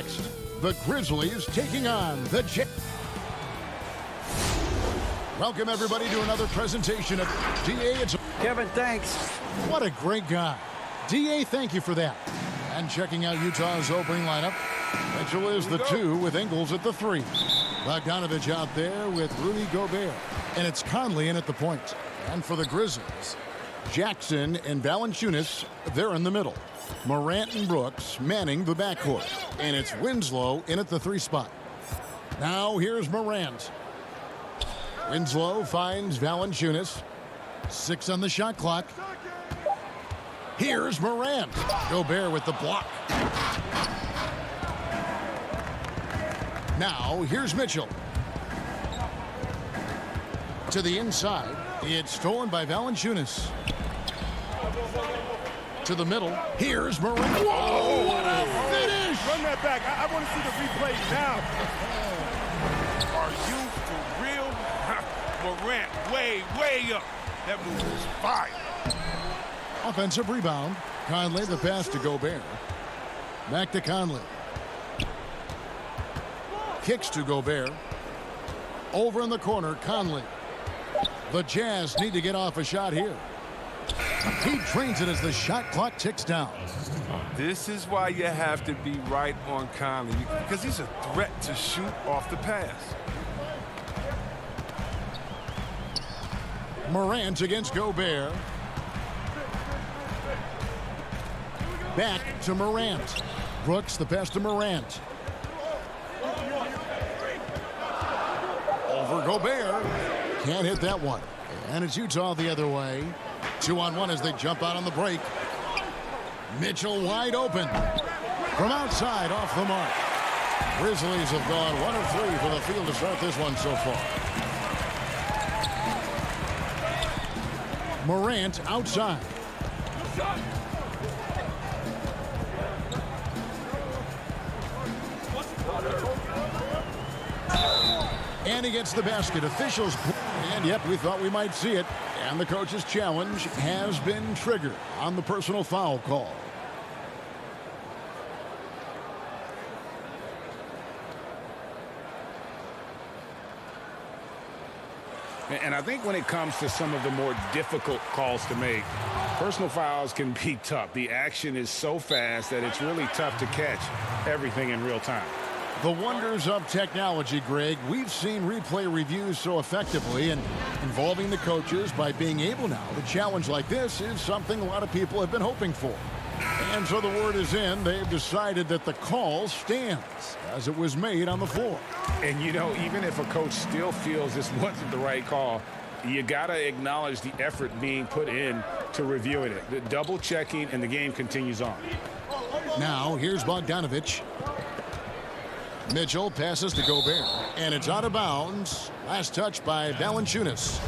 next. The Grizzlies taking on the Welcome, everybody, to another presentation of D.A. It's Kevin, thanks. What a great guy. D.A., thank you for that. And checking out Utah's opening lineup, Mitchell is the 2 with Ingles at the 3. Bogdanovich out there with Rudy Gobert. And it's Conley in at the point. And for the Grizzlies, Jackson and Valanciunas, they're in the middle. Morant and Brooks manning the backcourt. And it's Winslow in at the 3 spot. Now here's Morant. Winslow finds Valanciunas. 6 on the shot clock. Here's Morant. Gobert with the block. Now here's Mitchell. To the inside. It's stolen by Valanciunas. To the middle. Here's Morant. Whoa, what a finish! Run that back. I want to see the replay now. Are you for real? Morant, way up. That move was fire. Offensive rebound. Conley, the pass to Gobert. Back to Conley. Kicks to Gobert. Over in the corner, Conley. The Jazz need to get off a shot here. He drains it as the shot clock ticks down. This is why you have to be right on Conley, because he's a threat to shoot off the pass. Morant against Gobert. Back to Morant. Brooks, the pass to Morant. Over Gobert. Can't hit that one. And it's Utah the other way. 2-on-1 as they jump out on the break. Mitchell wide open. From outside, off the mark. Grizzlies have gone 1 of 3 for the field to start this one so far. Morant outside. And he gets the basket. Officials, and yep, we thought we might see it. And the coach's challenge has been triggered on the personal foul call. And I think when it comes to some of the more difficult calls to make, personal fouls can be tough. The action is so fast that it's really tough to catch everything in real time. The wonders of technology, Greg. We've seen replay reviews so effectively, and involving the coaches by being able now to challenge like this is something a lot of people have been hoping for. And so the word is in. They've decided that the call stands as it was made on the floor. And, you know, even if a coach still feels this wasn't the right call, you got to acknowledge the effort being put in to reviewing it. The double checking, and the game continues on. Now, here's Bogdanovich. Mitchell passes to Gobert, and it's out of bounds. Last touch by Valanciunas.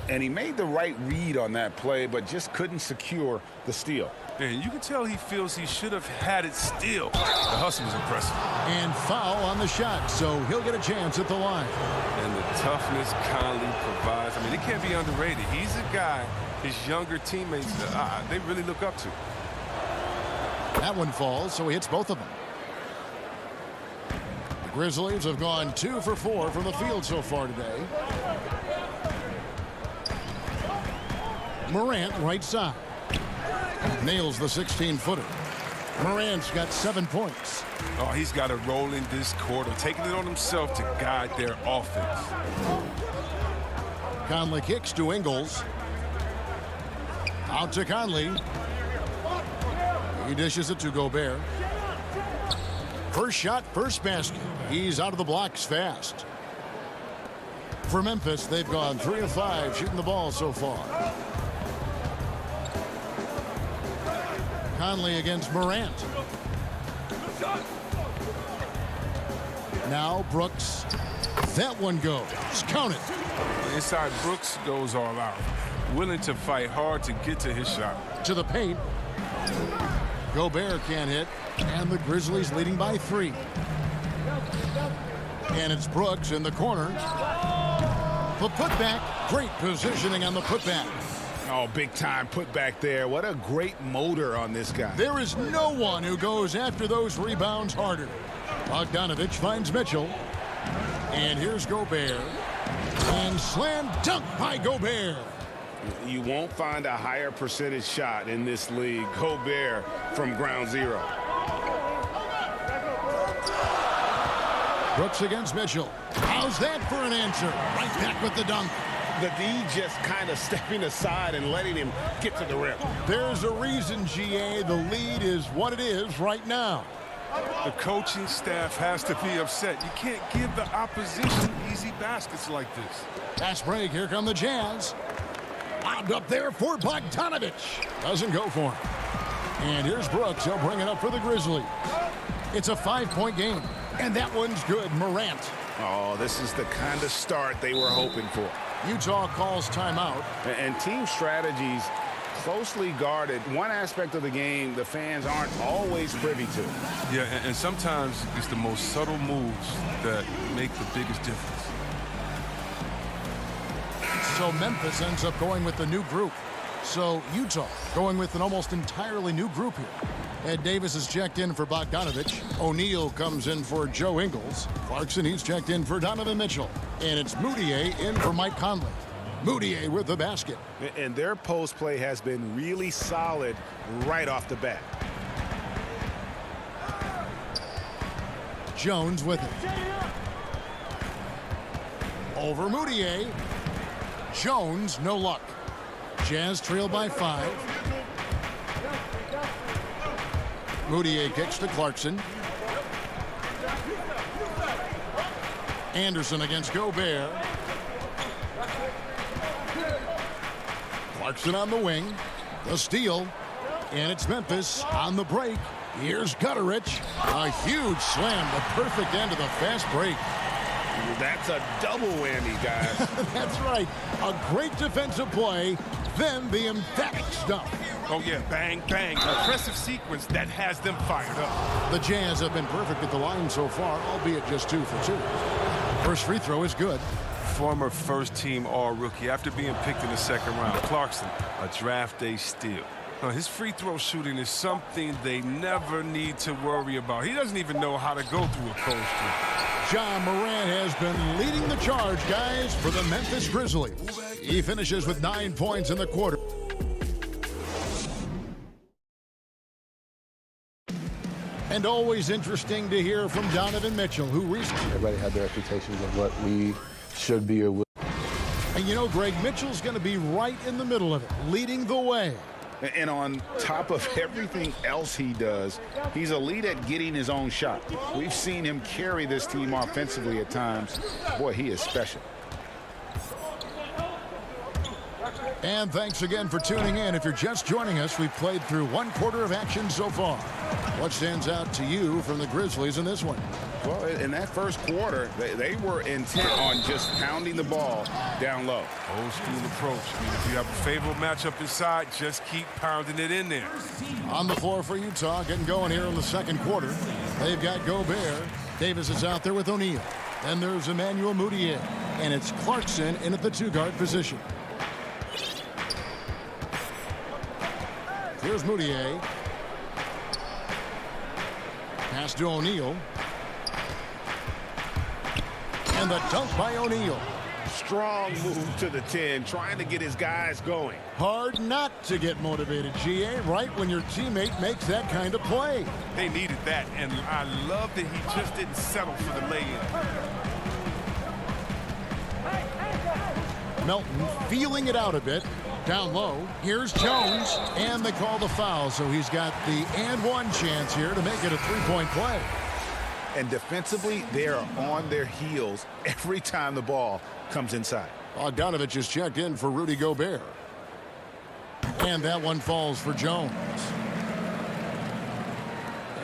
And he made the right read on that play, but just couldn't secure the steal. And you can tell he feels he should have had it still. The hustle was impressive. And foul on the shot, so he'll get a chance at the line. And the toughness Conley provides, I mean, it can't be underrated. He's a guy his younger teammates, they really look up to. That one falls, so he hits both of them. The Grizzlies have gone 2 for 4 from the field so far today. Morant, right side. Nails the 16-footer. Morant's got 7 points. Oh, he's got to roll in this quarter, taking it on himself to guide their offense. Conley kicks to Ingles. Out to Conley. He dishes it to Gobert. First shot, first basket. He's out of the blocks fast. For Memphis, they've gone 3 of 5 shooting the ball so far. Conley against Morant. Now Brooks. That one goes. Count it. Inside, Brooks goes all out. Willing to fight hard to get to his shot. To the paint. Gobert can't hit. And the Grizzlies leading by 3. And it's Brooks in the corner. The putback. Great positioning on the putback. Oh, big time put back there. What a great motor on this guy. There is no one who goes after those rebounds harder. Bogdanovich finds Mitchell. And here's Gobert. And slam dunk by Gobert. You won't find a higher percentage shot in this league. Gobert from ground zero. Brooks against Mitchell. How's that for an answer? Right back with the dunk. The D just kind of stepping aside and letting him get to the rim. There's a reason, GA, the lead is what it is right now. The coaching staff has to be upset. You can't give the opposition easy baskets like this. Fast break. Here come the Jazz. Lobbed up there for Bogdanovich. Doesn't go for him. And here's Brooks. He'll bring it up for the Grizzlies. It's a 5-point game. And that one's good. Morant. Oh, this is the kind of start they were hoping for. Utah calls timeout. And team strategies closely guarded. One aspect of the game the fans aren't always privy to. Yeah, and sometimes it's the most subtle moves that make the biggest difference. So Memphis ends up going with the new group. So Utah going with an almost entirely new group here. Ed Davis is checked in for Bogdanovich. O'Neal comes in for Joe Ingles. Clarkson, he's checked in for Donovan Mitchell. And it's Moutier in for Mike Conley. Moutier with the basket. And their post play has been really solid right off the bat. Jones with it. Over Moutier. Jones, no luck. Jazz trail by 5. Moutier kicks to Clarkson. Anderson against Gobert. Clarkson on the wing. The steal. And it's Memphis on the break. Here's Gutterich. A huge slam. The perfect end of the fast break. That's a double whammy, guys. That's right. A great defensive play. Then the emphatic stuff. Oh, yeah, bang, bang. Impressive sequence that has them fired up. The Jazz have been perfect at the line so far, albeit just 2 for 2. First free throw is good. Former first-team All-Rookie after being picked in the second round. Clarkson, a draft day steal. His free throw shooting is something they never need to worry about. He doesn't even know how to go through a cold streak. John Morant has been leading the charge, guys, for the Memphis Grizzlies. He finishes with 9 points in the quarter. And always interesting to hear from Donovan Mitchell, who recently... Everybody had their expectations of what we should be or will. And you know, Greg, Mitchell's going to be right in the middle of it, leading the way. And on top of everything else he does, he's elite at getting his own shot. We've seen him carry this team offensively at times. Boy, he is special. And thanks again for tuning in. If you're just joining us, we've played through 1 quarter of action so far. What stands out to you from the Grizzlies in this one? Well, in that first quarter, they were intent on just pounding the ball down low. Old school approach. I mean, if you have a favorable matchup inside, just keep pounding it in there. On the floor for Utah, getting going here in the second quarter. They've got Gobert. Davis is out there with O'Neal. Then there's Emmanuel Moutier. And it's Clarkson in at the 2-guard position. Here's Moutier. Pass to O'Neal. And the dunk by O'Neal. Strong move to the 10, trying to get his guys going. Hard not to get motivated, GA, right when your teammate makes that kind of play. They needed that, and I love that he just didn't settle for the lay-in. Melton feeling it out a bit. Down low, here's Jones, and they call the foul, so he's got the and one chance here to make it a 3-point play. And defensively, they are on their heels every time the ball comes inside. Bogdanovich is checked in for Rudy Gobert. And that one falls for Jones.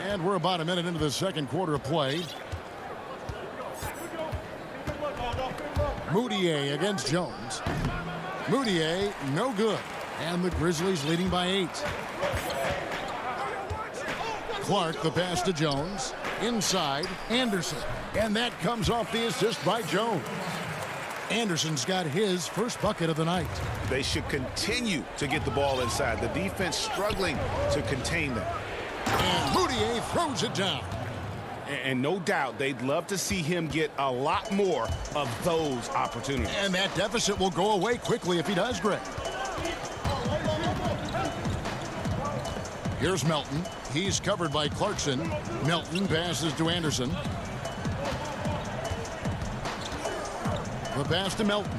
And we're about a minute into the second quarter of play. Moutier against Jones. Moutier, no good. And the Grizzlies leading by 8. Clark, the pass to Jones. Inside, Anderson. And that comes off the assist by Jones. Anderson's got his first bucket of the night. They should continue to get the ball inside. The defense struggling to contain them. And Moutier throws it down. And no doubt they'd love to see him get a lot more of those opportunities. And that deficit will go away quickly if he does, Greg. Here's Melton. He's covered by Clarkson. Melton passes to Anderson. The pass to Melton.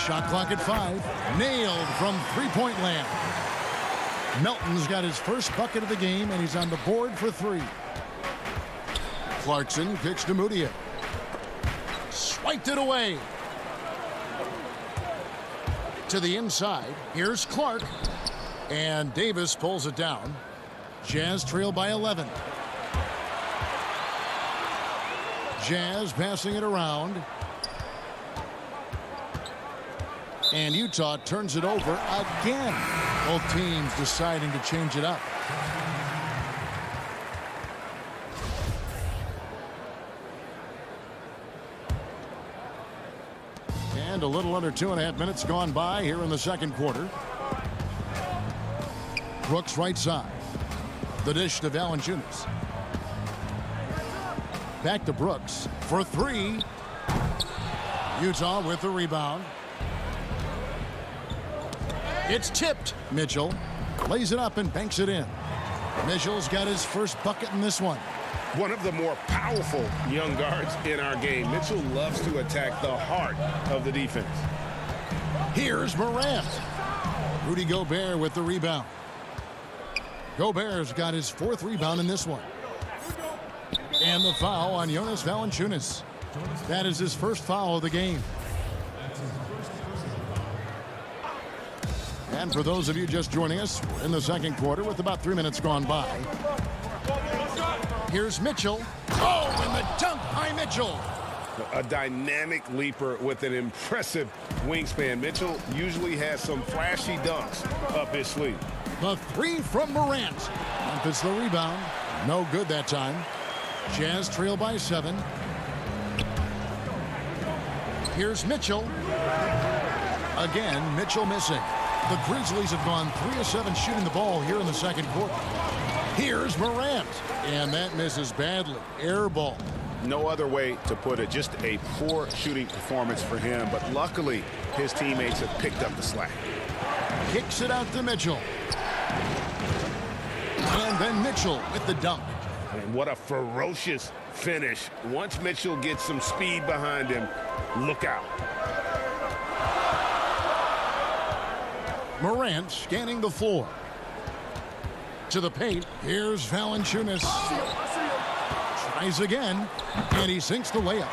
Shot clock at 5. Nailed from three-point land. Melton's got his first bucket of the game, and he's on the board for 3. Clarkson kicks to Moutier. Swiped it away. To the inside. Here's Clark. And Davis pulls it down. Jazz trail by 11. Jazz passing it around. And Utah turns it over again. Both teams deciding to change it up. And a little under 2.5 minutes gone by here in the second quarter. Brooks right side. The dish to Valanciunas. Back to Brooks for 3. Utah with the rebound. It's tipped. Mitchell lays it up and banks it in. Mitchell's got his first bucket in this one. One of the more powerful young guards in our game. Mitchell loves to attack the heart of the defense. Here's Morant. Rudy Gobert with the rebound. Gobert's got his 4th rebound in this one. And the foul on Jonas Valanciunas. That is his first foul of the game. And for those of you just joining us, we're in the second quarter with about 3 minutes gone by. Here's Mitchell. Oh, and the dunk by Mitchell. A dynamic leaper with an impressive wingspan. Mitchell usually has some flashy dunks up his sleeve. The 3 from Morant. Memphis the rebound. No good that time. Jazz trail by 7. Here's Mitchell. Again, Mitchell missing. The Grizzlies have gone 3 of 7 shooting the ball here in the second quarter. Here's Morant. And that misses badly. Air ball. No other way to put it. Just a poor shooting performance for him. But luckily, his teammates have picked up the slack. Kicks it out to Mitchell. And then Mitchell with the dunk. And what a ferocious finish. Once Mitchell gets some speed behind him, look out. Morant scanning the floor. To the paint. Here's Valanciunas. Tries again. And he sinks the layup.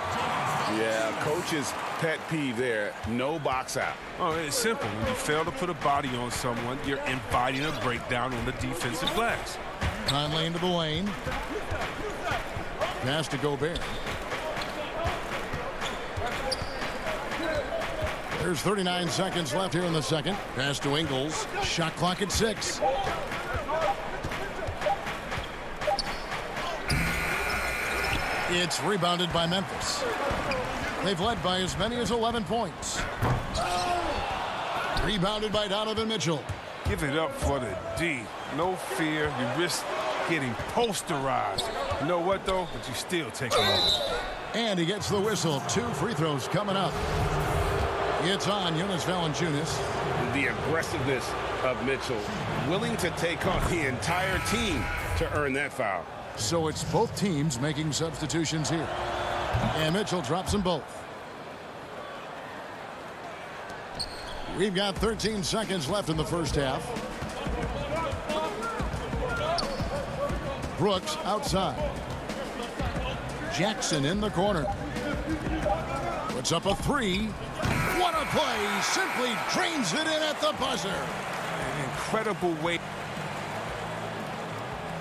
Yeah, coach's pet peeve there. No box out. Oh, it's simple. When you fail to put a body on someone, you're inviting a breakdown on the defensive glass. Conley into the lane. Pass to Gobert. There's 39 seconds left here in the second. Pass to Ingles. Shot clock at 6. It's rebounded by Memphis. They've led by as many as 11 points. Rebounded by Donovan Mitchell. Give it up for the D. No fear. You risk getting posterized. You know what, though? But you still take it over. And he gets the whistle. 2 free throws coming up. It's on Jonas Valanciunas. The aggressiveness of Mitchell, willing to take on the entire team to earn that foul. So it's both teams making substitutions here. And Mitchell drops them both. We've got 13 seconds left in the first half. Brooks outside. Jackson in the corner. Puts up a 3. What a play. Simply drains it in at the buzzer. An incredible way.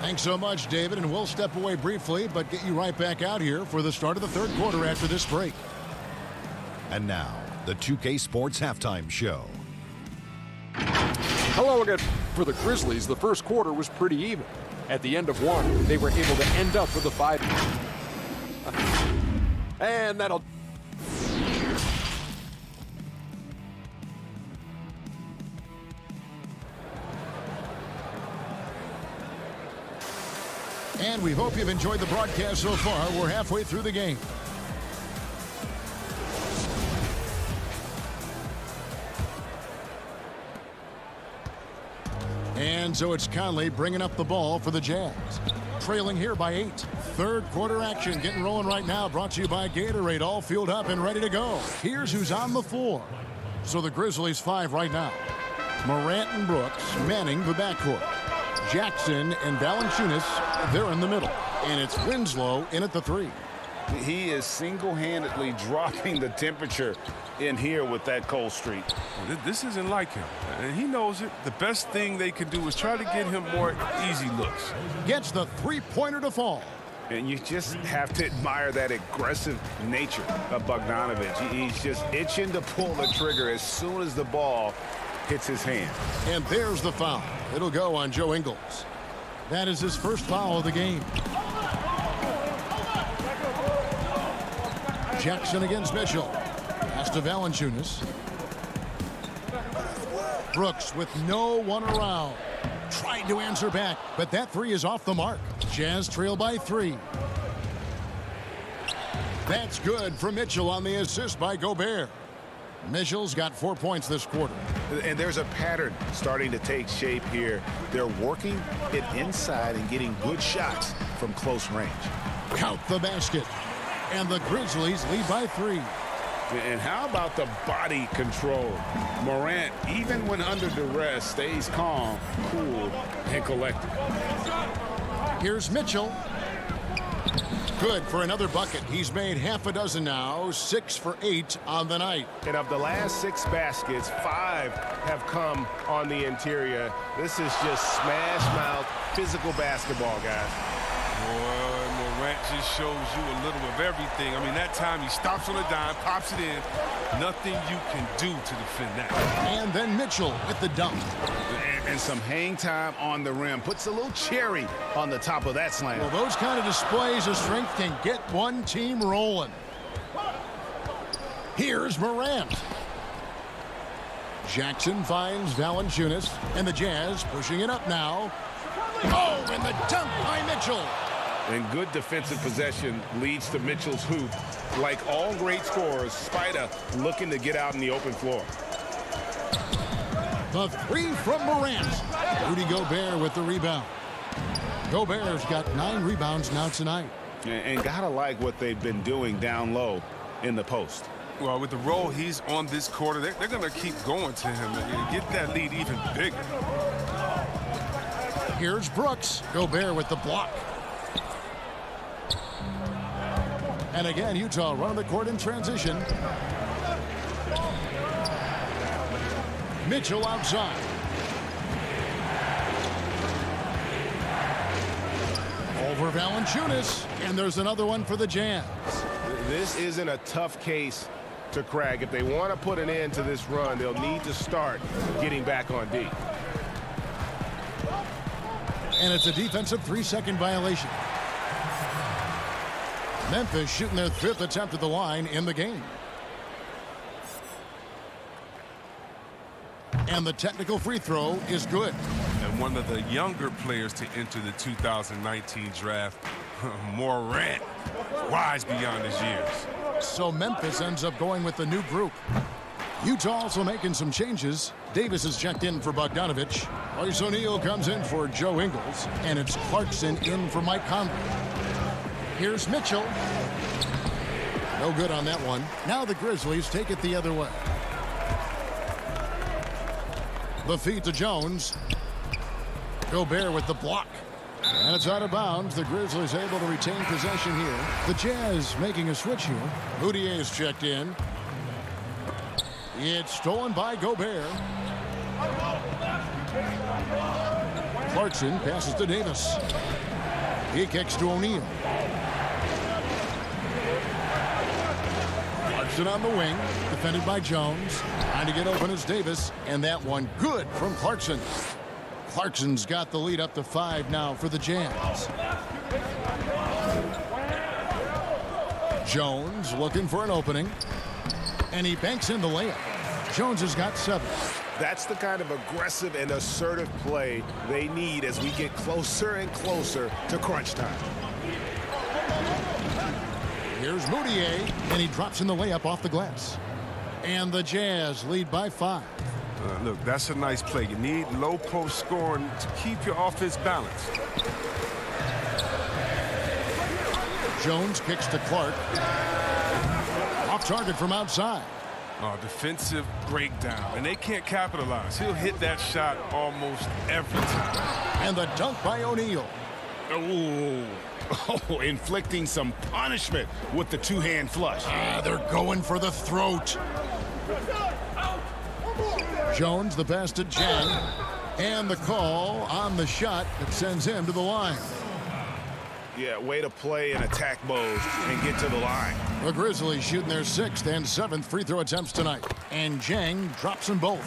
Thanks so much, David, and we'll step away briefly, but get you right back out here for the start of the third quarter after this break. And now, the 2K Sports Halftime Show. Hello again. For the Grizzlies, the first quarter was pretty even. At the end of one, they were able to end up with a 5. And that'll... And we hope you've enjoyed the broadcast so far. We're halfway through the game. And so it's Conley bringing up the ball for the Jazz. Trailing here by 8. Third quarter action getting rolling right now. Brought to you by Gatorade. All fueled up and ready to go. Here's who's on the floor. So the Grizzlies 5 right now. Morant and Brooks manning the backcourt. Jackson and Valanciunas, they're in the middle. And it's Winslow in at the 3. He is single-handedly dropping the temperature in here with that cold streak. This isn't like him, and he knows it. The best thing they can do is try to get him more easy looks. Gets the three-pointer to fall. And you just have to admire that aggressive nature of Bogdanovic. He's just itching to pull the trigger as soon as the ball hits his hand. And there's the foul. It'll go on Joe Ingles. That is his first foul of the game. Jackson against Mitchell. Pass to Valanciunas. Brooks with no one around. Tried to answer back, but that 3 is off the mark. Jazz trail by 3. That's good for Mitchell on the assist by Gobert. Mitchell's got 4 points this quarter. And there's a pattern starting to take shape here. They're working it inside and getting good shots from close range. Count the basket. And the Grizzlies lead by 3. And how about the body control? Morant, even when under duress, stays calm, cool, and collected. Here's Mitchell. Good for another bucket. He's made half a dozen now, 6 for 8 on the night. And of the last 6 baskets, 5 have come on the interior. This is just smash mouth physical basketball, guys. Boy, Morant just shows you a little of everything. I mean, that time he stops on a dime, pops it in. Nothing you can do to defend that. And then Mitchell with the dunk. And some hang time on the rim. Puts a little cherry on the top of that slam. Well, those kind of displays of strength can get one team rolling. Here's Morant. Jackson finds Valanciunas, and the Jazz pushing it up now. Oh, and the dunk by Mitchell. And good defensive possession leads to Mitchell's hoop. Like all great scorers, Spida looking to get out in the open floor. The 3 from Morant. Rudy Gobert with the rebound. Gobert's got 9 rebounds now tonight. And gotta like what they've been doing down low in the post. Well, with the role he's on this quarter, they're going to keep going to him and get that lead even bigger. Here's Brooks. Gobert with the block. And again, Utah running the court in transition. Mitchell outside. Over Valanciunas. And there's another one for the Jazz. This isn't a tough case to crack. If they want to put an end to this run, they'll need to start getting back on D. And it's a defensive 3-second violation. Memphis shooting their 5th attempt at the line in the game. And the technical free throw is good. And one of the younger players to enter the 2019 draft, Morant, wise beyond his years. So Memphis ends up going with the new group. Utah also making some changes. Davis is checked in for Bogdanovic. Royce O'Neal comes in for Joe Ingles. And it's Clarkson in for Mike Conley. Here's Mitchell. No good on that one. Now the Grizzlies take it the other way. The feed to Jones. Gobert with the block. And it's out of bounds. The Grizzlies able to retain possession here. The Jazz making a switch here. Moutier is checked in. It's stolen by Gobert. Clarkson passes to Davis. He kicks to O'Neal. Clarkson on the wing, defended by Jones. Trying to get open is Davis, and that one good from Clarkson. Clarkson's got the lead up to 5 now for the Jazz. Jones looking for an opening, and he banks in the layup. Jones has got 7. That's the kind of aggressive and assertive play they need as we get closer and closer to crunch time. Here's Moutier, and he drops in the layup off the glass. And the Jazz lead by 5. Look, that's a nice play. You need low post scoring to keep your offense balanced. Jones kicks to Clark. Off target from outside. Defensive breakdown, and they can't capitalize. He'll hit that shot almost every time. And the dunk by O'Neal. Oh, inflicting some punishment with the two-hand flush. They're going for the throat. Jones, the pass to Jang. And the call on the shot that sends him to the line. Yeah, way to play in attack mode and get to the line. The Grizzlies shooting their 6th and 7th free throw attempts tonight. And Jang drops them both.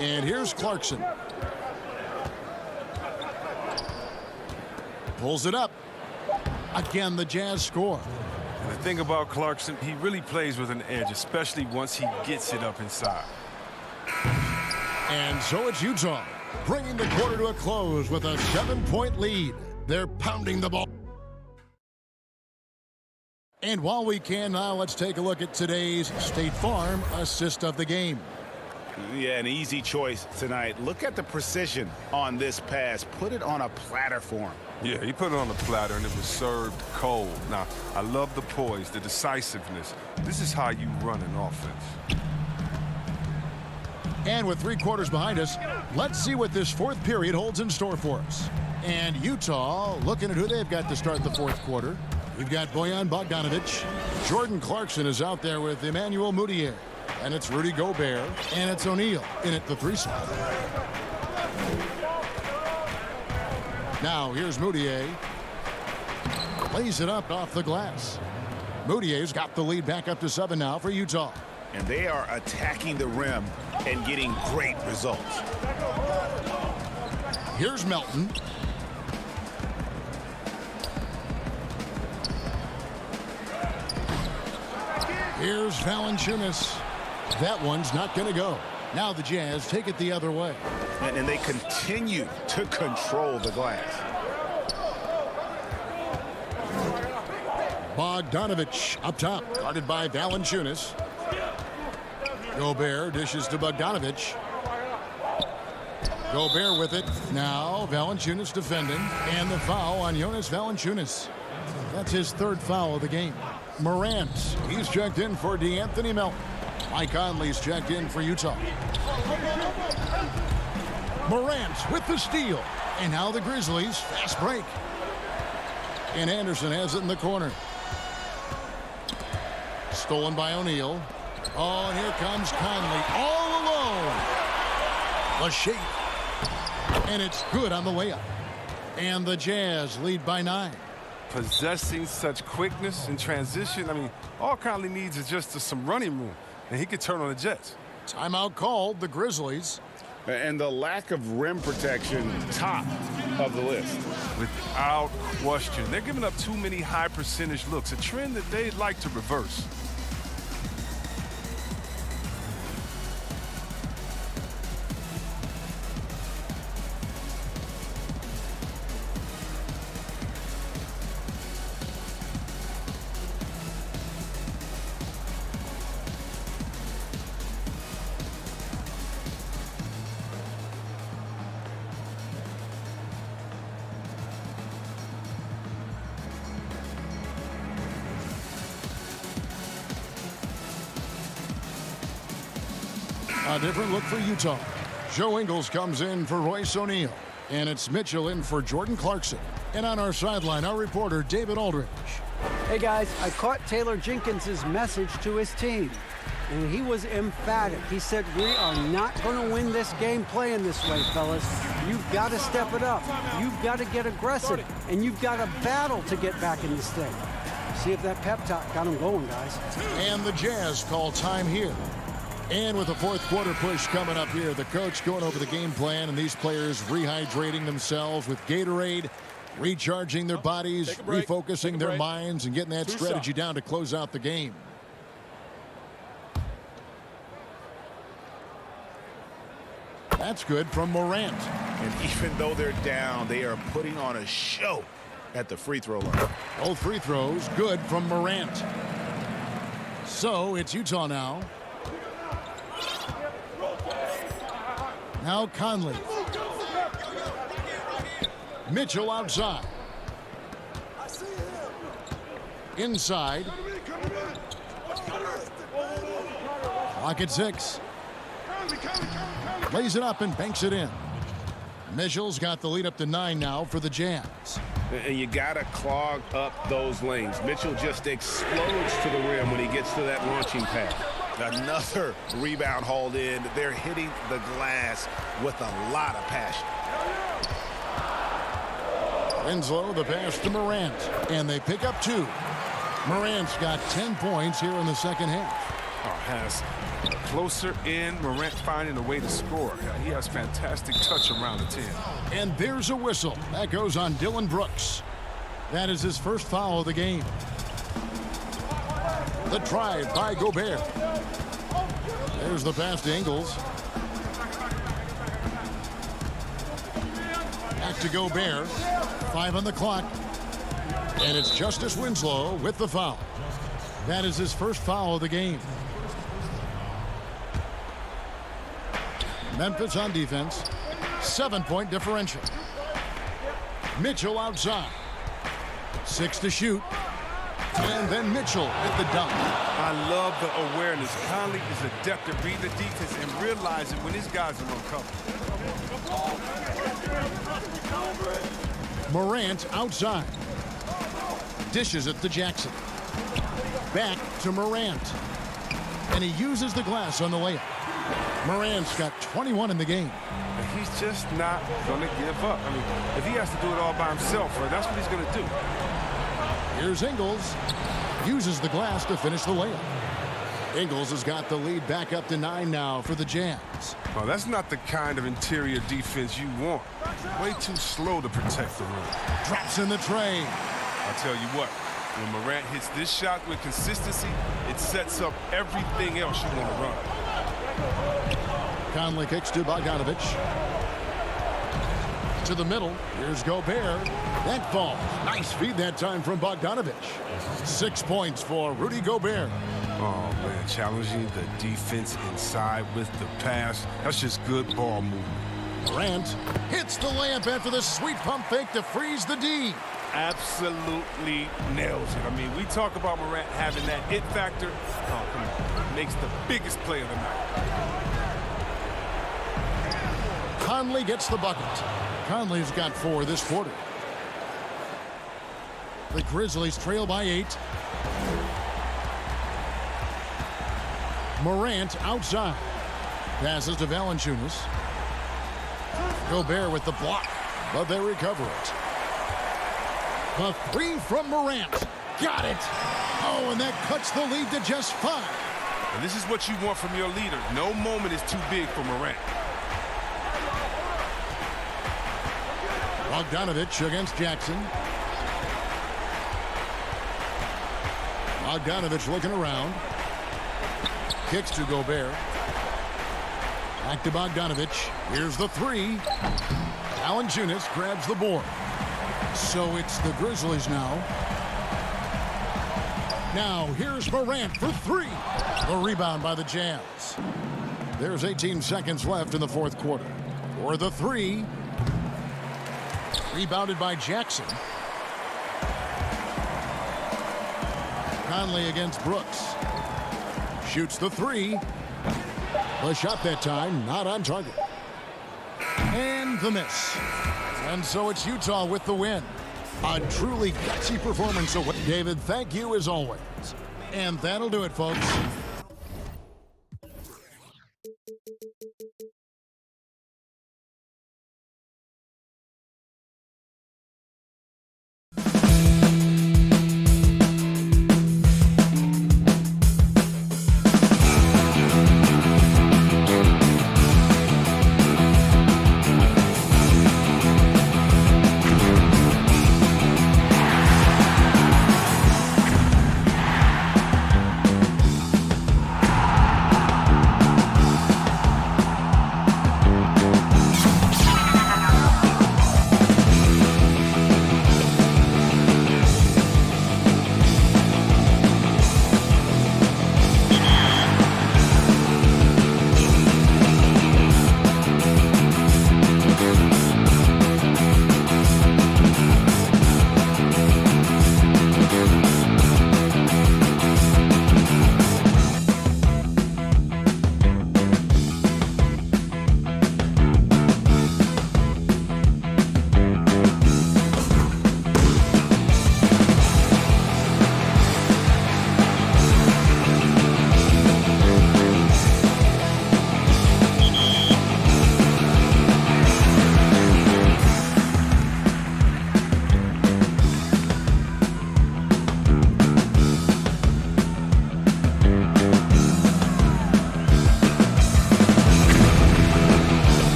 And here's Clarkson. Pulls it up. Again, the Jazz score. And the thing about Clarkson, he really plays with an edge, especially once he gets it up inside. And so it's Utah, bringing the quarter to a close with a 7-point lead. They're pounding the ball. And while we can now, let's take a look at today's State Farm assist of the game. Yeah, an easy choice tonight. Look at the precision on this pass. Put it on a platter for him. Yeah, he put it on the platter, and it was served cold. Now, I love the poise, the decisiveness. This is how you run an offense. And with 3 quarters behind us, let's see what this 4th period holds in store for us. And Utah looking at who they've got to start the 4th quarter. We've got Bojan Bogdanovic. Jordan Clarkson is out there with Emmanuel Moutier. And it's Rudy Gobert. And it's O'Neal in at the 3 spot. Now here's Moutier. Lays it up off the glass. Moutier's got the lead back up to 7 now for Utah. And they are attacking the rim and getting great results. Here's Melton. Here's Valanciunas. That one's not going to go. Now the Jazz take it the other way. And they continue to control the glass. Bogdanovic up top, guarded by Valanciunas. Gobert dishes to Bogdanovic. Gobert with it. Now Valanciunas defending. And the foul on Jonas Valanciunas. That's his 3rd foul of the game. Morant, he's checked in for DeAnthony Melton. Mike Conley's checked in for Utah. Morant with the steal. And now the Grizzlies, fast break. And Anderson has it in the corner. Stolen by O'Neal. Oh, and here comes Conley all alone. The shake. And it's good on the layup. And the Jazz lead by 9. Possessing such quickness in transition, I mean, all Conley needs is just some running room, and he could turn on the Jets. Timeout called, the Grizzlies. And the lack of rim protection, top of the list. Without question. They're giving up too many high percentage looks, a trend that they'd like to reverse. A different look for Utah. Joe Ingles comes in for Royce O'Neal. And it's Mitchell in for Jordan Clarkson. And on our sideline, our reporter, David Aldridge. Hey, guys, I caught Taylor Jenkins' message to his team. And he was emphatic. He said, we are not going to win this game playing this way, fellas. You've got to step it up. You've got to get aggressive. And you've got to battle to get back in this thing. See if that pep talk got them going, guys. And the Jazz call time here. And with the 4th quarter push coming up here, the coach going over the game plan and these players rehydrating themselves with Gatorade recharging their bodies, refocusing their minds, and getting that strategy down to close out the game. That's good from Morant. And even though they're down, they are putting on a show at the free throw line. Both free throws good from Morant. So it's Utah now. Now Conley. Mitchell outside. Inside. Clock at 6. Lays it up and banks it in. Mitchell's got the lead up to 9 now for the Jazz. And you got to clog up those lanes. Mitchell just explodes to the rim when he gets to that launching pad. Another rebound hauled in. They're hitting the glass with a lot of passion. Winslow, the pass to Morant, and they pick up 2. Morant's got 10 points here in the second half. Has closer in. Morant finding a way to score. He has fantastic touch around the 10. And there's a whistle. That goes on Dylan Brooks. That is his first foul of the game. The drive by Gobert. There's the pass to Ingles. Back to Gobert. 5 on the clock. And it's Justice Winslow with the foul. That is his first foul of the game. Memphis on defense. 7-point differential. Mitchell outside. 6 to shoot. And then Mitchell with the dunk. I love the awareness. Conley is adept at reading the defense and realizing when his guys are uncovered. Morant outside. Dishes it to Jackson. Back to Morant. And he uses the glass on the layup. Morant's got 21 in the game. And he's just not going to give up. I mean, if he has to do it all by himself, that's what he's going to do. Here's Ingles. Uses the glass to finish the layup. Ingles has got the lead back up to 9 now for the Jazz. Well, that's not the kind of interior defense you want. Way too slow to protect the rim. Drops in the tray. I'll tell you what, when Morant hits this shot with consistency, it sets up everything else you want to run. Conley kicks to Bogdanovich. To the middle. Here's Gobert. That falls. Nice feed that time from Bogdanovich. 6 points for Rudy Gobert. Oh, man, challenging the defense inside with the pass. That's just good ball movement. Morant hits the layup after the sweet pump fake to freeze the D. Absolutely nails it. I mean, we talk about Morant having that it factor. Oh, come on. Makes the biggest play of the night. Conley gets the bucket. Conley's got 4 this quarter. The Grizzlies trail by 8. Morant outside. Passes to Valanciunas. Gobert with the block, but they recover it. The 3 from Morant. Got it. Oh, and that cuts the lead to just 5. And this is what you want from your leader. No moment is too big for Morant. Bogdanovich against Jackson. Bogdanovich looking around. Kicks to Gobert. Back to Bogdanovich. Here's the 3. Valanciunas grabs the board. So it's the Grizzlies now. Now here's Morant for 3. The rebound by the Jazz. There's 18 seconds left in the fourth quarter. For the 3. Rebounded by Jackson. Conley against Brooks. Shoots the 3. The shot that time not on target. And the miss. And so it's Utah with the win. A truly gutsy performance. So, David, thank you as always. And that'll do it, folks.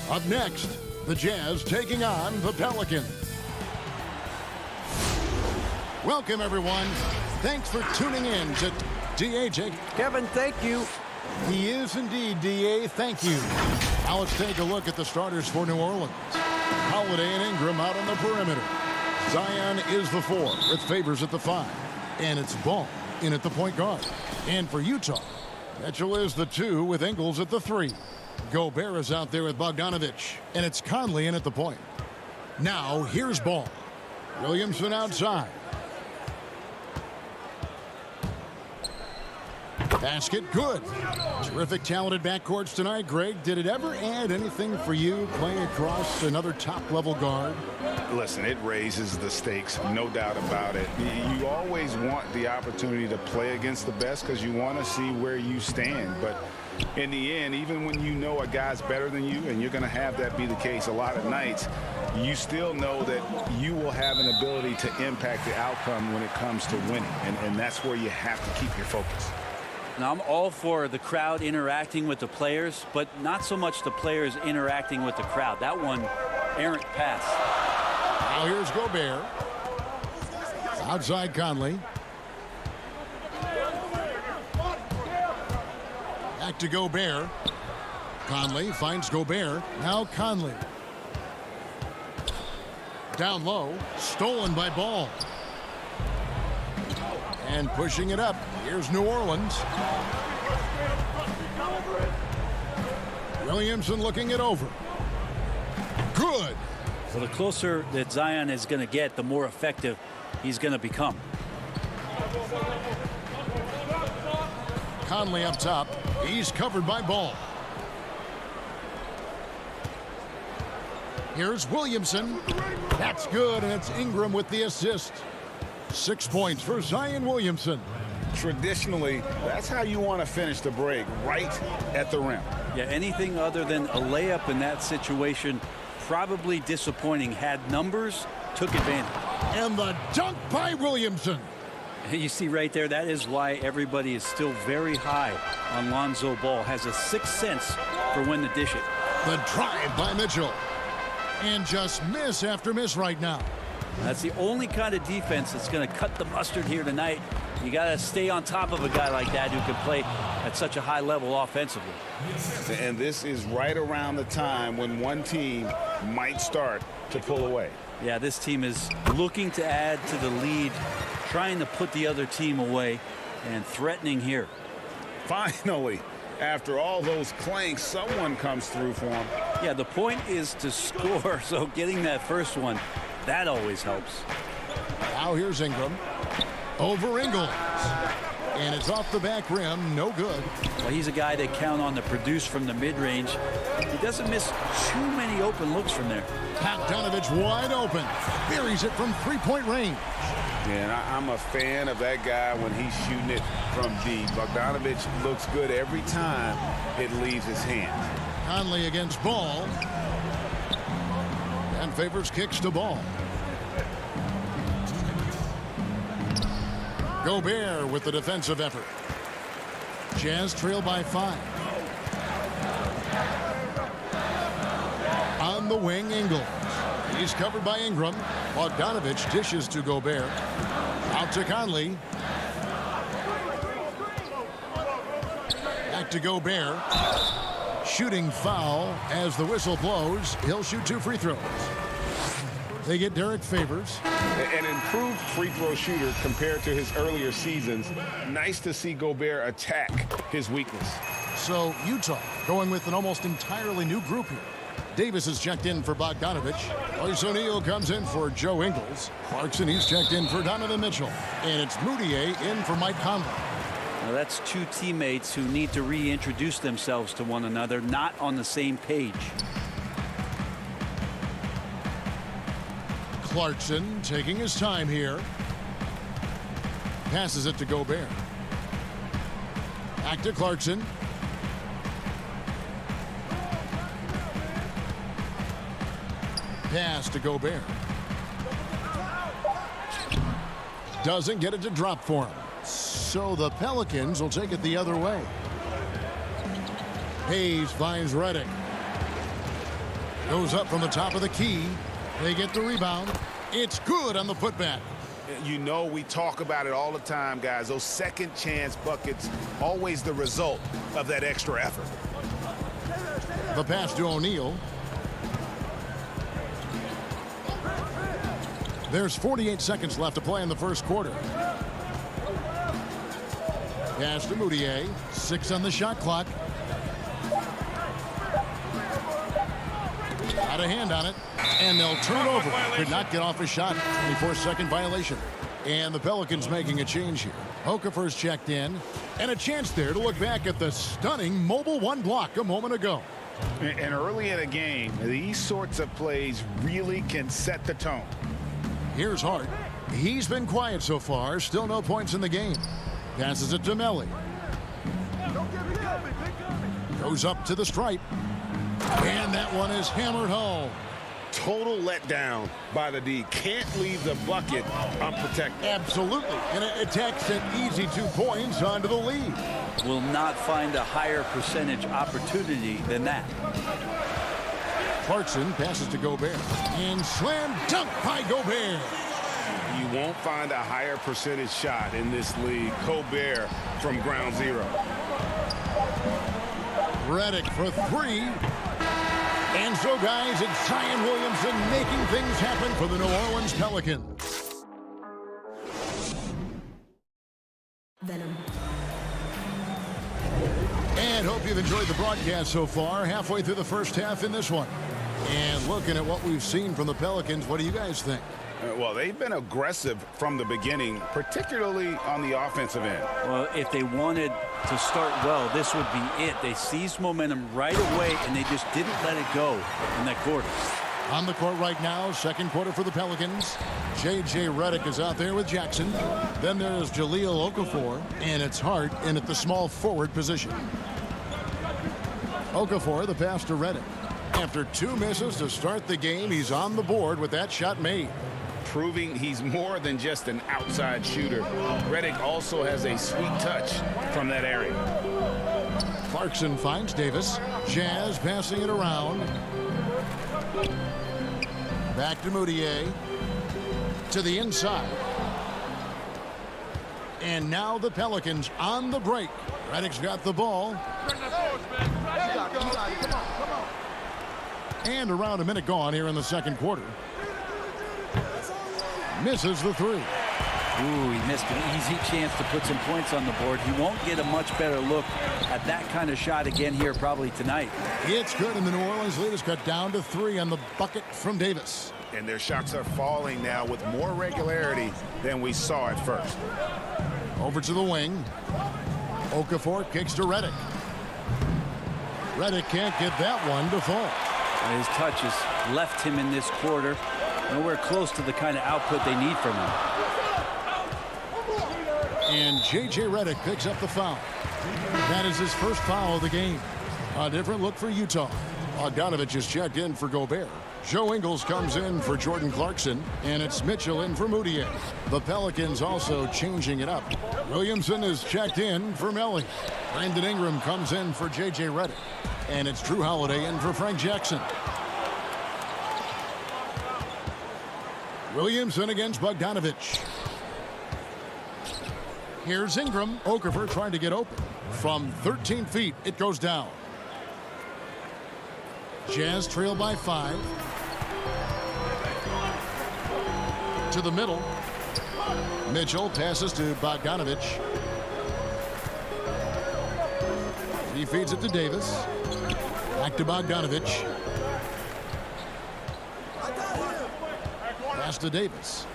Up next, the Jazz taking on the Pelicans. Welcome, everyone. Thanks for tuning in to D.A. Jake. Kevin, thank you. He is indeed, D.A. Thank you. Now let's take a look at the starters for New Orleans. Holiday and Ingram out on the perimeter. Zion is the 4 with Favors at the 5. And it's Ball in at the point guard. And for Utah, Mitchell is the 2 with Ingles at the 3. Gobert is out there with Bogdanovich. And it's Conley in at the point. Now here's Ball. Williamson outside. Basket, good. Terrific, talented backcourts tonight. Greg, did it ever add anything for you playing across another top-level guard? Listen, it raises the stakes, no doubt about it. You always want the opportunity to play against the best because you want to see where you stand. But in the end, even when you know a guy's better than you, and you're going to have that be the case a lot of nights, you still know that you will have an ability to impact the outcome when it comes to winning. And that's where you have to keep your focus. Now, I'm all for the crowd interacting with the players, but not so much the players interacting with the crowd. That one, errant pass. Now here's Gobert. Outside Conley. Back to Gobert. Conley finds Gobert. Now Conley. Down low. Stolen by Ball. And pushing it up. Here's New Orleans. Williamson looking it over. Good. So the closer that Zion is going to get, the more effective he's going to become. Conley up top. He's covered by Ball. Here's Williamson. That's good, and it's Ingram with the assist. 6 points for Zion Williamson. Traditionally, that's how you want to finish the break, right at the rim. Yeah, anything other than a layup in that situation, probably disappointing. Had numbers, took advantage. And the dunk by Williamson. You see right there, that is why everybody is still very high on Lonzo Ball. Has a sixth sense for when to dish it. The drive by Mitchell. And just miss after miss right now. That's the only kind of defense that's going to cut the mustard here tonight. You got to stay on top of a guy like that who can play at such a high level offensively. And this is right around the time when one team might start to pull away. Yeah, this team is looking to add to the lead, trying to put the other team away, and threatening here. Finally, after all those clanks, someone comes through for them. Yeah, the point is to score, so getting that first one, that always helps. Now here's Ingram. Over Ingles. And it's off the back rim. No good. Well, he's a guy they count on to produce from the mid-range. He doesn't miss too many open looks from there. Bogdanovich wide open. Buries it from three-point range. And I'm a fan of that guy when he's shooting it from deep. Bogdanovich looks good every time it leaves his hands. Conley against Ball. And Favors kicks to Ball. Gobert with the defensive effort. Jazz trail by 5. On the wing, Ingles. He's covered by Ingram. Bogdanovich dishes to Gobert. Out to Conley. Back to Gobert. Shooting foul as the whistle blows. He'll shoot 2 free throws. They get Derek Favors. An improved free throw shooter compared to his earlier seasons. Nice to see Gobert attack his weakness. So Utah going with an almost entirely new group here. Davis is checked in for Bogdanovich. Royce O'Neal comes in for Joe Ingles. Clarkson, he's checked in for Donovan Mitchell. And it's Moutier in for Mike Conley. Now that's two teammates who need to reintroduce themselves to one another, not on the same page. Clarkson taking his time here. Passes it to Gobert. Back to Clarkson. Pass to Gobert. Doesn't get it to drop for him. So the Pelicans will take it the other way. Hayes finds Reddick. Goes up from the top of the key. They get the rebound. It's good on the putback. You know, we talk about it all the time, guys. Those second chance buckets, always the result of that extra effort. The pass to O'Neal. There's 48 seconds left to play in the first quarter. Pass to Moutier. 6 on the shot clock. Got a hand on it, and they'll turn over. Could not get off a shot. 24-second violation. And the Pelicans making a change here. Okafor's checked in, and a chance there to look back at the stunning mobile one block a moment ago. And early in a game, these sorts of plays really can set the tone. Here's Hart. He's been quiet so far. Still no points in the game. Passes it to Melly. Goes up to the stripe. And that one is hammered home. Total letdown by the D. Can't leave the bucket unprotected. Absolutely. And it takes an easy 2 points onto the lead. Will not find a higher percentage opportunity than that. Clarkson passes to Gobert. And slam dunk by Gobert. You won't find a higher percentage shot in this league. Gobert from ground zero. Redick for 3. And so, guys, it's Zion Williamson making things happen for the New Orleans Pelicans. Venom. And hope you've enjoyed the broadcast so far. Halfway through the first half in this one. And looking at what we've seen from the Pelicans, what do you guys think? Well, they've been aggressive from the beginning, particularly on the offensive end. Well, if they wanted to start well, this would be it. They seized momentum right away, and they just didn't let it go in that quarter. On the court right now, second quarter for the Pelicans. J.J. Redick is out there with Jackson. Then there's Jahlil Okafor, and it's Hart in at the small forward position. Okafor, the pass to Redick. After 2 misses to start the game, he's on the board with that shot made. Proving he's more than just an outside shooter. Redick also has a sweet touch from that area. Clarkson finds Davis. Jazz passing it around. Back to Moutier. To the inside. And now the Pelicans on the break. Redick's got the ball. And around a minute gone here in the second quarter. Misses the 3. Ooh, he missed an easy chance to put some points on the board. He won't get a much better look at that kind of shot again here probably tonight. It's good, and the New Orleans lead is cut down to 3 on the bucket from Davis. And their shots are falling now with more regularity than we saw at first. Over to the wing. Okafor kicks to Redick. Redick can't get that one to fall. And his touch has left him in this quarter. Nowhere close to the kind of output they need from him. And J.J. Redick picks up the foul. That is his first foul of the game. A different look for Utah. Bogdanovich is checked in for Gobert. Joe Ingles comes in for Jordan Clarkson, and it's Mitchell in for Moutier. The Pelicans also changing it up. Williamson is checked in for Melly. Brandon Ingram comes in for J.J. Redick, and it's Drew Holiday in for Frank Jackson. Williamson against Bogdanovich. Here's Ingram. Okafor trying to get open. From 13 feet, it goes down. Jazz trail by 5. To the middle. Mitchell passes to Bogdanovich. He feeds it to Davis. Back to Bogdanovich. Pass to Davis.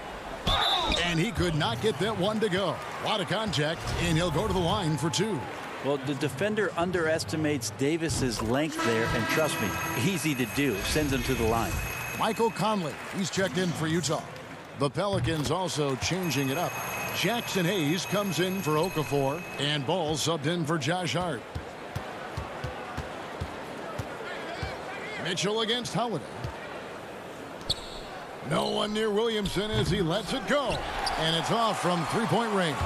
And he could not get that one to go. A lot of contact, and he'll go to the line for 2. Well, the defender underestimates Davis's length there, and trust me, easy to do. Sends him to the line. Michael Conley, he's checked in for Utah. The Pelicans also changing it up. Jackson Hayes comes in for Okafor, and Ball subbed in for Josh Hart. Mitchell against Holiday. No one near Williamson as he lets it go. And it's off from 3-point range.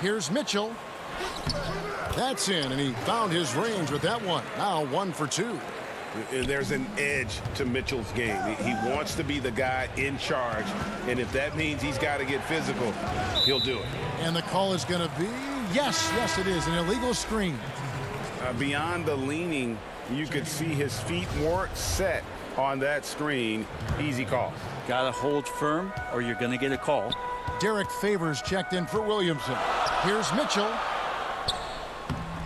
Here's Mitchell. That's in, and he found his range with that one. Now 1 for 2. There's an edge to Mitchell's game. He wants to be the guy in charge, and if that means he's got to get physical, he'll do it. And the call is going to be, yes, it is, an illegal screen. Beyond the leaning, you could see his feet weren't set on that screen. Easy call. Got to hold firm or you're going to get a call. Derek Favors checked in for Williamson. Here's Mitchell.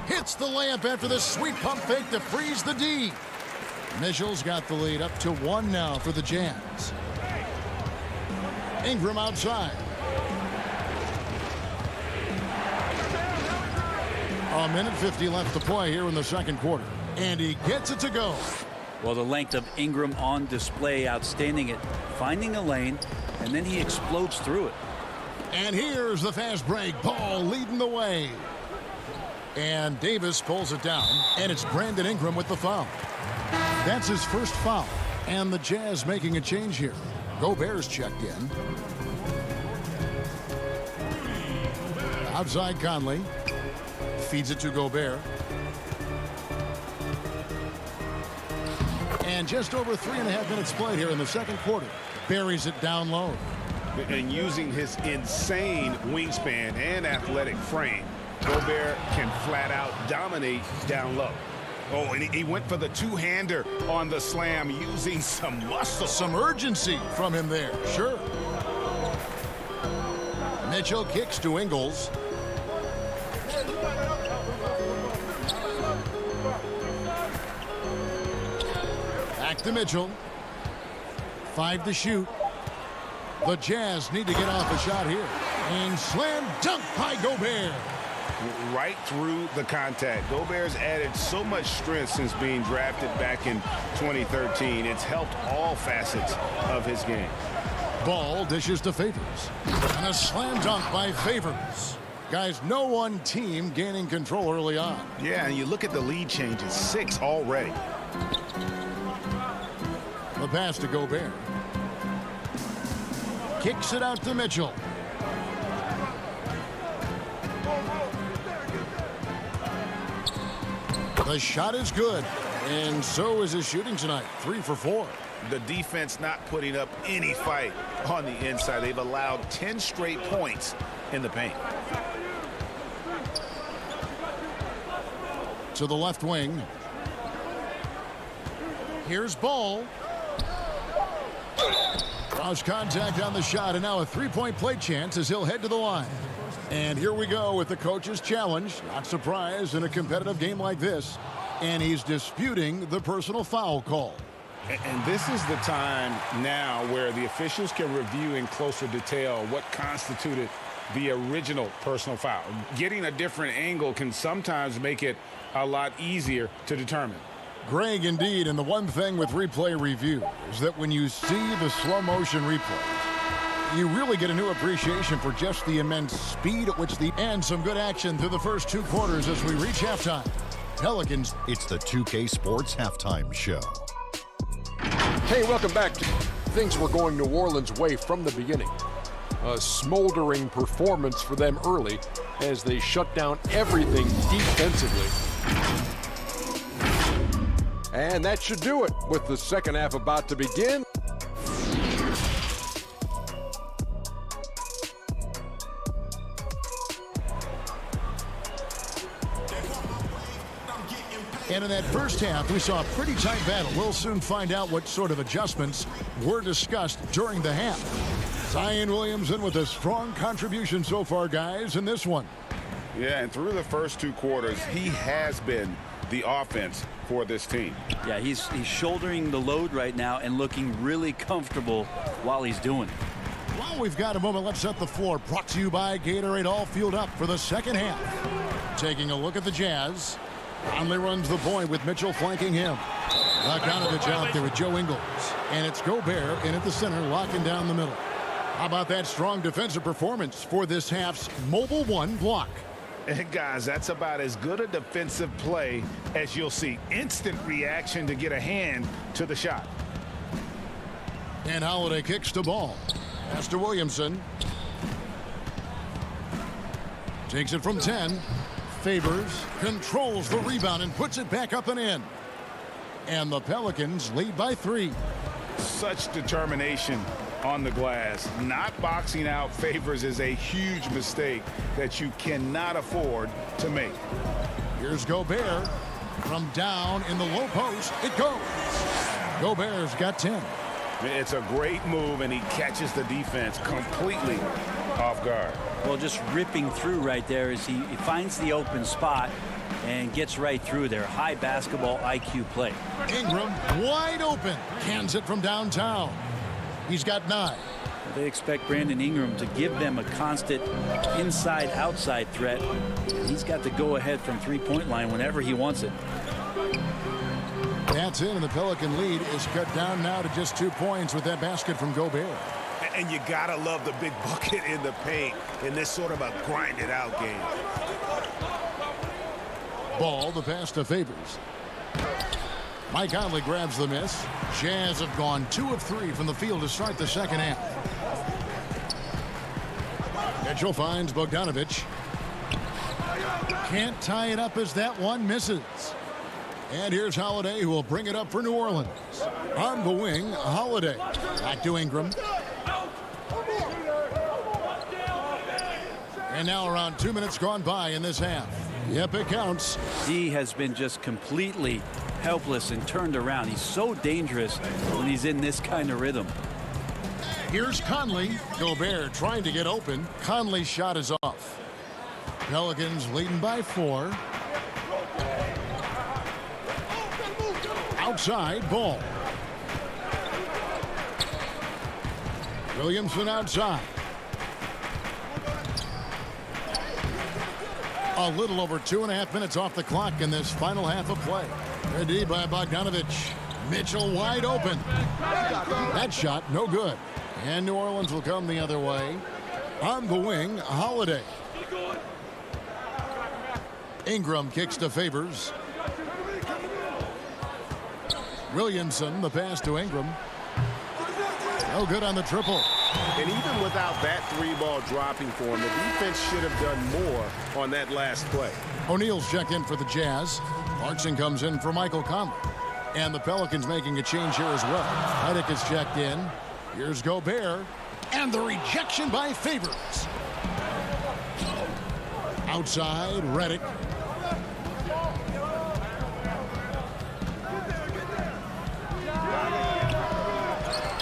Hits the layup after the sweet pump fake to freeze the D. Mitchell's got the lead up to 1 now for the Jazz. Ingram outside. A minute 50 left to play here in the second quarter. And he gets it to go. Well, the length of Ingram on display, outstanding at finding a lane, and then he explodes through it. And here's the fast break. Ball leading the way. And Davis pulls it down, and it's Brandon Ingram with the foul. That's his first foul, and the Jazz making a change here. Gobert's checked in. Outside Conley. Feeds it to Gobert. And just over 3.5 minutes played here in the second quarter. Buries it down low. And using his insane wingspan and athletic frame, Gobert can flat out dominate down low. Oh, and he went for the two-hander on the slam using some muscle. Some urgency from him there, sure. Mitchell kicks to Ingles. Back to Mitchell. 5 to shoot. The Jazz need to get off a shot here. And slam dunk by Gobert. Right through the contact. Gobert's added so much strength since being drafted back in 2013. It's helped all facets of his game. Ball dishes to Favors. And a slam dunk by Favors. Guys, no one team gaining control early on. Yeah, and you look at the lead changes. 6 already. The pass to Gobert. Kicks it out to Mitchell. The shot is good, and so is his shooting tonight. 3 for 4. The defense not putting up any fight on the inside. They've allowed 10 straight points in the paint. To the left wing. Here's Ball. Cross contact on the shot, and now a three-point play chance as he'll head to the line. And here we go with the coach's challenge. Not surprised in a competitive game like this. And he's disputing the personal foul call. And this is the time now where the officials can review in closer detail what constituted the original personal foul. Getting a different angle can sometimes make it a lot easier to determine. Greg, indeed, and the one thing with replay review is that when you see the slow motion replays, you really get a new appreciation for just the immense speed at which and some good action through the first 2 quarters as we reach halftime. Pelicans. It's the 2K Sports Halftime Show. Hey, welcome back. Things were going New Orleans' way from the beginning. A smoldering performance for them early as they shut down everything defensively. And that should do it with the second half about to begin. And in that first half, we saw a pretty tight battle. We'll soon find out what sort of adjustments were discussed during the half. Zion Williamson with a strong contribution so far, guys, in this one. Yeah, and through the first 2 quarters, he has been the offense for this team. Yeah, he's shouldering the load right now and looking really comfortable while he's doing it. While we've got a moment, let's set the floor. Brought to you by Gatorade, all fueled up for the second half. Taking a look at the Jazz. Conley runs the point with Mitchell flanking him. Bogdanovich out there with Joe Ingles. And it's Gobert in at the center, locking down the middle. How about that strong defensive performance for this half's Mobile One block? And guys, that's about as good a defensive play as you'll see. Instant reaction to get a hand to the shot. And Holiday kicks the ball. Pass to Williamson. Takes it from 10. Favors controls the rebound and puts it back up and in. And the Pelicans lead by 3. Such determination on the glass. Not boxing out Favors is a huge mistake that you cannot afford to make. Here's Gobert from down in the low post. It goes. Gobert's got 10. It's a great move, and he catches the defense completely off guard. Well, just ripping through right there as he finds the open spot and gets right through there. High basketball IQ play. Ingram wide open. Cans it from downtown. He's got 9. They expect Brandon Ingram to give them a constant inside-outside threat. He's got to go ahead from three-point line whenever he wants it. That's in, and the Pelican lead is cut down now to just 2 points with that basket from Gobert. And you gotta love the big bucket in the paint in this sort of a grinded-out game. Ball, the pass to Favors. Mike Conley grabs the miss. Jazz have gone 2 of 3 from the field to start the second half. Mitchell finds Bogdanovich. Can't tie it up as that one misses. And here's Holiday, who will bring it up for New Orleans. On the wing, Holiday. Back to Ingram. And now around 2 minutes gone by in this half. Yep, it counts. D has been just completely helpless and turned around. He's so dangerous when he's in this kind of rhythm. Here's Conley. Gobert trying to get open. Conley's shot is off. Pelicans leading by 4. Outside, Ball. Williamson outside. A little over 2.5 minutes off the clock in this final half of play. Ready by Bogdanovich. Mitchell wide open. That shot no good. And New Orleans will come the other way. On the wing, Holiday. Ingram kicks to Favors. Williamson, the pass to Ingram. No good on the triple. And even without that 3-ball dropping for him, the defense should have done more on that last play. O'Neal's checked in for the Jazz. Clarkson comes in for Michael Conley. And the Pelicans making a change here as well. Redick is checked in. Here's Gobert. And the rejection by Favors. Outside, Redick.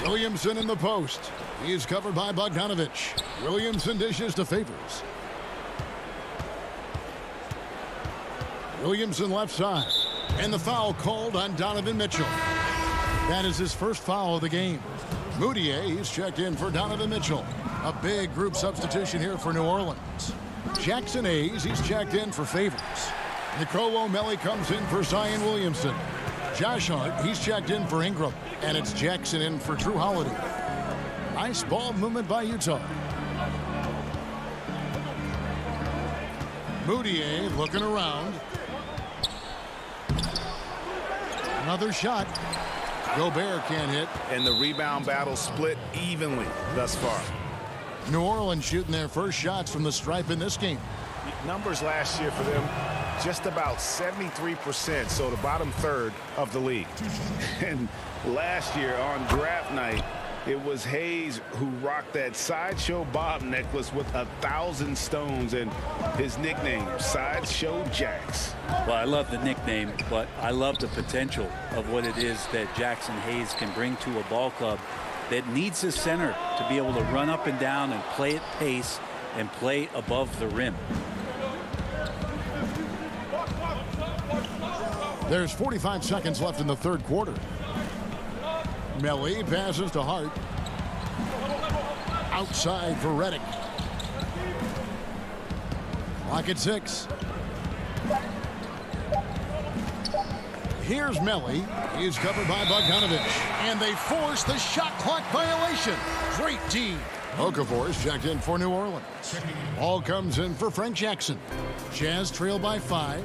Williamson in the post. He's covered by Bogdanovich. Williamson dishes to Favors. Williamson left side. And the foul called on Donovan Mitchell. That is his first foul of the game. Moutier, he's checked in for Donovan Mitchell. A big group substitution here for New Orleans. Jackson Hayes, he's checked in for Favors. Nicolo Melli comes in for Zion Williamson. Josh Hart, he's checked in for Ingram. And it's Jackson in for Drew Holiday. Nice ball movement by Utah. Moutier looking around. Another shot. Gobert can't hit. And the rebound battle split evenly thus far. New Orleans shooting their first shots from the stripe in this game. Numbers last year for them, just about 73%, so the bottom third of the league. And last year on draft night, it was Hayes who rocked that Sideshow Bob necklace with 1,000 stones and his nickname, Sideshow Jax. Well, I love the nickname, but I love the potential of what it is that Jackson Hayes can bring to a ball club that needs his center to be able to run up and down and play at pace and play above the rim. There's 45 seconds left in the third quarter. Melli passes to Hart. Outside for Redick. Clock at 6. Here's Melli. He's covered by Bogdanovich. And they force the shot clock violation. Great D. Okafor's checked in for New Orleans. Ball comes in for Frank Jackson. Jazz trail by 5.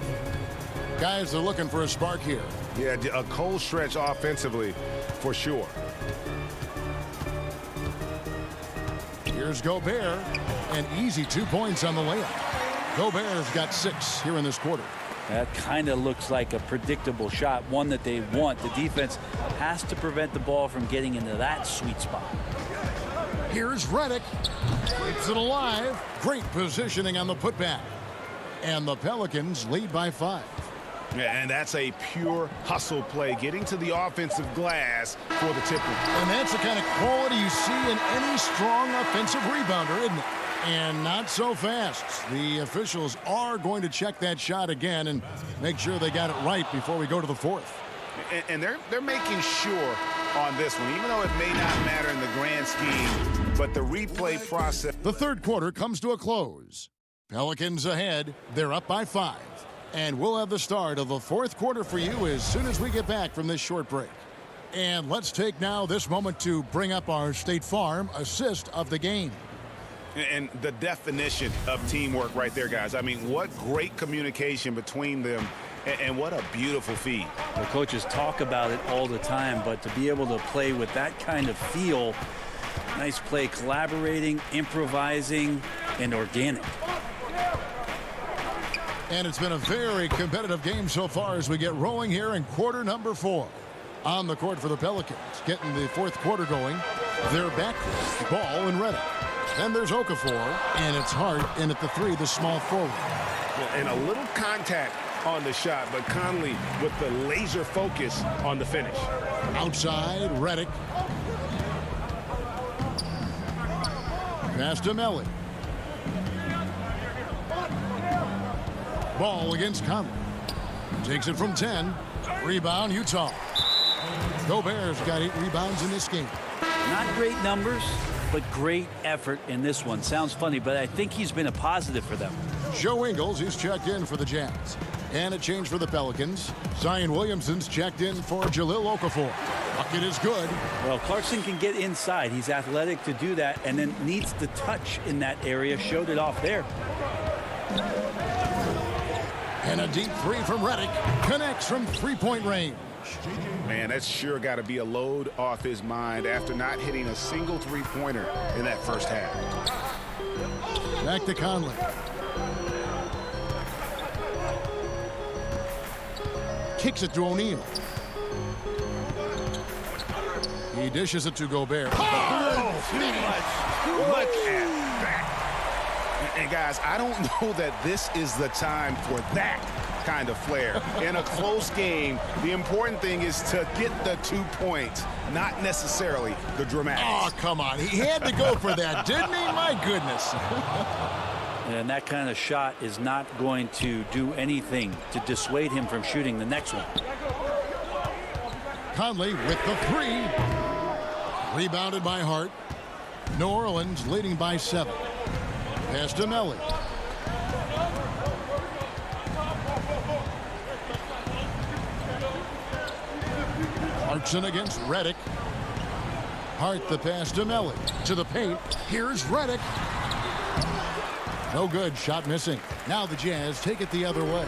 Guys are looking for a spark here. Yeah, a cold stretch offensively for sure. Here's Gobert. An easy 2 points on the layup. Gobert's got 6 here in this quarter. That kind of looks like a predictable shot, one that they want. The defense has to prevent the ball from getting into that sweet spot. Here's Redick. Keeps it alive. Great positioning on the putback. And the Pelicans lead by 5. And that's a pure hustle play, getting to the offensive glass for the tipper. And that's the kind of quality you see in any strong offensive rebounder, isn't it? And not so fast. The officials are going to check that shot again and make sure they got it right before we go to the 4th. And they're making sure on this one, even though it may not matter in the grand scheme, but the replay process. The 3rd quarter comes to a close. Pelicans ahead. They're up by 5. And we'll have the start of the 4th quarter for you as soon as we get back from this short break. And let's take now this moment to bring up our State Farm assist of the game. And the definition of teamwork right there, guys. I mean, what great communication between them, and what a beautiful feed. The coaches talk about it all the time, but to be able to play with that kind of feel, nice play, collaborating, improvising, and organic. And it's been a very competitive game so far as we get rolling here in quarter number 4. On the court for the Pelicans, getting the 4th quarter going. They're back with Ball and Redick. Then there's Okafor, and it's Hart in at the 3, the small forward. And a little contact on the shot, but Conley with the laser focus on the finish. Outside, Redick. Pass to Melly. Ball against Conley. Takes it from 10. Rebound, Utah. Gobert's got 8 rebounds in this game. Not great numbers, but great effort in this one. Sounds funny, but I think he's been a positive for them. Joe Ingles, he's checked in for the Jazz. And a change for the Pelicans. Zion Williamson's checked in for Jahlil Okafor. Bucket is good. Well, Clarkson can get inside. He's athletic to do that, and then needs the touch in that area. Showed it off there. And a deep 3 from Redick. Connects from 3-point range. Man, that's sure got to be a load off his mind after not hitting a single 3-pointer in that first half. Back to Conley. Kicks it to O'Neal. He dishes it to Gobert. Oh, too much. Look at that. And guys, I don't know that this is the time for that kind of flair. In a close game, the important thing is to get the 2 points, not necessarily the dramatics. Oh, come on. He had to go for that, didn't he? My goodness. And that kind of shot is not going to do anything to dissuade him from shooting the next one. Conley with the 3. Rebounded by Hart. New Orleans leading by 7. Pass to Melly. Clarkson against Redick. Hart the pass to Melly. To the paint. Here's Redick. No good. Shot missing. Now the Jazz take it the other way.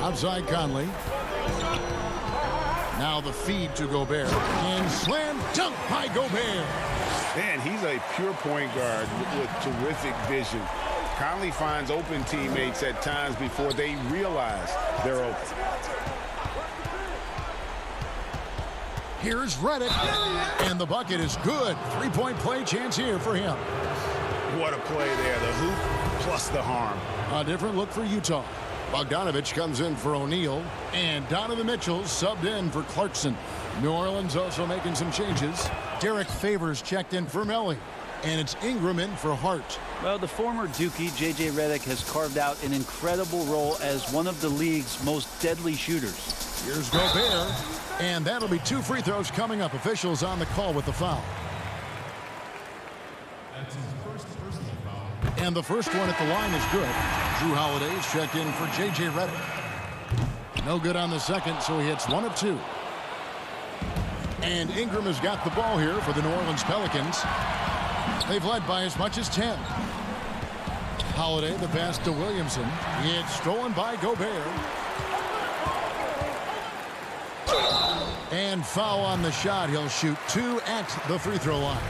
Outside Conley. Now the feed to Gobert. And slam dunk by Gobert. Man, he's a pure point guard with terrific vision. Conley finds open teammates at times before they realize they're open. Here's Redick. And the bucket is good. 3-point play chance here for him. What a play there. The hoop plus the harm. A different look for Utah. Bogdanovich comes in for O'Neal. And Donovan Mitchell subbed in for Clarkson. New Orleans also making some changes. Derek Favors checked in for Melly. And it's Ingram in for Hart. Well, the former Dookie, J.J. Redick, has carved out an incredible role as one of the league's most deadly shooters. Here's Gobert. And that'll be 2 free throws coming up. Officials on the call with the foul. And the first one at the line is good. Drew Holiday's checked in for J.J. Redick. No good on the second, so he hits 1 of 2. And Ingram has got the ball here for the New Orleans Pelicans. They've led by as much as 10. Holiday, the pass to Williamson. It's stolen by Gobert. And foul on the shot. He'll shoot 2 at the free throw line.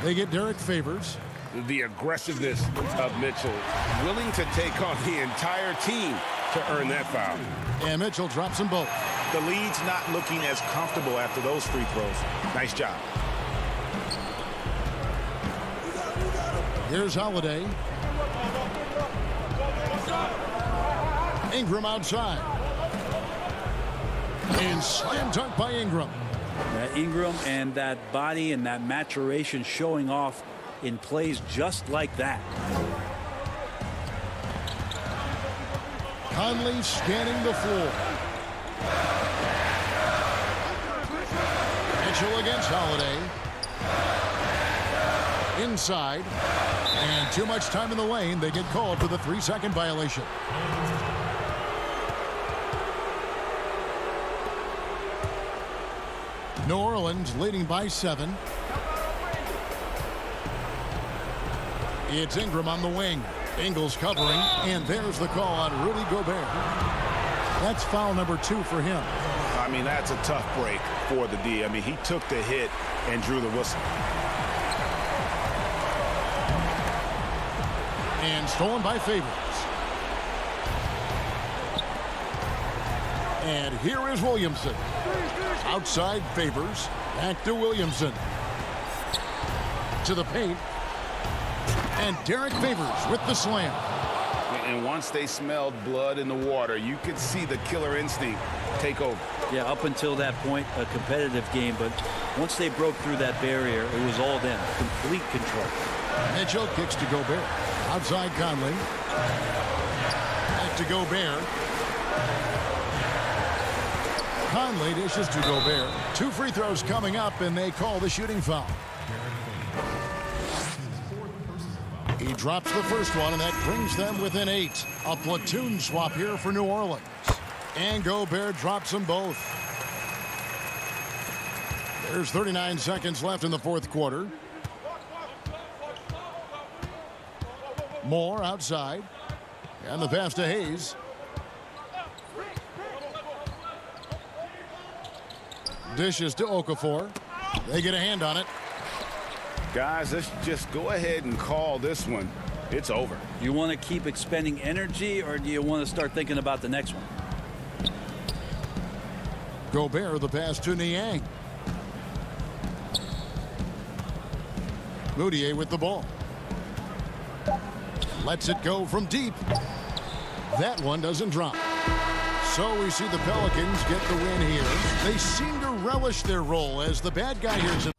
They get Derek Favors. The aggressiveness of Mitchell, willing to take on the entire team to earn that foul. And Mitchell drops them both. The lead's not looking as comfortable after those free throws. Nice job. Here's Holiday. Ingram outside. And slam dunk by Ingram. That Ingram and that body and that maturation showing off in plays just like that. Conley scanning the floor. Mitchell against Holiday. Inside. And too much time in the lane. They get called for the 3-second violation. New Orleans leading by 7. It's Ingram on the wing. Ingles covering, and there's the call on Rudy Gobert. That's foul number 2 for him. I mean, that's a tough break for the D. I mean, he took the hit and drew the whistle. And stolen by Favors. And here is Williamson. Outside Favors. Back to Williamson. To the paint. And Derek Favors with the slam. And once they smelled blood in the water, you could see the killer instinct take over. Yeah, up until that point, a competitive game. But once they broke through that barrier, it was all them. Complete control. Mitchell kicks to Gobert. Outside Conley. Back to Gobert. Conley dishes to Gobert. 2 free throws coming up, and they call the shooting foul. He drops the first one, and that brings them within 8. A platoon swap here for New Orleans. And Gobert drops them both. There's 39 seconds left in the 4th quarter. Moore outside. And the pass to Hayes. Dishes to Okafor. They get a hand on it. Guys, let's just go ahead and call this one. It's over. You want to keep expending energy, or do you want to start thinking about the next one? Gobert, the pass to Niang. Moutier with the ball. Lets it go from deep. That one doesn't drop. So we see the Pelicans get the win here. They seem to relish their role as the bad guy here.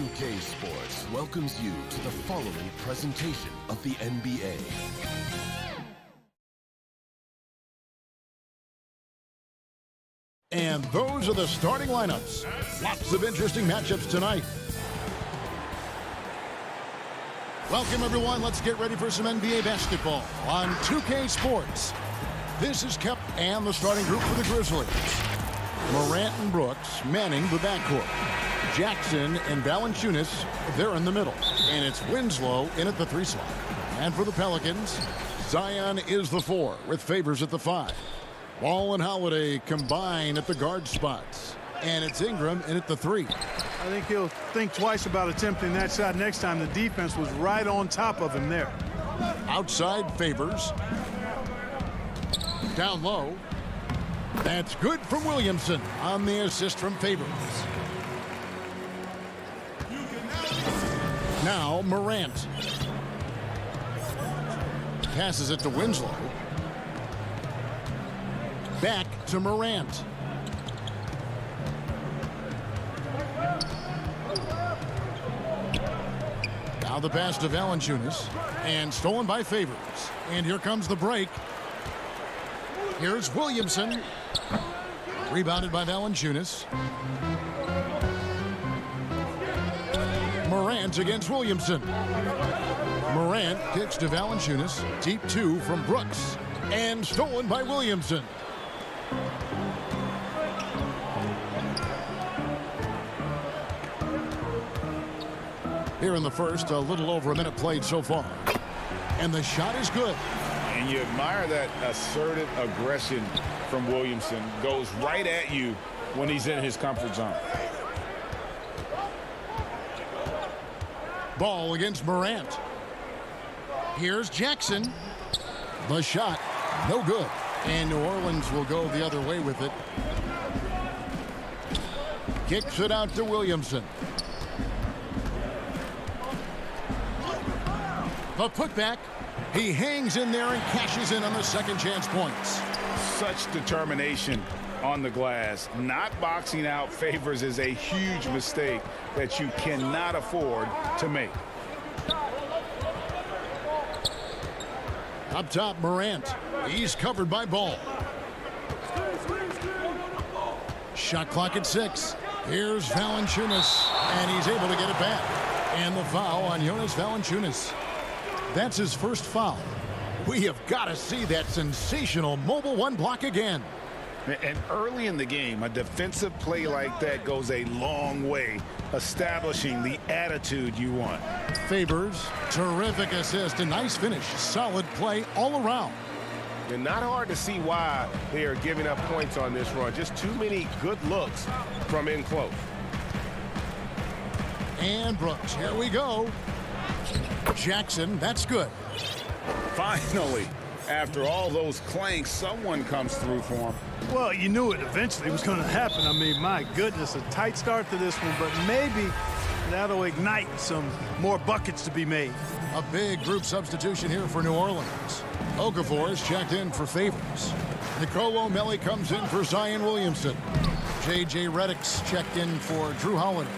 2K Sports welcomes you to the following presentation of the NBA. And those are the starting lineups. Lots of interesting matchups tonight. Welcome, everyone. Let's get ready for some NBA basketball on 2K Sports. This is Kep and the starting group for the Grizzlies. Morant and Brooks manning the backcourt. Jackson and Valanciunas, they're in the middle. And it's Winslow in at the 3 slot. And for the Pelicans, Zion is the 4 with Favors at the 5. Ball and Holiday combine at the guard spots. And it's Ingram in at the 3. I think he'll think twice about attempting that shot next time. The defense was right on top of him there. Outside Favors. Down low. That's good from Williamson on the assist from Favors. Now Morant. Passes it to Winslow. Back to Morant. Now the pass to Valanciunas. And stolen by Favors. And here comes the break. Here's Williamson. Rebounded by Valanciunas. Morant against Williamson. Morant kicks to Valanciunas. Deep 2 from Brooks. And stolen by Williamson. Here in the first, a little over a minute played so far. And the shot is good. And you admire that assertive aggression from Williamson. Goes right at you when he's in his comfort zone. Ball against Morant. Here's Jackson. The shot, no good. And New Orleans will go the other way with it. Kicks it out to Williamson. The putback. He hangs in there and cashes in on the second chance points. Such determination on the glass. Not boxing out Favors is a huge mistake that you cannot afford to make. Up top, Morant. He's covered by Ball. Shot clock at 6. Here's Valanciunas, and he's able to get it back. And the foul on Jonas Valanciunas. That's his first foul. We have got to see that sensational mobile 1 block again. And early in the game, a defensive play like that goes a long way, establishing the attitude you want. Favors, terrific assist, a nice finish. Solid play all around. And not hard to see why they are giving up points on this run. Just too many good looks from in close. And Brooks, here we go. Jackson, that's good. Finally, after all those clanks, someone comes through for him. Well, you knew it eventually was going to happen. I mean, my goodness, a tight start to this one, but maybe that'll ignite some more buckets to be made. A big group substitution here for New Orleans. Okafor is checked in for Favors. Nicolo Melli comes in for Zion Williamson. J.J. Redick's checked in for Drew Holiday.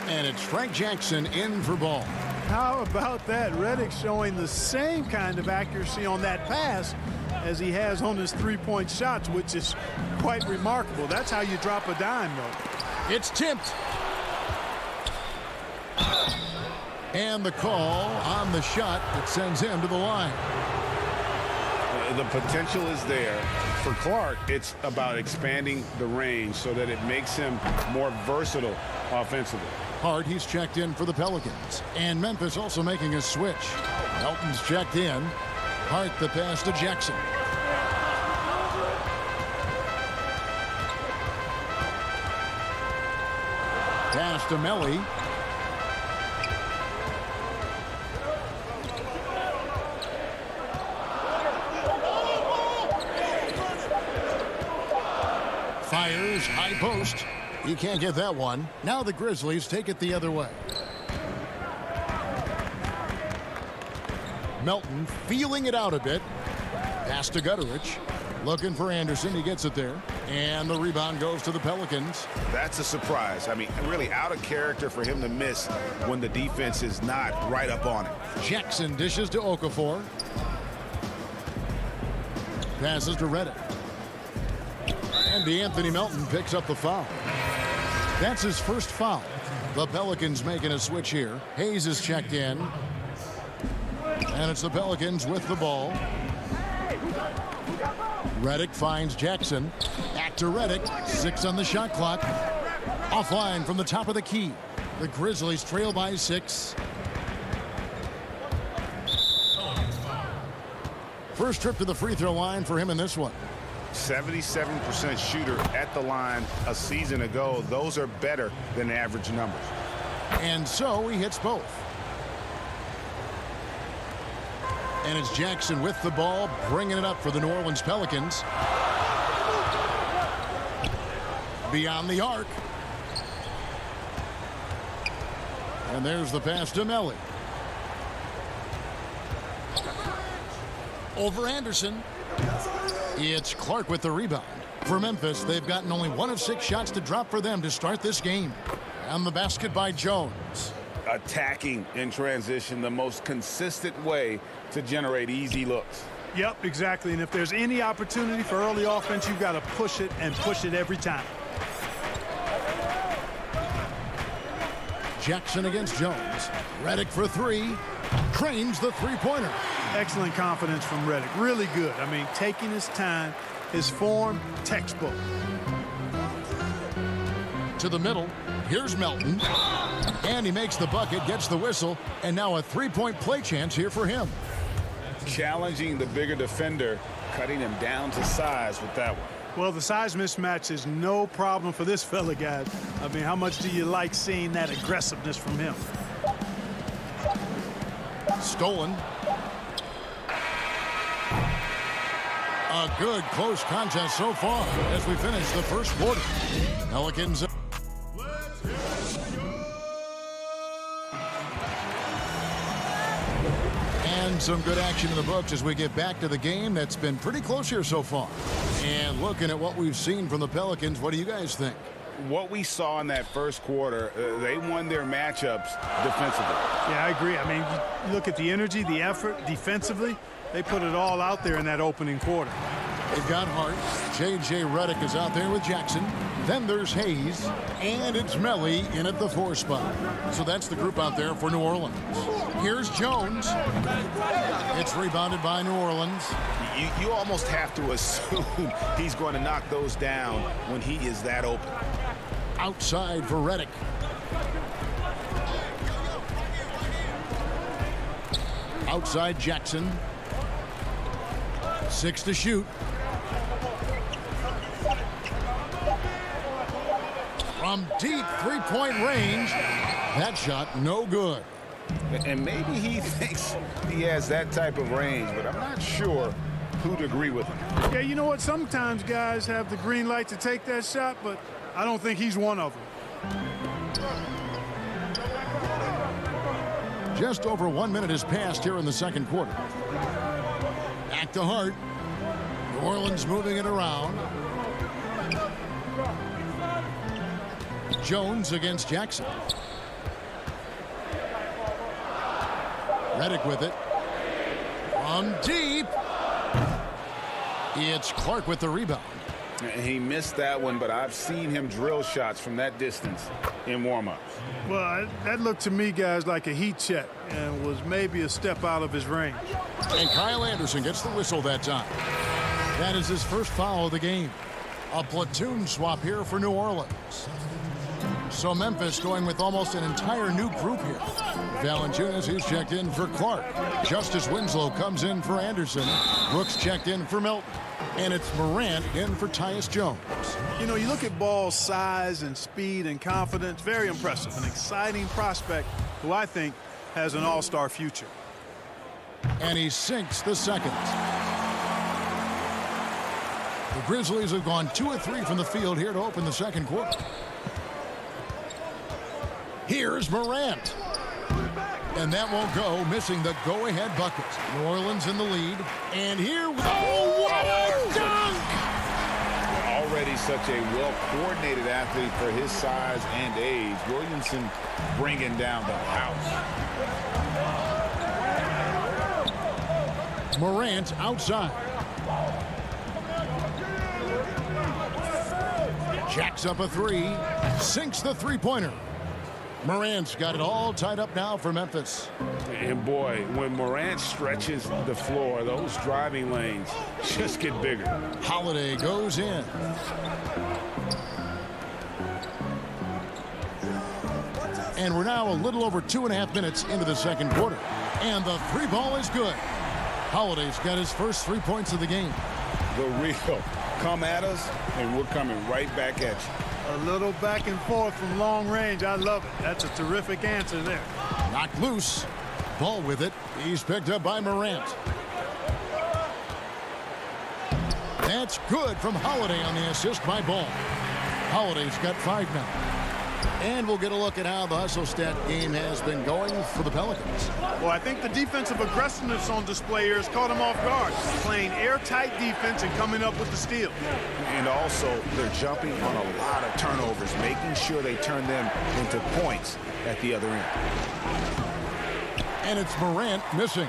And it's Frank Jackson in for Ball. How about that? Redick showing the same kind of accuracy on that pass as he has on his three-point shots, which is quite remarkable. That's how you drop a dime, though. It's tipped. And the call on the shot that sends him to the line. The potential is there. For Clark, it's about expanding the range so that it makes him more versatile offensively. Hart, he's checked in for the Pelicans. And Memphis also making a switch. Melton's checked in. Hart the pass to Jackson. Pass to Melli. Fires, high post. He can't get that one. Now the Grizzlies take it the other way. Melton feeling it out a bit. Pass to Gutterich. Looking for Anderson. He gets it there. And the rebound goes to the Pelicans. That's a surprise. I mean, really out of character for him to miss when the defense is not right up on it. Jackson dishes to Okafor. Passes to Redick. And DeAnthony Melton picks up the foul. That's his first foul. The Pelicans making a switch here. Hayes is checked in. And it's the Pelicans with the ball. Redick finds Jackson. Back to Redick. 6 on the shot clock. Offline from the top of the key. The Grizzlies trail by 6. First trip to the free throw line for him in this one. 77% shooter at the line a season ago. Those are better than average numbers. And so he hits both. And it's Jackson with the ball, bringing it up for the New Orleans Pelicans. Beyond the arc. And there's the pass to Melly. Over Anderson. It's Clark with the rebound. For Memphis, they've gotten only 1 of 6 shots to drop for them to start this game. And the basket by Jones. Attacking in transition, the most consistent way to generate easy looks. Yep, exactly. And if there's any opportunity for early offense, you've got to push it and push it every time. Jackson against Jones. Redick for 3. Trains the three-pointer. Excellent confidence from Redick. Really good. I mean, taking his time, his form, textbook. To the middle. Here's Melton. And he makes the bucket, gets the whistle, and now a 3-point play chance here for him. Challenging the bigger defender, cutting him down to size with that one. Well, the size mismatch is no problem for this fella, guys. I mean, how much do you like seeing that aggressiveness from him? Stolen. A good close contest so far as we finish the first quarter. Pelicans. And some good action in the books as we get back to the game that's been pretty close here so far. And looking at what we've seen from the Pelicans, what do you guys think? What we saw in that first quarter, they won their matchups defensively. Yeah, I agree. I mean, you look at the energy, the effort defensively. They put it all out there in that opening quarter. They've got Hart. J.J. Redick is out there with Jackson. Then there's Hayes. And it's Melly in at the 4 spot. So that's the group out there for New Orleans. Here's Jones. It's rebounded by New Orleans. You almost have to assume he's going to knock those down when he is that open. Outside for Redick. Outside Jackson. 6 to shoot. From deep 3-point range. That shot no good. And maybe he thinks he has that type of range, but I'm not sure who'd agree with him. Yeah, you know what? Sometimes guys have the green light to take that shot, but I don't think he's one of them. Just over 1 minute has passed here in the second quarter. Back to Hart. New Orleans moving it around. Jones against Jackson. Redick with it. From deep. It's Clark with the rebound. He missed that one, but I've seen him drill shots from that distance in warm-ups. Well, that looked to me, guys, like a heat check and was maybe a step out of his range. And Kyle Anderson gets the whistle that time. That is his first foul of the game. A platoon swap here for New Orleans. So Memphis going with almost an entire new group here. Valanciunas, he's checked in for Clark. Justice Winslow comes in for Anderson. Brooks checked in for Melton. And it's Morant in for Tyus Jones. You know, you look at Ball's size and speed and confidence, very impressive. An exciting prospect who I think has an all-star future. And he sinks the second. The Grizzlies have gone 2 of 3 from the field here to open the second quarter. Here's Morant. And that won't go, missing the go-ahead bucket. New Orleans in the lead. And here, oh, what a dunk! such a well-coordinated athlete for his size and age. Williamson bringing down the house. Morant outside. Jacks up a three. Sinks the three-pointer. Morant's got it all tied up now for Memphis. And boy, when Morant stretches the floor, those driving lanes just get bigger. Holiday goes in. And we're now a little over 2.5 minutes into the second quarter. And the three ball is good. Holiday's got his first 3 points of the game. The real come at us, and we're coming right back at you. A little back and forth from long range. I love it. That's a terrific answer there. Knocked loose. Ball with it. He's picked up by Morant. That's good from Holiday on the assist by Ball. Holiday's got 5 now. And we'll get a look at how the hustle stat game has been going for the Pelicans. Well, I think the defensive aggressiveness on display here has caught them off guard. Playing airtight defense and coming up with the steal. And also, they're jumping on a lot of turnovers, making sure they turn them into points at the other end. And it's Morant missing.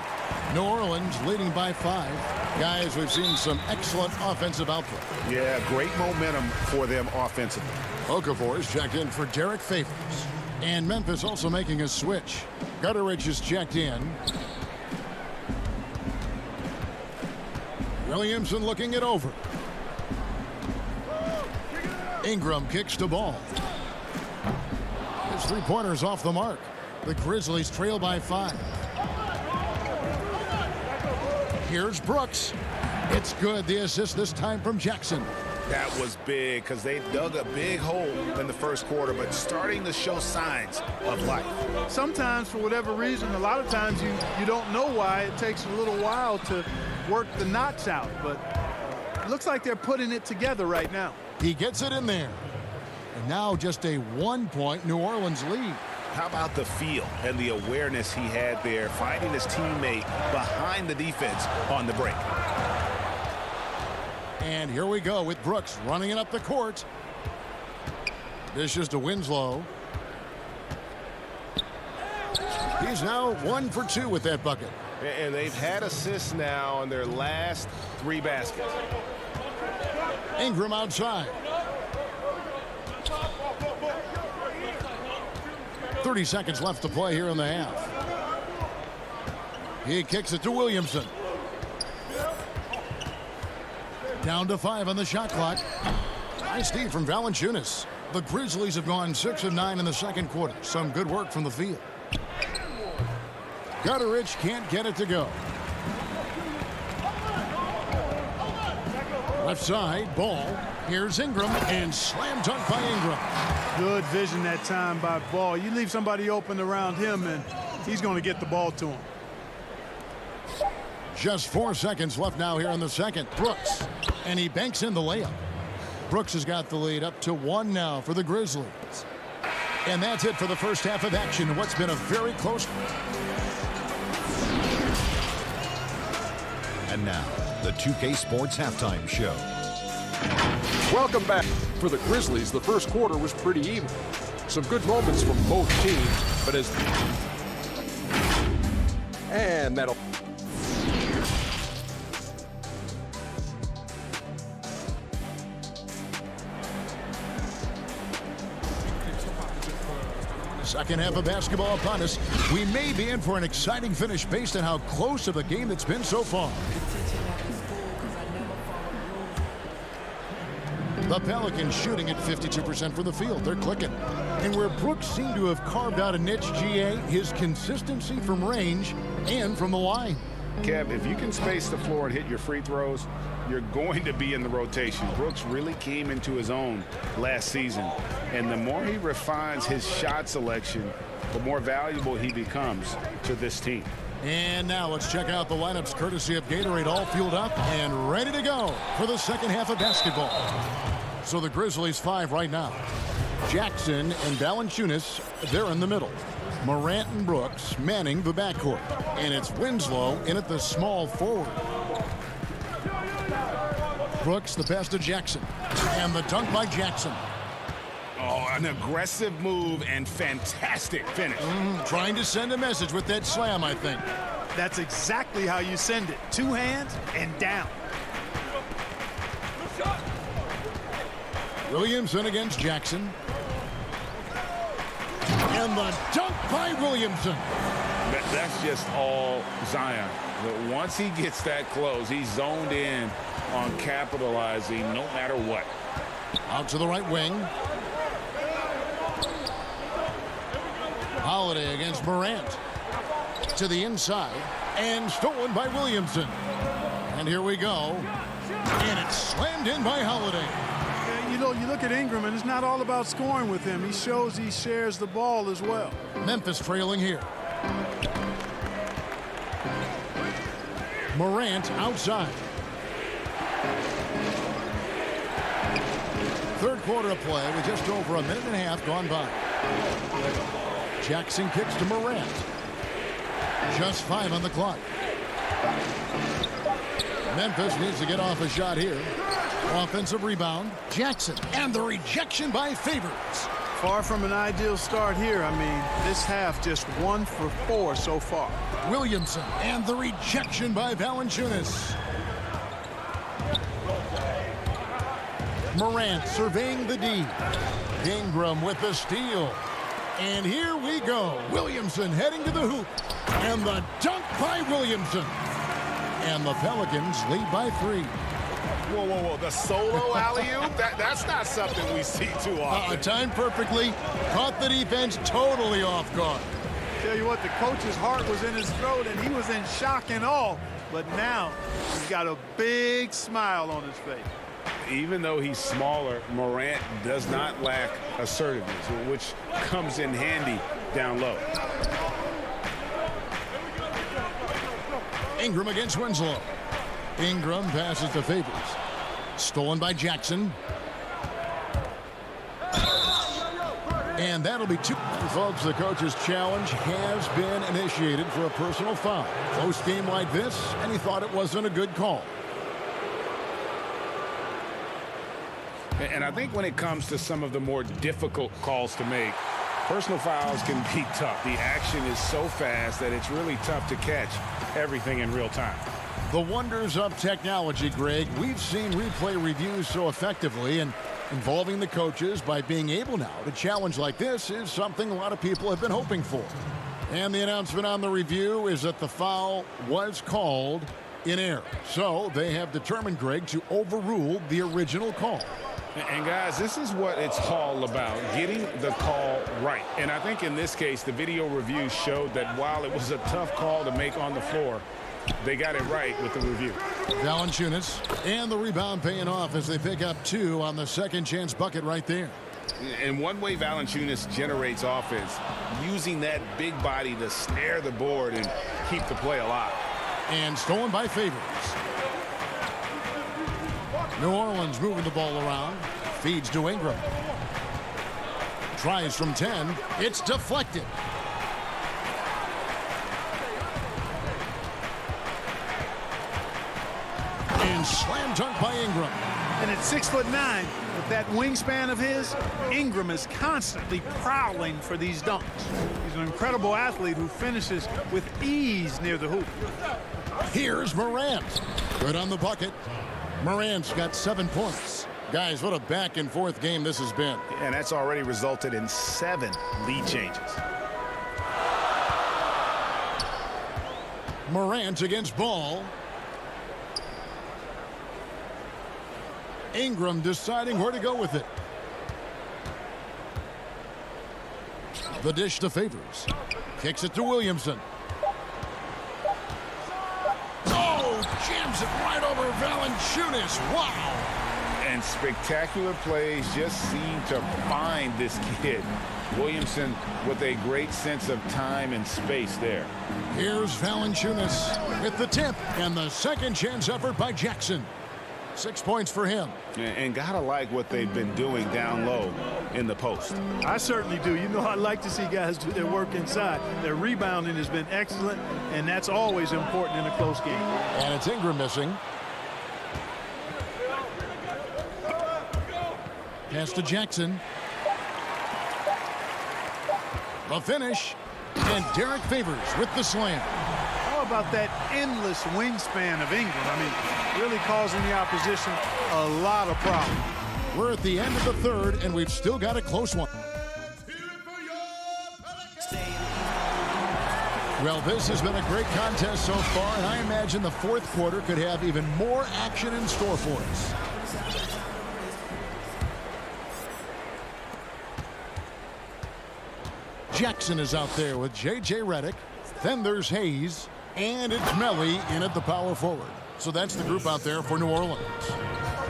New Orleans leading by 5. Guys, we've seen some excellent offensive output. Yeah, great momentum for them offensively. Okafor's checked in for Derek Favors. And Memphis also making a switch. Gutteridge is checked in. Williamson looking it over. Ingram kicks to Ball. His three-pointer's off the mark. The Grizzlies trail by 5. Here's Brooks. It's good. The assist this time from Jackson. That was big because they dug a big hole in the first quarter, but starting to show signs of life. Sometimes, for whatever reason, a lot of times you don't know why. It takes a little while to work the knots out, but it looks like they're putting it together right now. He gets it in there. And now just a 1-point New Orleans lead. How about the feel and the awareness he had there, finding his teammate behind the defense on the break. And here we go with Brooks running it up the court. Dishes to Winslow. He's now 1 for 2 with that bucket. And they've had assists now on their last 3 baskets. Ingram outside. 30 seconds left to play here in the half. He kicks it to Williamson. Down to 5 on the shot clock. Nice D from Valanciunas. The Grizzlies have gone 6 of 9 in the second quarter. Some good work from the field. Gutteridge can't get it to go. Left side, Ball. Here's Ingram, and slam dunk by Ingram. Good vision that time by Ball. You leave somebody open around him, and he's going to get the ball to him. Just 4 seconds left now here in the second. Brooks, and he banks in the layup. Brooks has got the lead up to 1 now for the Grizzlies. And that's it for the first half of action in what's been a very close one. And now, the 2K Sports Halftime Show. Welcome back. For the Grizzlies, the first quarter was pretty even. Some good moments from both teams, but and that'll... Second half of basketball upon us. We may be in for an exciting finish based on how close of a game it's been so far. The Pelicans shooting at 52% from the field. They're clicking. And where Brooks seemed to have carved out a niche, GA, his consistency from range and from the line. Kev, if you can space the floor and hit your free throws, you're going to be in the rotation. Brooks really came into his own last season. And the more he refines his shot selection, the more valuable he becomes to this team. And now let's check out the lineups courtesy of Gatorade, all fueled up and ready to go for the second half of basketball. So the Grizzlies 5 right now. Jackson and Valanciunas, they're in the middle. Morant and Brooks manning the backcourt. And it's Winslow in at the small forward. Brooks, the pass to Jackson. And the dunk by Jackson. Oh, an aggressive move and fantastic finish. Trying to send a message with that slam, I think. That's exactly how you send it. Two hands and down. Williamson against Jackson. And the dunk by Williamson. That's just all Zion. But once he gets that close, he's zoned in on capitalizing no matter what. Out to the right wing. Holiday against Morant. To the inside. And stolen by Williamson. And here we go. And it's slammed in by Holiday. You know, you look at Ingram, and it's not all about scoring with him. He shows he shares the ball as well. Memphis trailing here. Morant outside. Third quarter of play with just over a minute and a half gone by. Jackson kicks to Morant. Just 5 on the clock. Memphis needs to get off a shot here. Offensive rebound. Jackson. And the rejection by Favors. Far from an ideal start here. I mean, this half just 1 for 4 so far. Williamson. And the rejection by Valanciunas. Morant surveying the D. Ingram with the steal. And here we go. Williamson heading to the hoop. And the dunk by Williamson. And the Pelicans lead by 3. Whoa, whoa, whoa. The solo alley-oop? That's not something we see too often. Timed perfectly. Caught the defense totally off guard. Tell you what, the coach's heart was in his throat, and he was in shock and awe. But now he's got a big smile on his face. Even though he's smaller, Morant does not lack assertiveness, which comes in handy down low. Ingram against Winslow. Ingram passes to Favors. Stolen by Jackson. And that'll be 2. Folks, the coach's challenge has been initiated for a personal foul. Close game like this, and he thought it wasn't a good call. And I think when it comes to some of the more difficult calls to make, personal fouls can be tough. The action is so fast that it's really tough to catch everything in real time. The wonders of technology, Greg. We've seen replay reviews so effectively, and involving the coaches by being able now to challenge like this is something a lot of people have been hoping for. And the announcement on the review is that the foul was called in error. So they have determined, Greg, to overrule the original call. And guys, this is what it's all about, getting the call right. And I think in this case, the video review showed that while it was a tough call to make on the floor, they got it right with the review. Valanciunas, and the rebound paying off as they pick up 2 on the second chance bucket right there. And one way Valanciunas generates offense, using that big body to snare the board and keep the play alive. And stolen by Favors. New Orleans moving the ball around. Feeds to Ingram. Tries from 10. It's deflected. And slam dunk by Ingram. And at 6'9", with that wingspan of his, Ingram is constantly prowling for these dunks. He's an incredible athlete who finishes with ease near the hoop. Here's Morant. Good on the bucket. Morant's got 7 points. Guys, what a back-and-forth game this has been. And that's already resulted in 7 lead changes. Morant against Ball. Ingram deciding where to go with it. The dish to Favors. Kicks it to Williamson. Jams it right over Valanciunas. Wow. And spectacular plays just seem to find this kid. Williamson with a great sense of time and space there. Here's Valanciunas with the tip and the second chance effort by Jackson. 6 points for him. And gotta like what they've been doing down low in the post. I certainly do. You know, I like to see guys do their work inside. Their rebounding has been excellent, and that's always important in a close game. And it's Ingram missing. Pass to Jackson. The finish. And Derek Favors with the slam. How about that endless wingspan of Ingram? I mean, really causing the opposition a lot of problems. We're at the end of the third, and we've still got a close one. Well, this has been a great contest so far, and I imagine the fourth quarter could have even more action in store for us. Jackson is out there with J.J. Redick. Then there's Hayes. And it's Melly in at the power forward. So that's the group out there for New Orleans.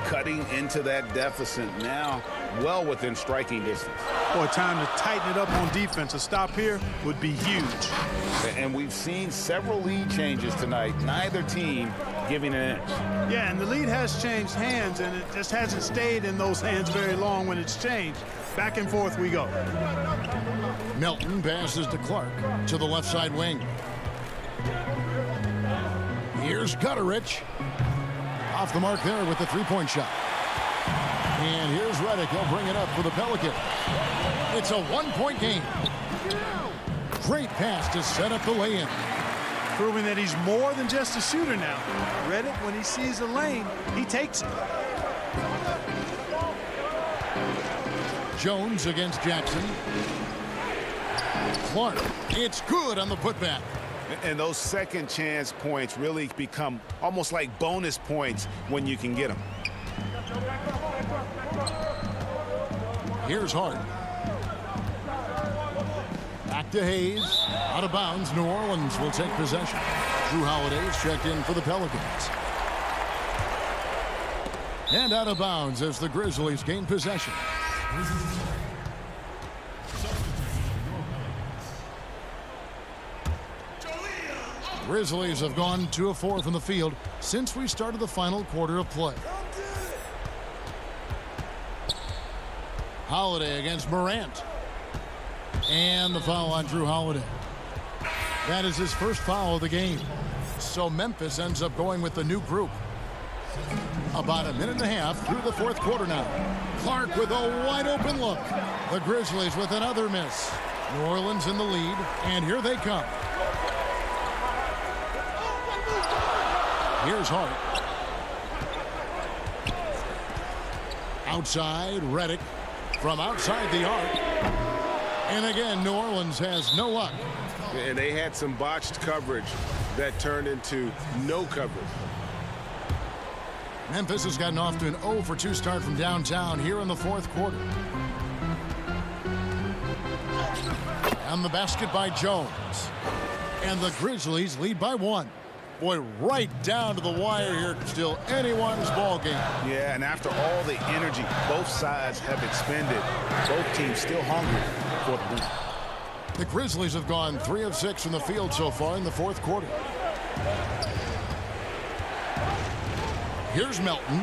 Cutting into that deficit now, well within striking distance. Boy, time to tighten it up on defense. A stop here would be huge. And we've seen several lead changes tonight. Neither team giving an inch. Yeah, and the lead has changed hands, and it just hasn't stayed in those hands very long when it's changed. Back and forth we go. Melton passes to Clark to the left side wing. Here's Gutterich. Off the mark there with the three-point shot. And here's Redick. He'll bring it up for the Pelicans. It's a one-point game. Great pass to set up the lay-in. Proving that he's more than just a shooter now. Redick, when he sees a lane, he takes it. Jones against Jackson. Clark. It's good on the putback. And those second chance points really become almost like bonus points when you can get them. Here's Hart. Back to Hayes. Out of bounds. New Orleans will take possession. Drew Holiday is checked in for the Pelicans. And out of bounds as the Grizzlies gain possession. Grizzlies have gone 2 of 4 from the field since we started the final quarter of play. Holiday against Morant. And the foul on Drew Holiday. That is his first foul of the game. So Memphis ends up going with the new group. About a minute and a half through the fourth quarter now. Clark with a wide open look. The Grizzlies with another miss. New Orleans in the lead, and here they come. Here's Hart. Outside, Redick from outside the arc. And again, New Orleans has no luck. And they had some botched coverage that turned into no coverage. Memphis has gotten off to an 0 for 2 start from downtown here in the fourth quarter. And the basket by Jones. And the Grizzlies lead by 1. Boy, right down to the wire here. Still anyone's ball game. Yeah, and after all the energy both sides have expended, both teams still hungry for the win. The Grizzlies have gone 3 of 6 from the field so far in the fourth quarter. Here's Melton.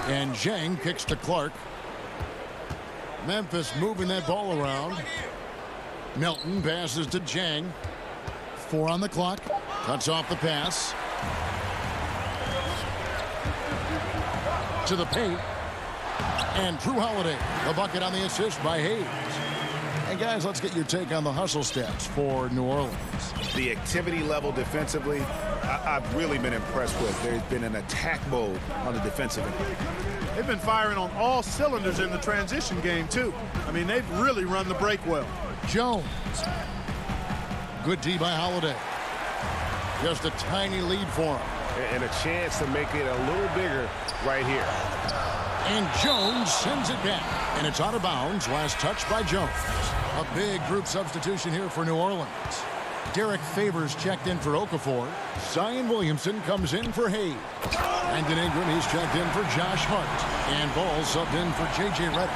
And Zhang kicks to Clark. Memphis moving that ball around. Melton passes to Zhang. 4 on the clock. Cuts off the pass. To the paint. And Drew Holiday. The bucket on the assist by Hayes. And guys, let's get your take on the hustle stats for New Orleans. The activity level defensively, I've really been impressed with. There's been an attack mode on the defensive end. They've been firing on all cylinders in the transition game, too. I mean, they've really run the break well. Jones. Good D by Holiday. Just a tiny lead for him. And a chance to make it a little bigger right here. And Jones sends it back. And it's out of bounds. Last touch by Jones. A big group substitution here for New Orleans. Derek Favors checked in for Okafor. Zion Williamson comes in for Hayes. Brandon Ingram, he's checked in for Josh Hart. And Ball subbed in for J.J. Redick.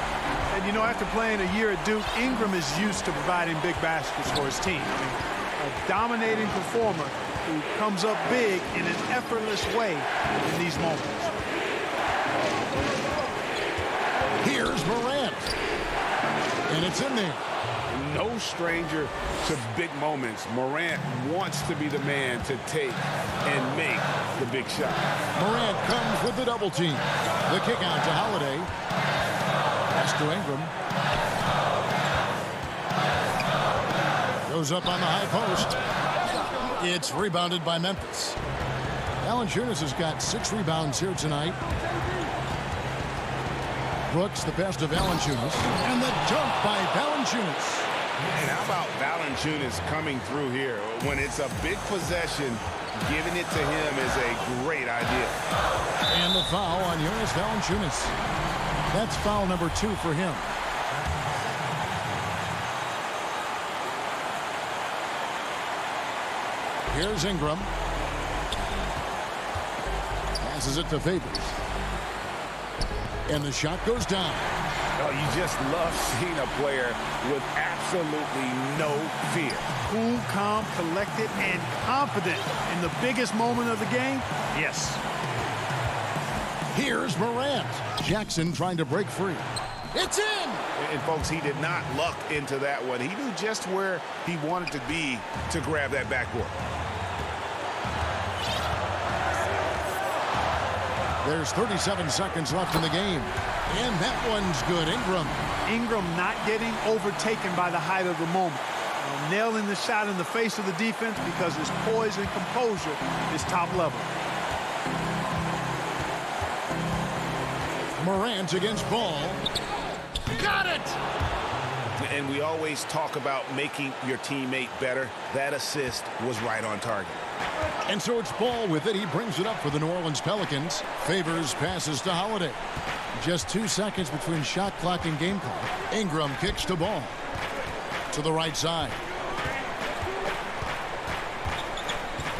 And, you know, after playing a year at Duke, Ingram is used to providing big baskets for his team. I mean, a dominating performer who comes up big in an effortless way in these moments. Here's Morant. And it's in there. No stranger to big moments. Morant wants to be the man to take and make the big shot. Morant comes with the double team. The kick out to Holiday. Pass to Ingram. Goes up on the high post. It's rebounded by Memphis. Valanciunas has got 6 rebounds here tonight. Brooks, the pass to Valanciunas. And the dunk by Valanciunas. And how about Valanciunas coming through here? When it's a big possession, giving it to him is a great idea. And the foul on Jonas Valanciunas. That's foul number 2 for him. Here's Ingram. Passes it to Favors. And the shot goes down. Oh, you just love seeing a player with absolutely no fear. Cool, calm, collected, and confident in the biggest moment of the game. Yes. Here's Morant. Jackson trying to break free. It's in! And folks, he did not luck into that one. He knew just where he wanted to be to grab that backboard. There's 37 seconds left in the game. And that one's good. Ingram not getting overtaken by the height of the moment. Nailing the shot in the face of the defense because his poise and composure is top level. Morant against Ball. Got it! And we always talk about making your teammate better. That assist was right on target. And so it's Ball with it. He brings it up for the New Orleans Pelicans. Favors passes to Holiday. Just 2 seconds between shot clock and game clock. Ingram kicks to Ball. To the right side.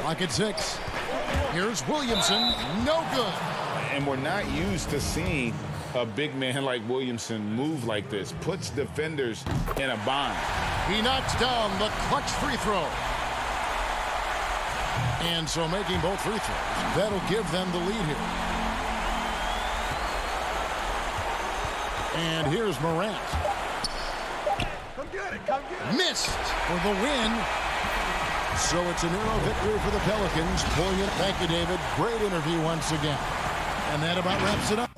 Clock at 6. Here's Williamson. No good. And we're not used to seeing a big man like Williamson move like this. Puts defenders in a bind. He knocks down the clutch free throw. And so making both free throws, that'll give them the lead here. And here's Morant. Come get it, come get it. Missed for the win. So it's a narrow victory for the Pelicans. Pulling it. Thank you, David. Great interview once again. And that about wraps it up.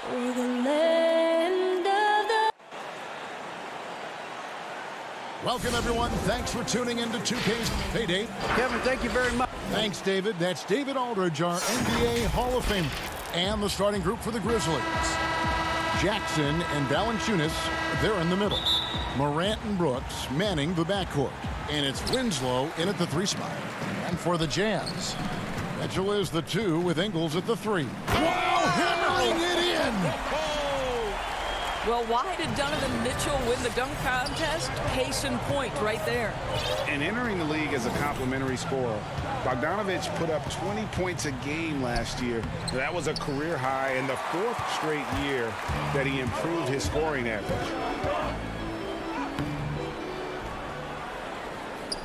For the land of the... Welcome, everyone. Thanks for tuning in to 2K's. Hey, Dave. Kevin, thank you very much. Thanks, David. That's David Aldridge, our NBA Hall of Famer. And the starting group for the Grizzlies. Jackson and Valanciunas, they're in the middle. Morant and Brooks manning the backcourt. And it's Winslow in at the 3 spot. And for the Jazz, Mitchell is the 2 with Ingles at the 3. Wow, hammering it in! Well, why did Donovan Mitchell win the dunk contest? Case in point right there. And entering the league as a complimentary scorer, Bogdanovich put up 20 points a game last year. That was a career high and the 4th straight year that he improved his scoring average.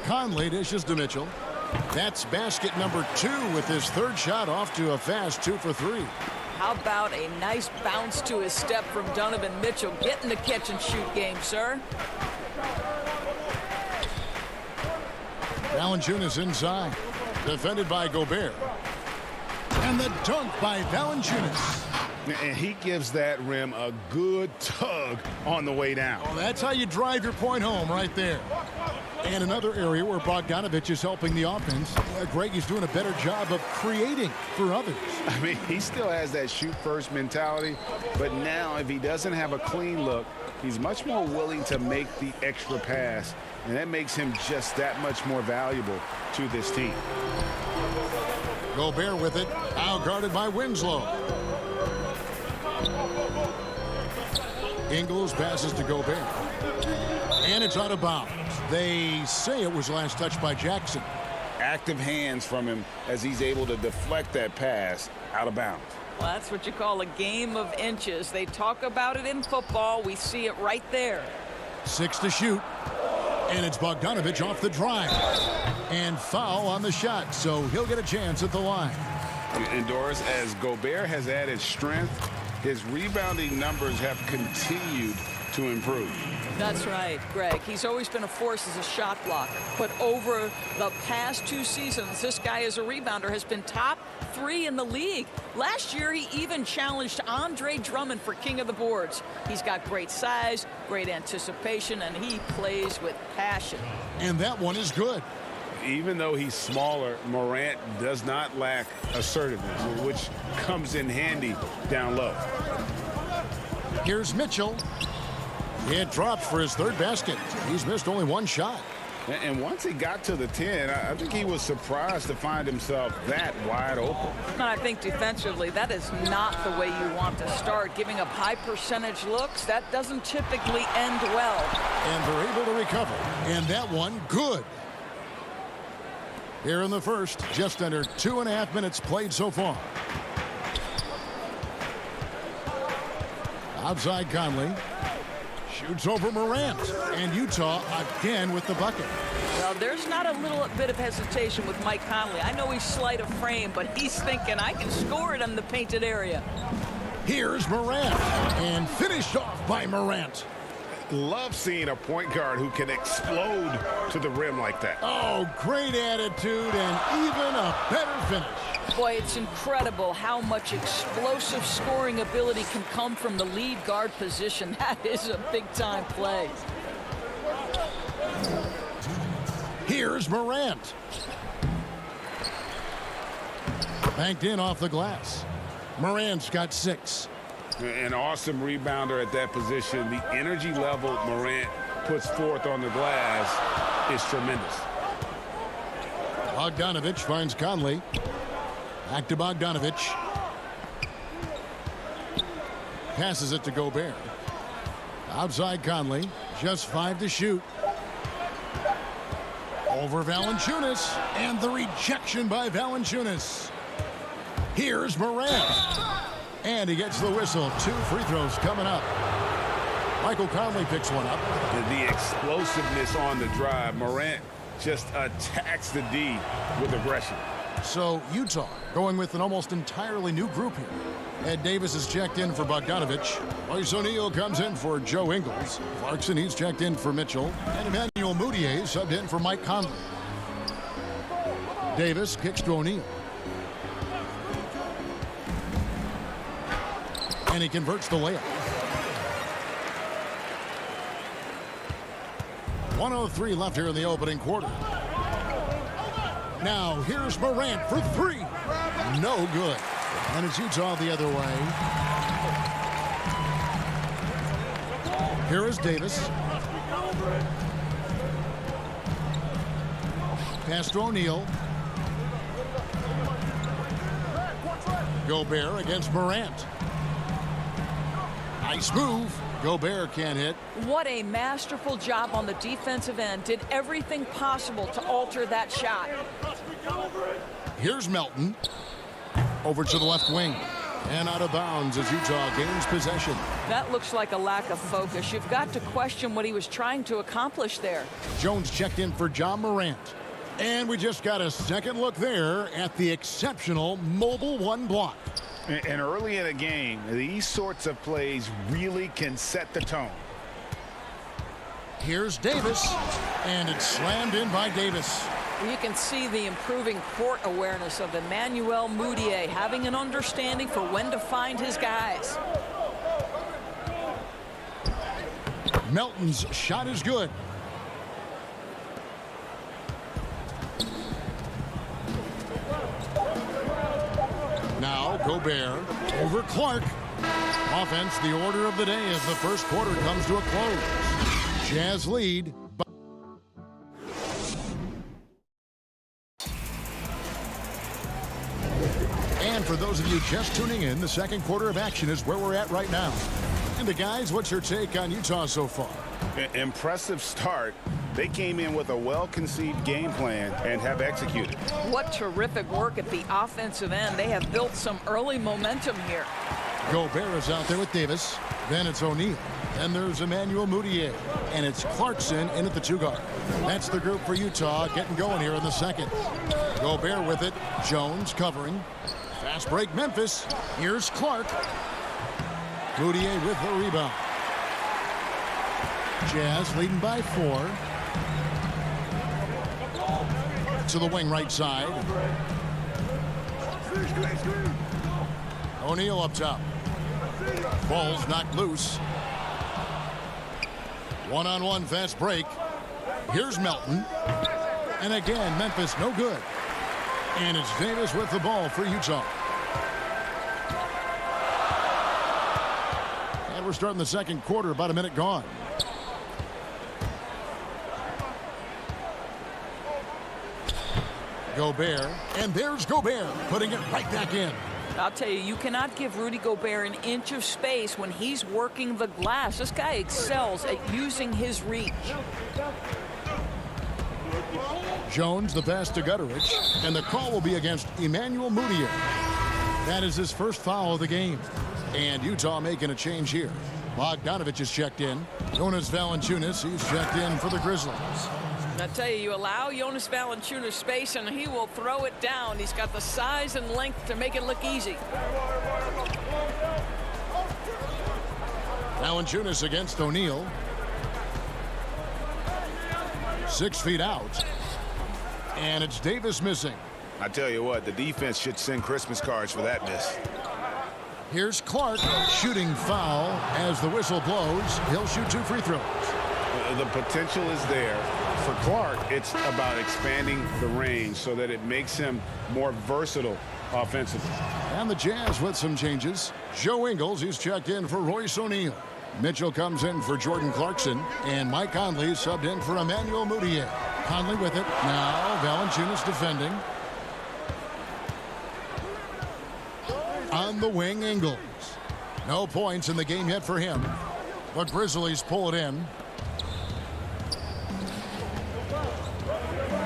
Conley dishes to Mitchell. That's basket number 2 with his 3rd shot off to a fast 2 for 3. How about a nice bounce to his step from Donovan Mitchell? Get in the catch-and-shoot game, sir. Valanciunas inside. Defended by Gobert. And the dunk by Valanciunas. And he gives that rim a good tug on the way down. Well, that's how you drive your point home right there. And another area where Bogdanovich is helping the offense. Greg is doing a better job of creating for others. I mean, he still has that shoot-first mentality, but now if he doesn't have a clean look, he's much more willing to make the extra pass, and that makes him just that much more valuable to this team. Gobert with it, out guarded by Winslow. Ingles passes to Gobert. And it's out of bounds. They say it was last touched by Jackson. Active hands from him as he's able to deflect that pass out of bounds. Well, that's what you call a game of inches. They talk about it in football. We see it right there. 6 to shoot. And it's Bogdanovich off the drive. And foul on the shot, so he'll get a chance at the line. And Doris, as Gobert has added strength, his rebounding numbers have continued to improve. That's right, Greg. He's always been a force as a shot blocker. But over the past 2 seasons, this guy as a rebounder has been top 3 in the league. Last year, he even challenged Andre Drummond for king of the boards. He's got great size, great anticipation, and he plays with passion. And that one is good. Even though he's smaller, Morant does not lack assertiveness, which comes in handy down low. Here's Mitchell. It dropped for his 3rd basket. He's missed only 1 shot. And once he got to the 10, I think he was surprised to find himself that wide open. And I think defensively, that is not the way you want to start. Giving up high percentage looks, that doesn't typically end well. And they're able to recover. And that one, good. Here in the first, just under 2.5 minutes played so far. Outside Conley. Shoots over Morant. And Utah again with the bucket. Well, there's not a little bit of hesitation with Mike Conley. I know he's slight of frame, but he's thinking, I can score it in the painted area. Here's Morant. And finished off by Morant. Love seeing a point guard who can explode to the rim like that. Oh, great attitude and even a better finish. Boy, it's incredible how much explosive scoring ability can come from the lead guard position. That is a big-time play. Here's Morant. Banked in off the glass. Morant's got 6. An awesome rebounder at that position. The energy level Morant puts forth on the glass is tremendous. Bogdanovich finds Conley. Back to Bogdanovich. Passes it to Gobert. Outside Conley. Just 5 to shoot. Over Valanciunas. And the rejection by Valanciunas. Here's Morant. And he gets the whistle. 2 free throws coming up. Michael Conley picks one up. The explosiveness on the drive. Morant just attacks the D with aggression. So Utah going with an almost entirely new group here. Ed Davis is checked in for Bogdanovich. Royce O'Neal comes in for Joe Ingles. Clarkson, he's checked in for Mitchell. And Emmanuel Mudiay subbed in for Mike Conley. Davis kicks to O'Neal. And he converts the layup. 1:03 left here in the opening quarter. Now here's Morant for three. No good. And it's Utah the other way. Here is Davis. Pass to O'Neal. Gobert against Morant. Nice move. Gobert can't hit. What a masterful job on the defensive end. Did everything possible to alter that shot. Here's Melton. Over to the left wing. And out of bounds as Utah gains possession. That looks like a lack of focus. You've got to question what he was trying to accomplish there. Jones checked in for John Morant. And we just got a second look there at the exceptional mobile one block. And early in a game, these sorts of plays really can set the tone. Here's Davis. And it's slammed in by Davis. You can see the improving court awareness of Emmanuel Mudiay, having an understanding for when to find his guys. Melton's shot is good. Now Gobert over Clark. Offense, the order of the day as the first quarter comes to a close. Jazz lead. And for those of you just tuning in, the second quarter of action is where we're at right now. And the guys, what's your take on Utah so far? Impressive start. They came in with a well-conceived game plan and have executed. What terrific work at the offensive end. They have built some early momentum here. Gobert is out there with Davis. Then it's O'Neal. Then there's Emmanuel Mudiay. And it's Clarkson in at the two guard. That's the group for Utah getting going here in the second. Gobert with it. Jones covering. Fast break Memphis. Here's Clark. Mudiay with the rebound. Jazz leading by 4. To the wing right side. O'Neal up top. Ball's knocked loose. One-on-one fast break. Here's Melton. And again, Memphis no good. And it's Davis with the ball for Utah. And we're starting the second quarter, about a minute gone. Gobert, and there's Gobert putting it right back in. I'll tell you, you cannot give Rudy Gobert an inch of space when he's working the glass. This guy excels at using his reach. Jones, the pass to Gutteridge, and the call will be against Emmanuel Mudiay. That is his first foul of the game. And Utah making a change here. Bogdanovich is checked in. Jonas Valanciunas, he's checked in for the Grizzlies. I tell you, allow Jonas Valanciunas space and he will throw it down. He's got the size and length to make it look easy. Valanciunas against O'Neal. 6 feet out. And it's Davis missing. I tell you what, the defense should send Christmas cards for that miss. Here's Clark shooting foul as the whistle blows. He'll shoot 2 free throws. The potential is there. For Clark, it's about expanding the range so that it makes him more versatile offensively. And the Jazz with some changes. Joe Ingles, he's checked in for Royce O'Neal. Mitchell comes in for Jordan Clarkson. And Mike Conley subbed in for Emmanuel Mudiay. Conley with it. Now Valanciunas defending. On the wing, Ingles. No points in the game yet for him. The Grizzlies pull it in.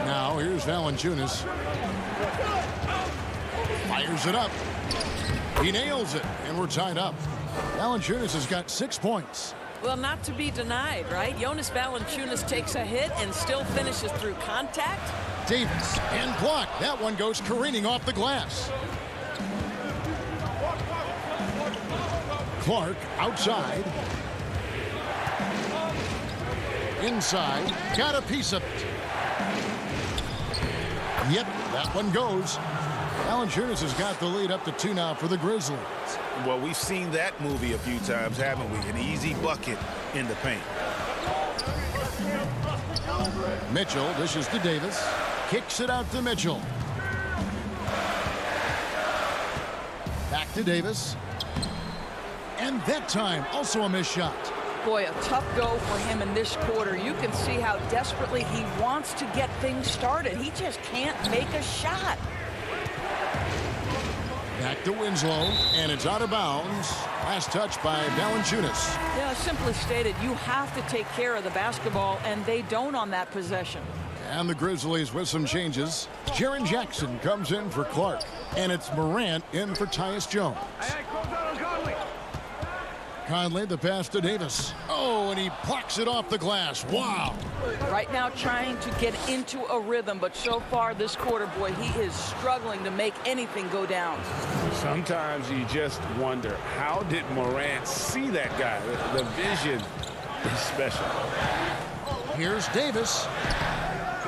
Now here's Valanciunas. Fires it up. He nails it, and we're tied up. Valanciunas has got 6 points. Well, not to be denied, right? Jonas Valanciunas takes a hit and still finishes through contact. Davis and blocked. That one goes careening off the glass. Clark outside. Inside. Got a piece of it. Yep, that one goes. Valanciunas has got the lead up to 2 now for the Grizzlies. Well, we've seen that movie a few times, haven't we? An easy bucket in the paint. Mitchell dishes to Davis. Kicks it out to Mitchell. Back to Davis. And that time, also a missed shot. Boy, a tough go for him in this quarter. You can see how desperately he wants to get things started. He just can't make a shot. Back to Winslow, and it's out of bounds. Last touch by Valanciunas. Yeah, simply stated, you have to take care of the basketball, and they don't on that possession. And the Grizzlies with some changes. Jaren Jackson comes in for Clark, and it's Morant in for Tyus Jones. Conley, the pass to Davis. Oh, and he plucks it off the glass. Wow. Right now trying to get into a rhythm, but so far this quarter, boy, he is struggling to make anything go down. Sometimes you just wonder, how did Morant see that guy? The vision is special. Here's Davis.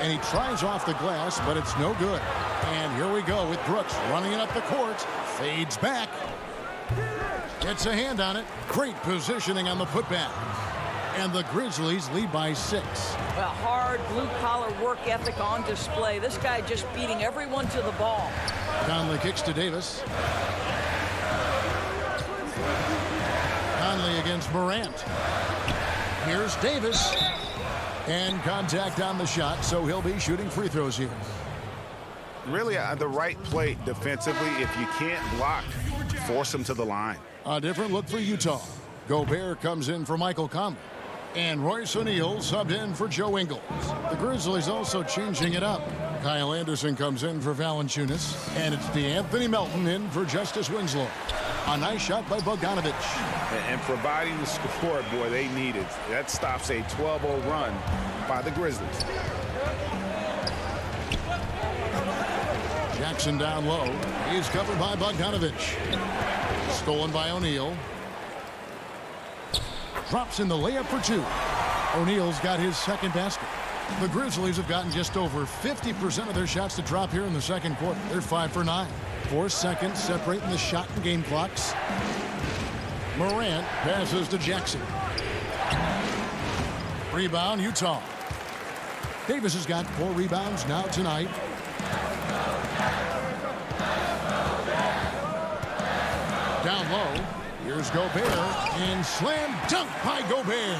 And he tries off the glass, but it's no good. And here we go with Brooks running it up the court. Fades back. Gets a hand on it. Great positioning on the putback. And the Grizzlies lead by 6. Well, hard blue-collar work ethic on display. This guy just beating everyone to the ball. Conley kicks to Davis. Conley against Morant. Here's Davis. And contact on the shot, so he'll be shooting free throws here. Really, the right play defensively. If you can't block, force him to the line. A different look for Utah. Gobert comes in for Michael Conley. And Royce O'Neal subbed in for Joe Ingles. The Grizzlies also changing it up. Kyle Anderson comes in for Valanciunas. And it's DeAnthony Melton in for Justice Winslow. A nice shot by Bogdanovic. And providing the score, boy, they need it. That stops a 12-0 run by the Grizzlies. Jackson down low. He's covered by Bogdanovic. Stolen by O'Neal. Drops in the layup for 2. O'Neal's got his second basket. The Grizzlies have gotten just over 50% of their shots to drop here in the second quarter. They're 5 for 9. 4 seconds separating the shot and game clocks. Morant passes to Jackson. Rebound, Utah. Davis has got 4 rebounds now tonight. Down low. Here's Gobert. And slam dunk by Gobert.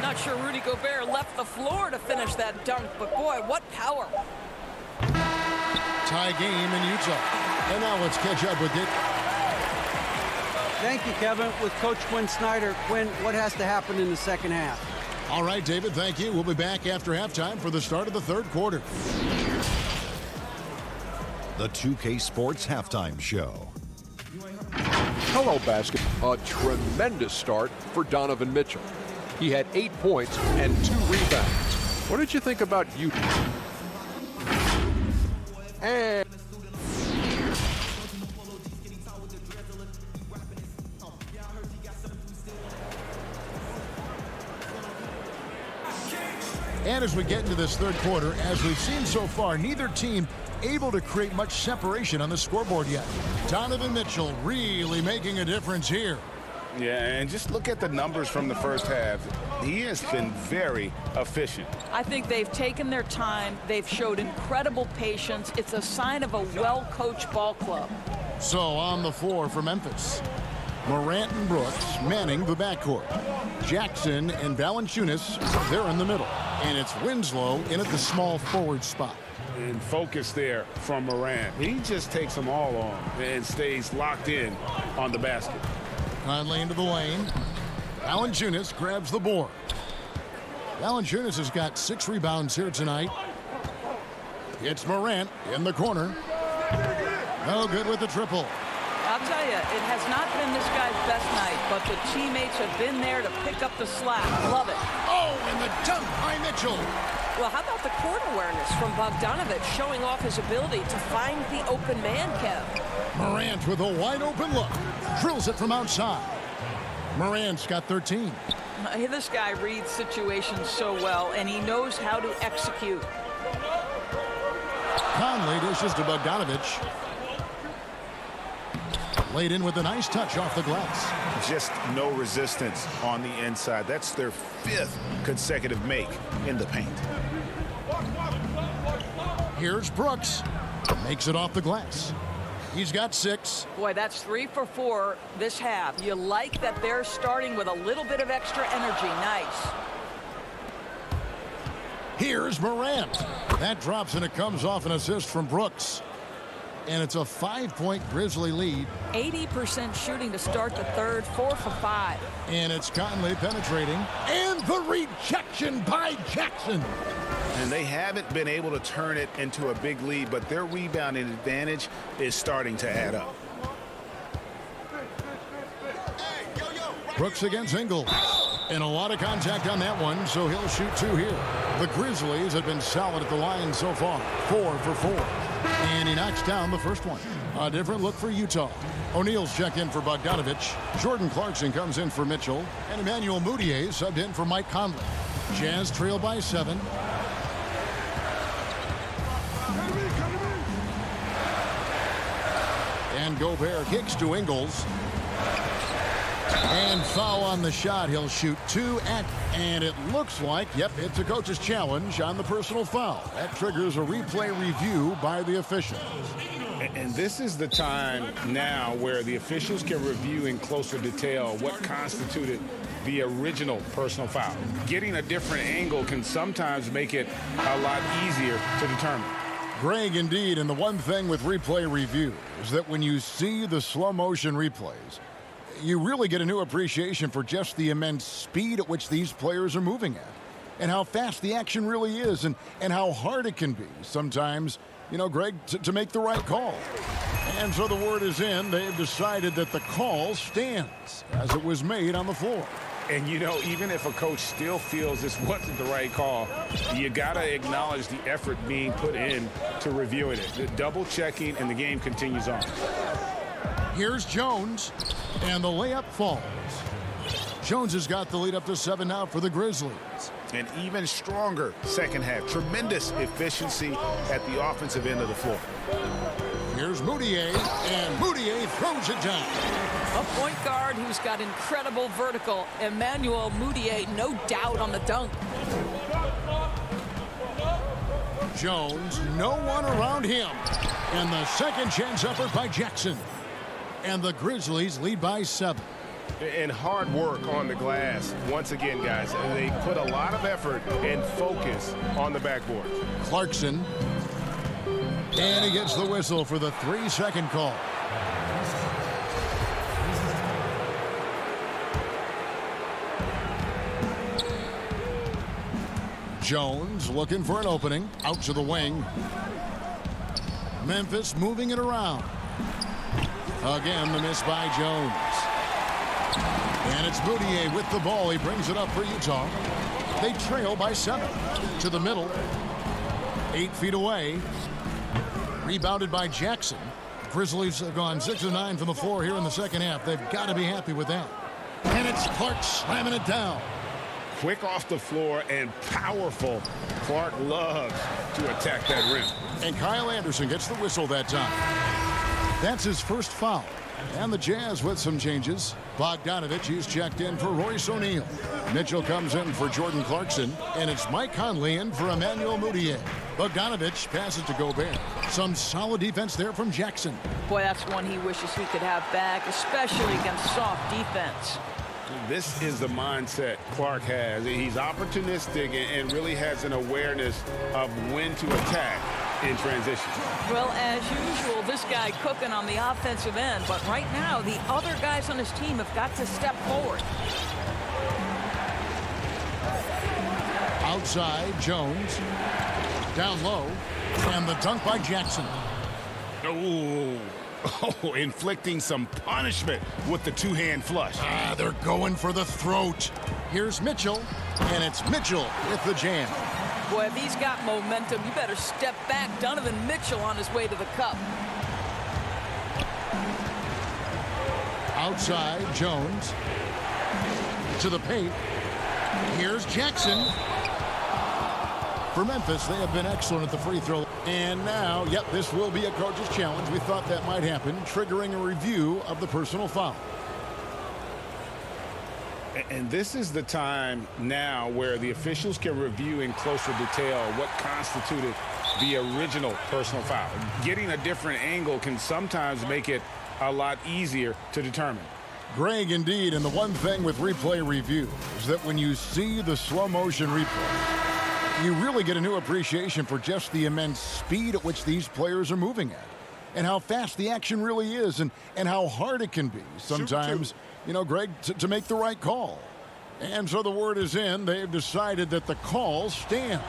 Not sure Rudy Gobert left the floor to finish that dunk, but boy, what power. Tie game in Utah. And now let's catch up with it. Thank you, Kevin. With Coach Quinn Snyder. Quinn, what has to happen in the second half? All right, David, thank you. We'll be back after halftime for the start of the third quarter. The 2K Sports Halftime Show. Hello, basketball. A tremendous start for Donovan Mitchell. He had 8 points and 2 rebounds. What did you think about Utah? And as we get into this third quarter, as we've seen so far, neither team able to create much separation on the scoreboard yet. Donovan Mitchell really making a difference here. Yeah, and just look at the numbers from the first half. He has been very efficient. I think they've taken their time. They've showed incredible patience. It's a sign of a well-coached ball club. So on the floor for Memphis, Morant and Brooks manning the backcourt. Jackson and Valanciunas, they're in the middle. And it's Winslow in at the small forward spot. And focus there from Morant. He just takes them all on and stays locked in on the basket. Conley into the lane. Valanciunas grabs the board. Valanciunas has got 6 rebounds here tonight. It's Morant in the corner. No good with the triple. I'll tell you, it has not been this guy's best night, but the teammates have been there to pick up the slack. Love it. Oh, and the dunk by Mitchell. Well, how about the court awareness from Bogdanovic showing off his ability to find the open man, Kev? Morant with a wide open look. Drills it from outside. Morant's got 13. This guy reads situations so well, and he knows how to execute. Conley dishes to Bogdanovic. Laid in with a nice touch off the glass. Just no resistance on the inside. That's their 5th consecutive make in the paint. Here's Brooks. Makes it off the glass. He's got 6. Boy, that's 3 for 4 this half. You like that they're starting with a little bit of extra energy. Nice. Here's Morant. That drops and it comes off an assist from Brooks. And it's a 5-point Grizzly lead. 80% shooting to start the third, 4 for 5. And it's Conley penetrating. And the rejection by Jackson. And they haven't been able to turn it into a big lead, but their rebounding advantage is starting to add up. Brooks against Ingles. And a lot of contact on that one, so he'll shoot 2 here. The Grizzlies have been solid at the line so far. 4 for 4. And he knocks down the first one. A different look for Utah. O'Neal's checked in for Bogdanovich. Jordan Clarkson comes in for Mitchell. And Emmanuel Mudiay subbed in for Mike Conley. Jazz trail by 7. And Gobert kicks to Ingles. And foul on the shot. He'll shoot 2 at, and it looks like, yep, it's a coach's challenge on the personal foul. That triggers a replay review by the officials. And this is the time now where the officials can review in closer detail what constituted the original personal foul. Getting a different angle can sometimes make it a lot easier to determine. Greg, indeed, and the one thing with replay review is that when you see the slow motion replays, you really get a new appreciation for just the immense speed at which these players are moving at and how fast the action really is and how hard it can be sometimes, you know, Greg, to make the right call. And so the word is in. They've decided that the call stands as it was made on the floor. And, you know, even if a coach still feels this wasn't the right call, you got to acknowledge the effort being put in to reviewing it. The double checking, and the game continues on. Here's Jones, and the layup falls. Jones has got the lead up to 7 now for the Grizzlies. An even stronger second half. Tremendous efficiency at the offensive end of the floor. Here's Mudiay, and Mudiay throws it down. A point guard who's got incredible vertical. Emmanuel Mudiay, no doubt on the dunk. Jones, no one around him. And the second chance effort by Jackson. And the Grizzlies lead by 7. And hard work on the glass. Once again, guys, they put a lot of effort and focus on the backboard. Clarkson. And he gets the whistle for the 3-second call. Jones looking for an opening. Out to the wing. Memphis moving it around. Again, the miss by Jones. And it's Mudiay with the ball. He brings it up for Utah. They trail by 7. To the middle. 8 feet away. Rebounded by Jackson. Grizzlies have gone 6 of 9 from the floor here in the second half. They've got to be happy with that. And it's Clark slamming it down. Quick off the floor and powerful. Clark loves to attack that rim. And Kyle Anderson gets the whistle that time. That's his first foul. And the Jazz with some changes. Bogdanovich, he's checked in for Royce O'Neal. Mitchell comes in for Jordan Clarkson. And it's Mike Conley in for Emmanuel Mudiay. Bogdanovich passes to Gobert. Some solid defense there from Jackson. Boy, that's one he wishes he could have back, especially against soft defense. This is the mindset Clark has. He's opportunistic and really has an awareness of when to attack in transition. Well, as usual, this guy cooking on the offensive end, but right now the other guys on his team have got to step forward. Outside, Jones. Down low. And the dunk by Jackson. Oh, inflicting some punishment with the two-hand flush. They're going for the throat. Here's Mitchell, and it's Mitchell with the jam. Boy, if he's got momentum, you better step back. Donovan Mitchell on his way to the cup. Outside, Jones. To the paint. Here's Jackson. For Memphis, they have been excellent at the free throw. And now, yep, this will be a coach's challenge. We thought that might happen, triggering a review of the personal foul. And this is the time now where the officials can review in closer detail what constituted the original personal foul. Getting a different angle can sometimes make it a lot easier to determine. Greg, indeed, and the one thing with replay review is that when you see the slow motion replay, you really get a new appreciation for just the immense speed at which these players are moving at, and how fast the action really is, and how hard it can be sometimes, you know, Greg, to make the right call. And so the word is in. They've decided that the call stands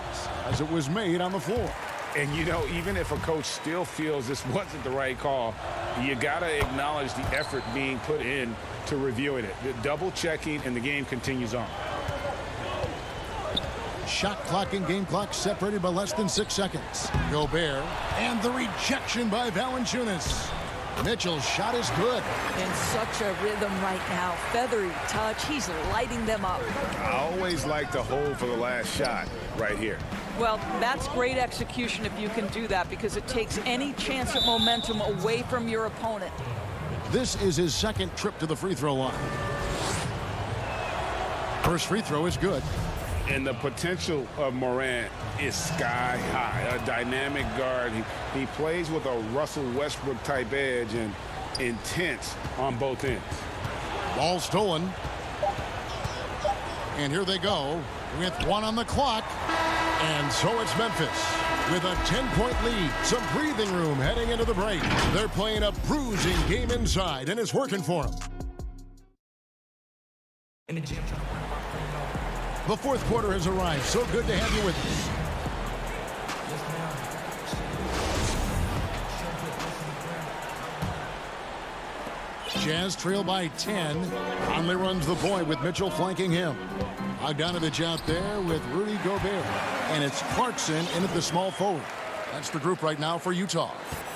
as it was made on the floor. And, you know, even if a coach still feels this wasn't the right call, you got to acknowledge the effort being put in to reviewing it. The double checking, and the game continues on. Shot clock and game clock separated by less than 6 seconds. Gobert, and the rejection by Valanciunas. Mitchell's shot is good. In such a rhythm right now. Feathery touch. He's lighting them up. I always like to hold for the last shot right here. Well, that's great execution if you can do that, because it takes any chance at momentum away from your opponent. This is his second trip to the free throw line. First free throw is good. And the potential of Morant is sky high. A dynamic guard. He plays with a Russell Westbrook type edge and intense on both ends. Ball stolen. And here they go with 1 on the clock. And so it's Memphis with a 10-point lead. Some breathing room heading into the break. They're playing a bruising game inside, and it's working for them. The fourth quarter has arrived. So good to have you with us. Jazz trail by 10. Conley runs the point with Mitchell flanking him. Bogdanovich out there with Rudy Gobert. And it's Clarkson in at the small forward. That's the group right now for Utah.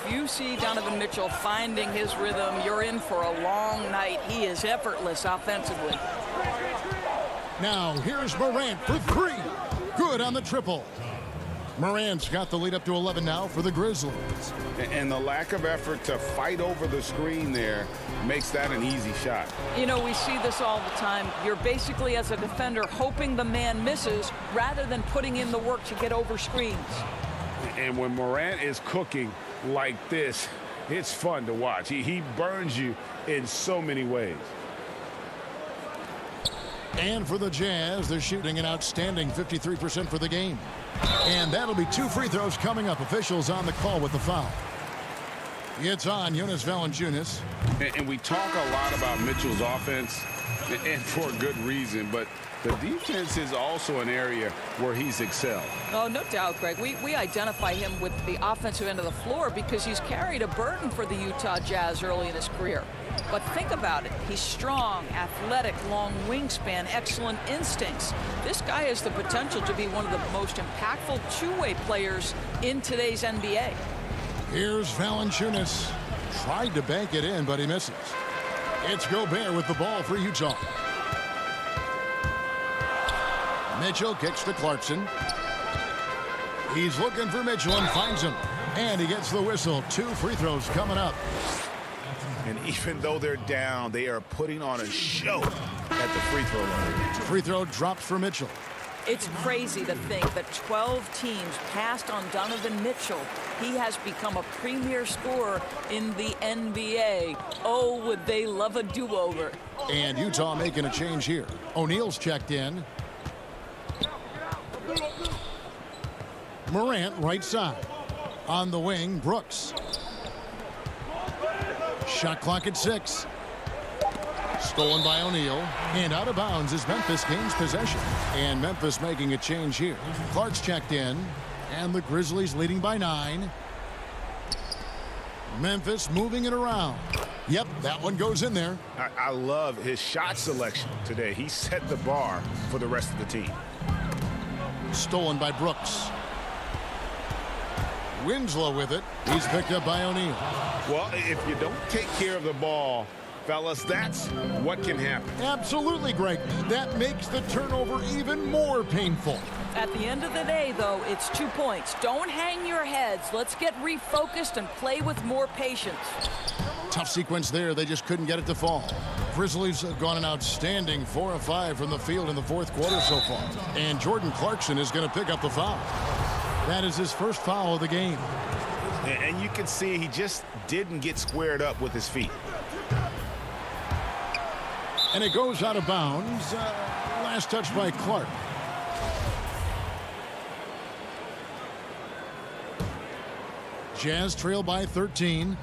You see Donovan Mitchell finding his rhythm. You're in for a long night. He is effortless offensively. Now here's Morant for 3. Good on the triple. Morant's got the lead up to 11 now for the Grizzlies. And the lack of effort to fight over the screen there makes that an easy shot. You know, we see this all the time. You're basically, as a defender, hoping the man misses rather than putting in the work to get over screens. And when Morant is cooking like this, it's fun to watch. He burns you in so many ways. And for the Jazz, they're shooting an outstanding 53% for the game. And that'll be 2 free throws coming up. Officials on the call with the foul. It's on Jonas Valanciunas. And we talk a lot about Mitchell's offense, and for good reason, but the defense is also an area where he's excelled. Oh, no doubt, Greg. We identify him with the offensive end of the floor because he's carried a burden for the Utah Jazz early in his career. But think about it. He's strong, athletic, long wingspan, excellent instincts. This guy has the potential to be one of the most impactful two-way players in today's NBA. Here's Valanciunas. Tried to bank it in, but he misses. It's Gobert with the ball for Utah. Mitchell kicks to Clarkson. He's looking for Mitchell and finds him. And he gets the whistle. 2 free throws coming up. And even though they're down, they are putting on a show at the free throw line. Free throw drops for Mitchell. It's crazy to think that 12 teams passed on Donovan Mitchell. He has become a premier scorer in the NBA. Oh, would they love a do-over. And Utah making a change here. O'Neal's checked in. Morant right side. On the wing, Brooks. Shot clock at 6. Stolen by O'Neal. And out of bounds as Memphis gains possession. And Memphis making a change here. Clark's checked in. And the Grizzlies leading by 9. Memphis moving it around. Yep, that one goes in there. I love his shot selection today. He set the bar for the rest of the team. Stolen by Brooks. Winslow with it. He's picked up by O'Neal. Well, if you don't take care of the ball, fellas, that's what can happen. Absolutely, Greg. That makes the turnover even more painful. At the end of the day, though, it's 2 points. Don't hang your heads. Let's get refocused and play with more patience. Tough sequence there. They just couldn't get it to fall. Grizzlies have gone an outstanding 4 of 5 from the field in the fourth quarter so far. And Jordan Clarkson is going to pick up the foul. That is his first foul of the game. And you can see he just didn't get squared up with his feet. And it goes out of bounds. Last touch by Clark. Jazz trail by 13.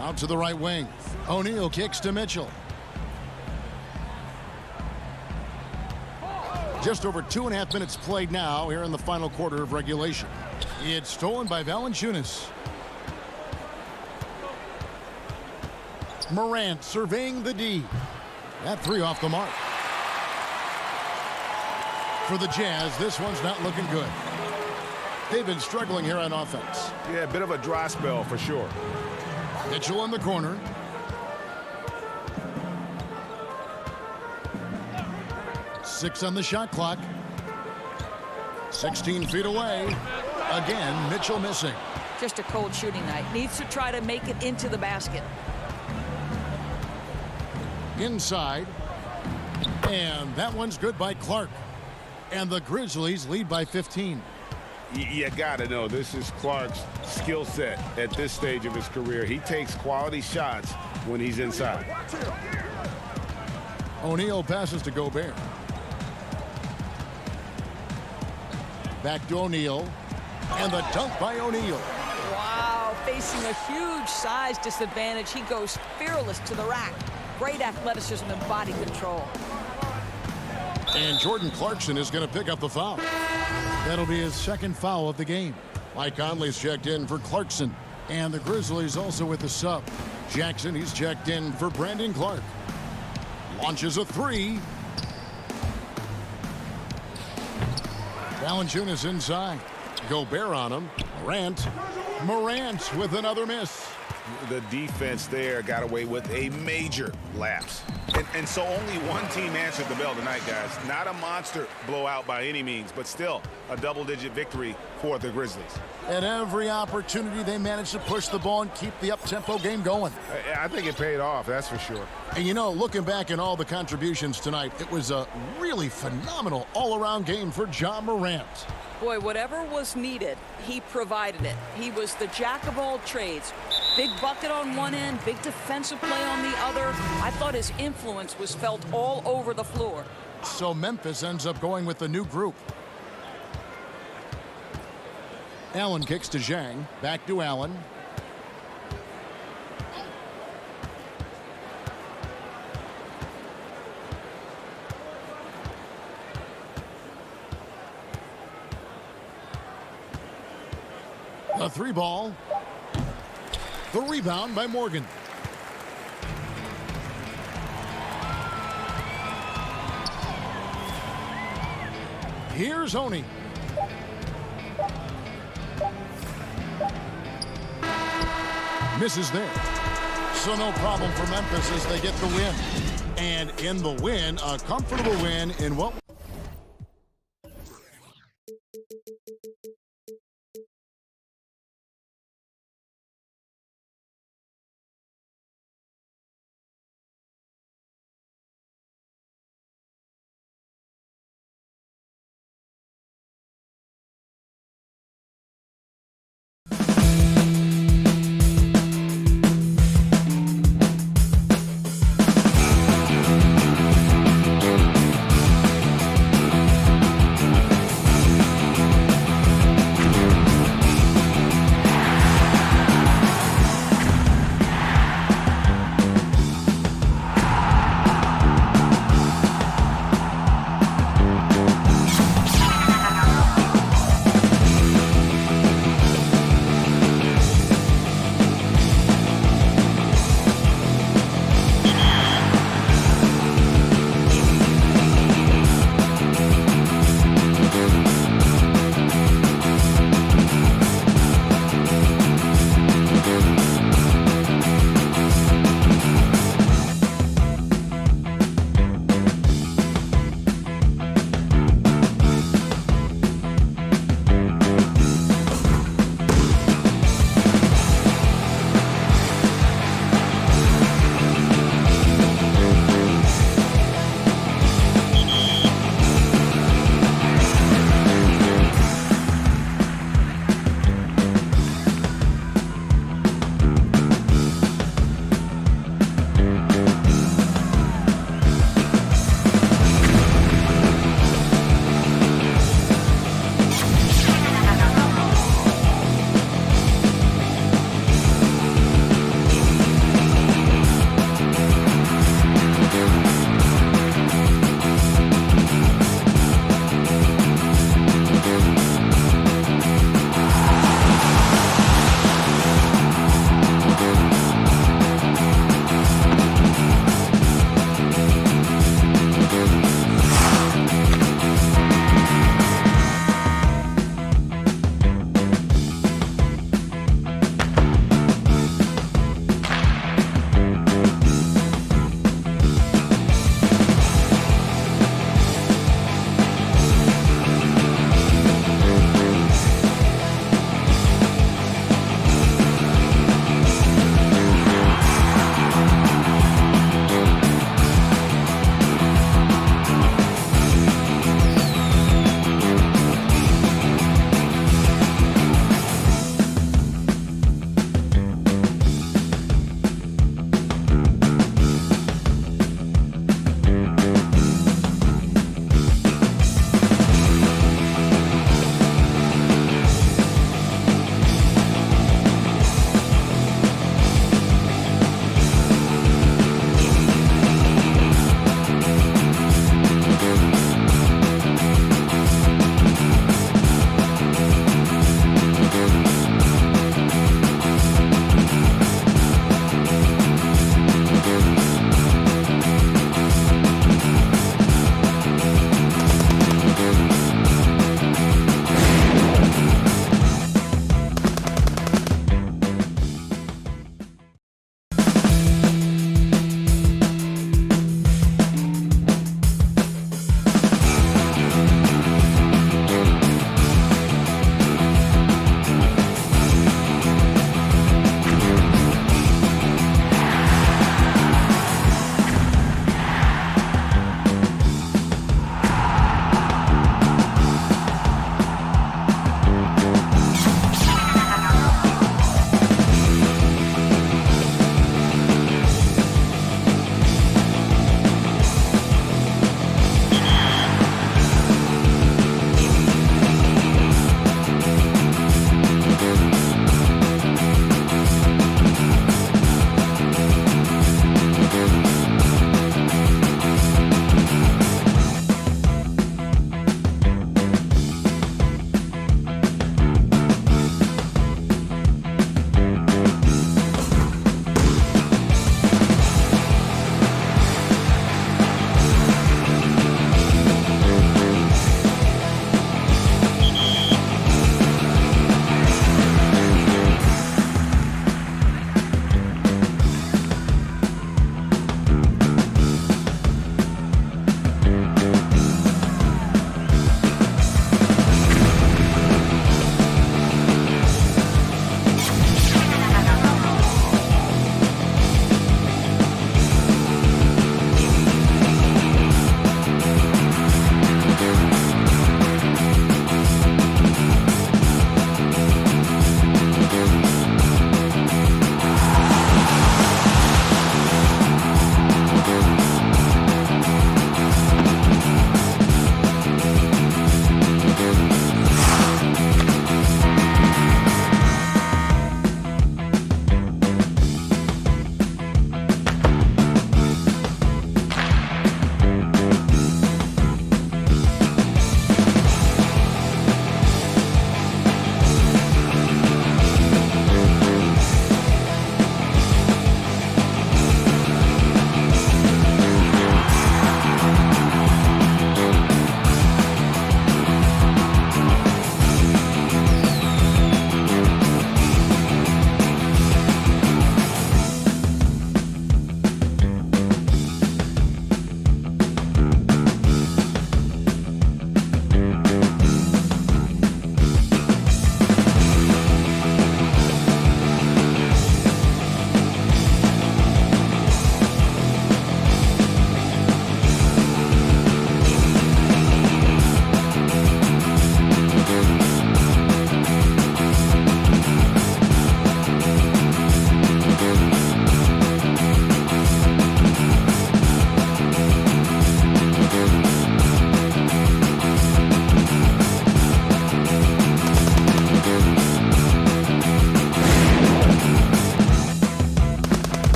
Out to the right wing. O'Neal kicks to Mitchell. Just over 2.5 minutes played now here in the final quarter of regulation. It's stolen by Valanciunas. Morant surveying the D. That three off the mark. For the Jazz, this one's not looking good. They've been struggling here on offense. Yeah, a bit of a dry spell for sure. Mitchell in the corner. Six on the shot clock. 16 feet away. Again, Mitchell missing. Just a cold shooting night. Needs to try to make it into the basket. Inside. And that one's good by Clark. And the Grizzlies lead by 15. You got to know this is Clark's skill set at this stage of his career. He takes quality shots when he's inside. O'Neal passes to Gobert. Back to O'Neal. And the dunk by O'Neal. Wow, facing a huge size disadvantage. He goes fearless to the rack. Great athleticism and body control. And Jordan Clarkson is going to pick up the foul. That'll be his second foul of the game. Mike Conley's checked in for Clarkson. And the Grizzlies also with the sub. Jackson, he's checked in for Brandon Clark. Launches a three. Valanciunas inside. Gobert on him. Morant with another miss. The defense there got away with a major lapse. And so only one team answered the bell tonight, guys. Not a monster blowout by any means, but still a double-digit victory for the Grizzlies. At every opportunity, they managed to push the ball and keep the up-tempo game going. I think it paid off, that's for sure. And, you know, looking back at all the contributions tonight, it was a really phenomenal all-around game for Ja Morant. Boy, whatever was needed, he provided it. He was the jack of all trades. Big bucket on one end, big defensive play on the other. I thought his influence was felt all over the floor. So Memphis ends up going with the new group. Allen kicks to Zhang. Back to Allen. A three ball. The rebound by Morgan. Here's Oney. Misses there. So no problem for Memphis as they get the win. And in the win, a comfortable win in what...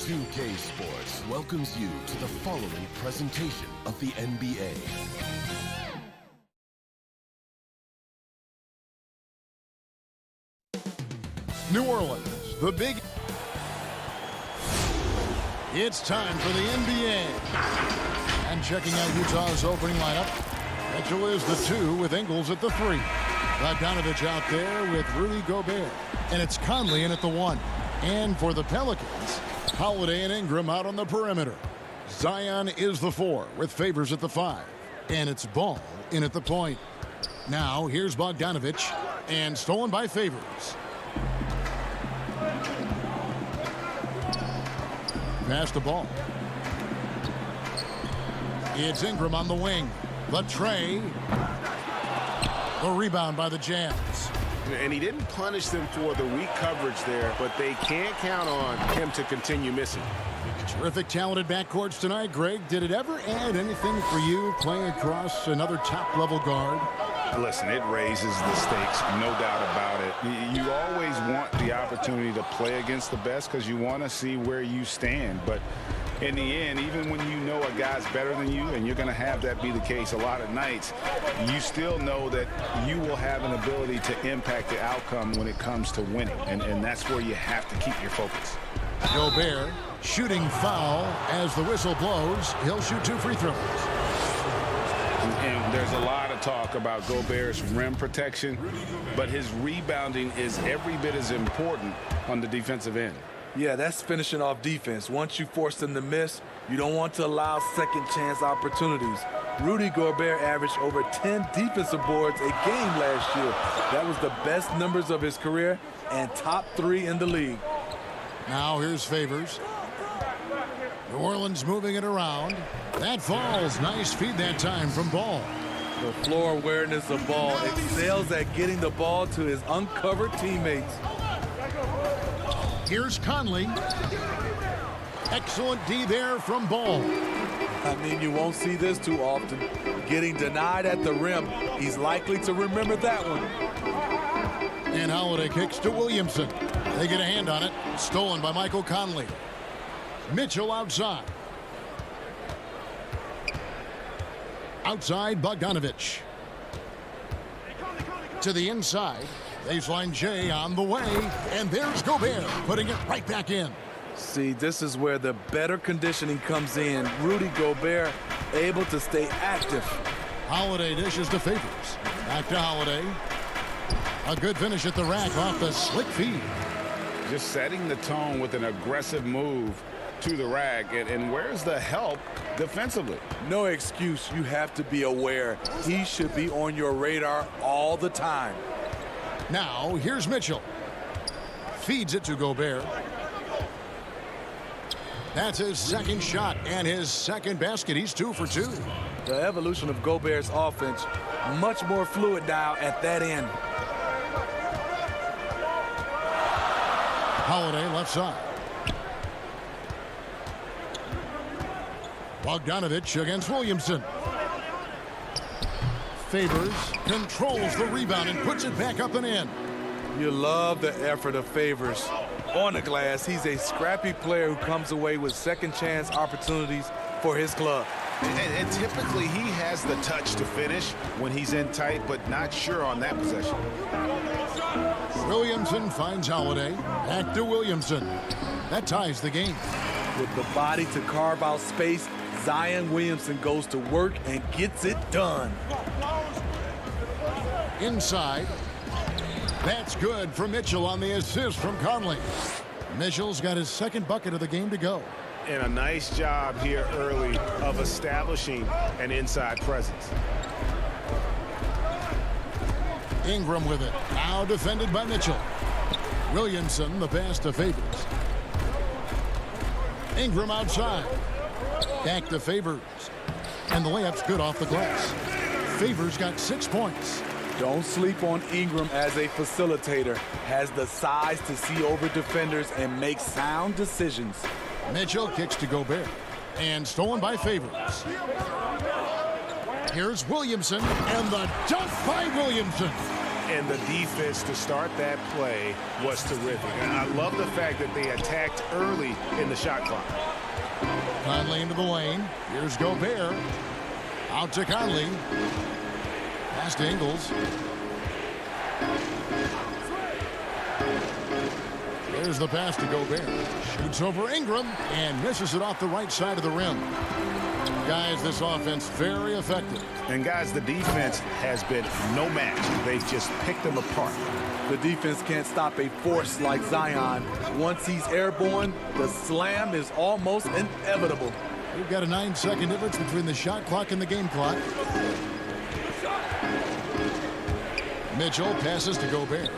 2K Sports welcomes you to the following presentation of the NBA. New Orleans, the big... It's time for the NBA. And checking out Utah's opening lineup, Mitchell is the 2 with Ingles at the 3. Bogdanovich out there with Rudy Gobert. And it's Conley in at the 1. And for the Pelicans, Holiday and Ingram out on the perimeter. Zion is the 4 with Favors at the 5. And it's Ball in at the point. Now here's Bogdanovich, and stolen by Favors. Pass the ball. It's Ingram on the wing. The tray. The rebound by the Jazz. And he didn't punish them for the weak coverage there, but they can't count on him to continue missing. Terrific, talented backcourts tonight, Greg. Did it ever add anything for you playing across another top-level guard? Listen, it raises the stakes, no doubt about it. You always want the opportunity to play against the best because you want to see where you stand. But in the end, even when you know a guy's better than you, and you're going to have that be the case a lot of nights, you still know that you will have an ability to impact the outcome when it comes to winning. And that's where you have to keep your focus. Gobert shooting foul as the whistle blows. He'll shoot 2 free throws. And there's a lot of talk about Gobert's rim protection, but his rebounding is every bit as important on the defensive end. Yeah, that's finishing off defense. Once you force them to miss, you don't want to allow second chance opportunities. Rudy Gobert averaged over 10 defensive boards a game last year. That was the best numbers of his career and top 3 in the league. Now here's Favors. New Orleans moving it around. That falls. Nice feed that time from Ball. The floor awareness of Ball excels at getting the ball to his uncovered teammates. Here's Conley. Excellent D there from Ball. I mean, you won't see this too often. Getting denied at the rim. He's likely to remember that one. And Holiday kicks to Williamson. They get a hand on it. Stolen by Michael Conley. Mitchell outside. Outside, Bogdanovich. To the inside. Baseline J on the way. And there's Gobert putting it right back in. See, this is where the better conditioning comes in. Rudy Gobert able to stay active. Holiday dishes to Favors. Back to Holiday. A good finish at the rack off the slick feed. Just setting the tone with an aggressive move to the rack. And where's the help defensively? No excuse. You have to be aware. He should be on your radar all the time. Now, here's Mitchell. Feeds it to Gobert. That's his second shot and his second basket. He's 2 for 2. The evolution of Gobert's offense, much more fluid now at that end. Holiday left side. Bogdanovich against Williamson. Favors controls the rebound and puts it back up and in. You love the effort of Favors. On the glass, he's a scrappy player who comes away with second chance opportunities for his club. And typically he has the touch to finish when he's in tight, but not sure on that possession. Williamson finds Holiday. Back to Williamson. That ties the game. With the body to carve out space, Zion Williamson goes to work and gets it done. Inside. That's good for Mitchell on the assist from Conley. Mitchell's got his second bucket of the game to go. And a nice job here early of establishing an inside presence. Ingram with it. Now defended by Mitchell. Williamson, the pass to Favors. Ingram outside. Back to Favors. And the layup's good off the glass. Favors got 6 points. Don't sleep on Ingram as a facilitator. Has the size to see over defenders and make sound decisions. Mitchell kicks to Gobert. And stolen by Favors. Here's Williamson. And the dunk by Williamson. And the defense to start that play was terrific. And I love the fact that they attacked early in the shot clock. Conley into the lane. Here's Gobert. Out to Conley. Pass to Ingles. There's the pass to Gobert. Shoots over Ingram and misses it off the right side of the rim. Guys, this offense very effective. And guys, the defense has been no match. They've just picked them apart. The defense can't stop a force like Zion. Once he's airborne, the slam is almost inevitable. We've got a 9-second difference between the shot clock and the game clock. Mitchell passes to Gobert.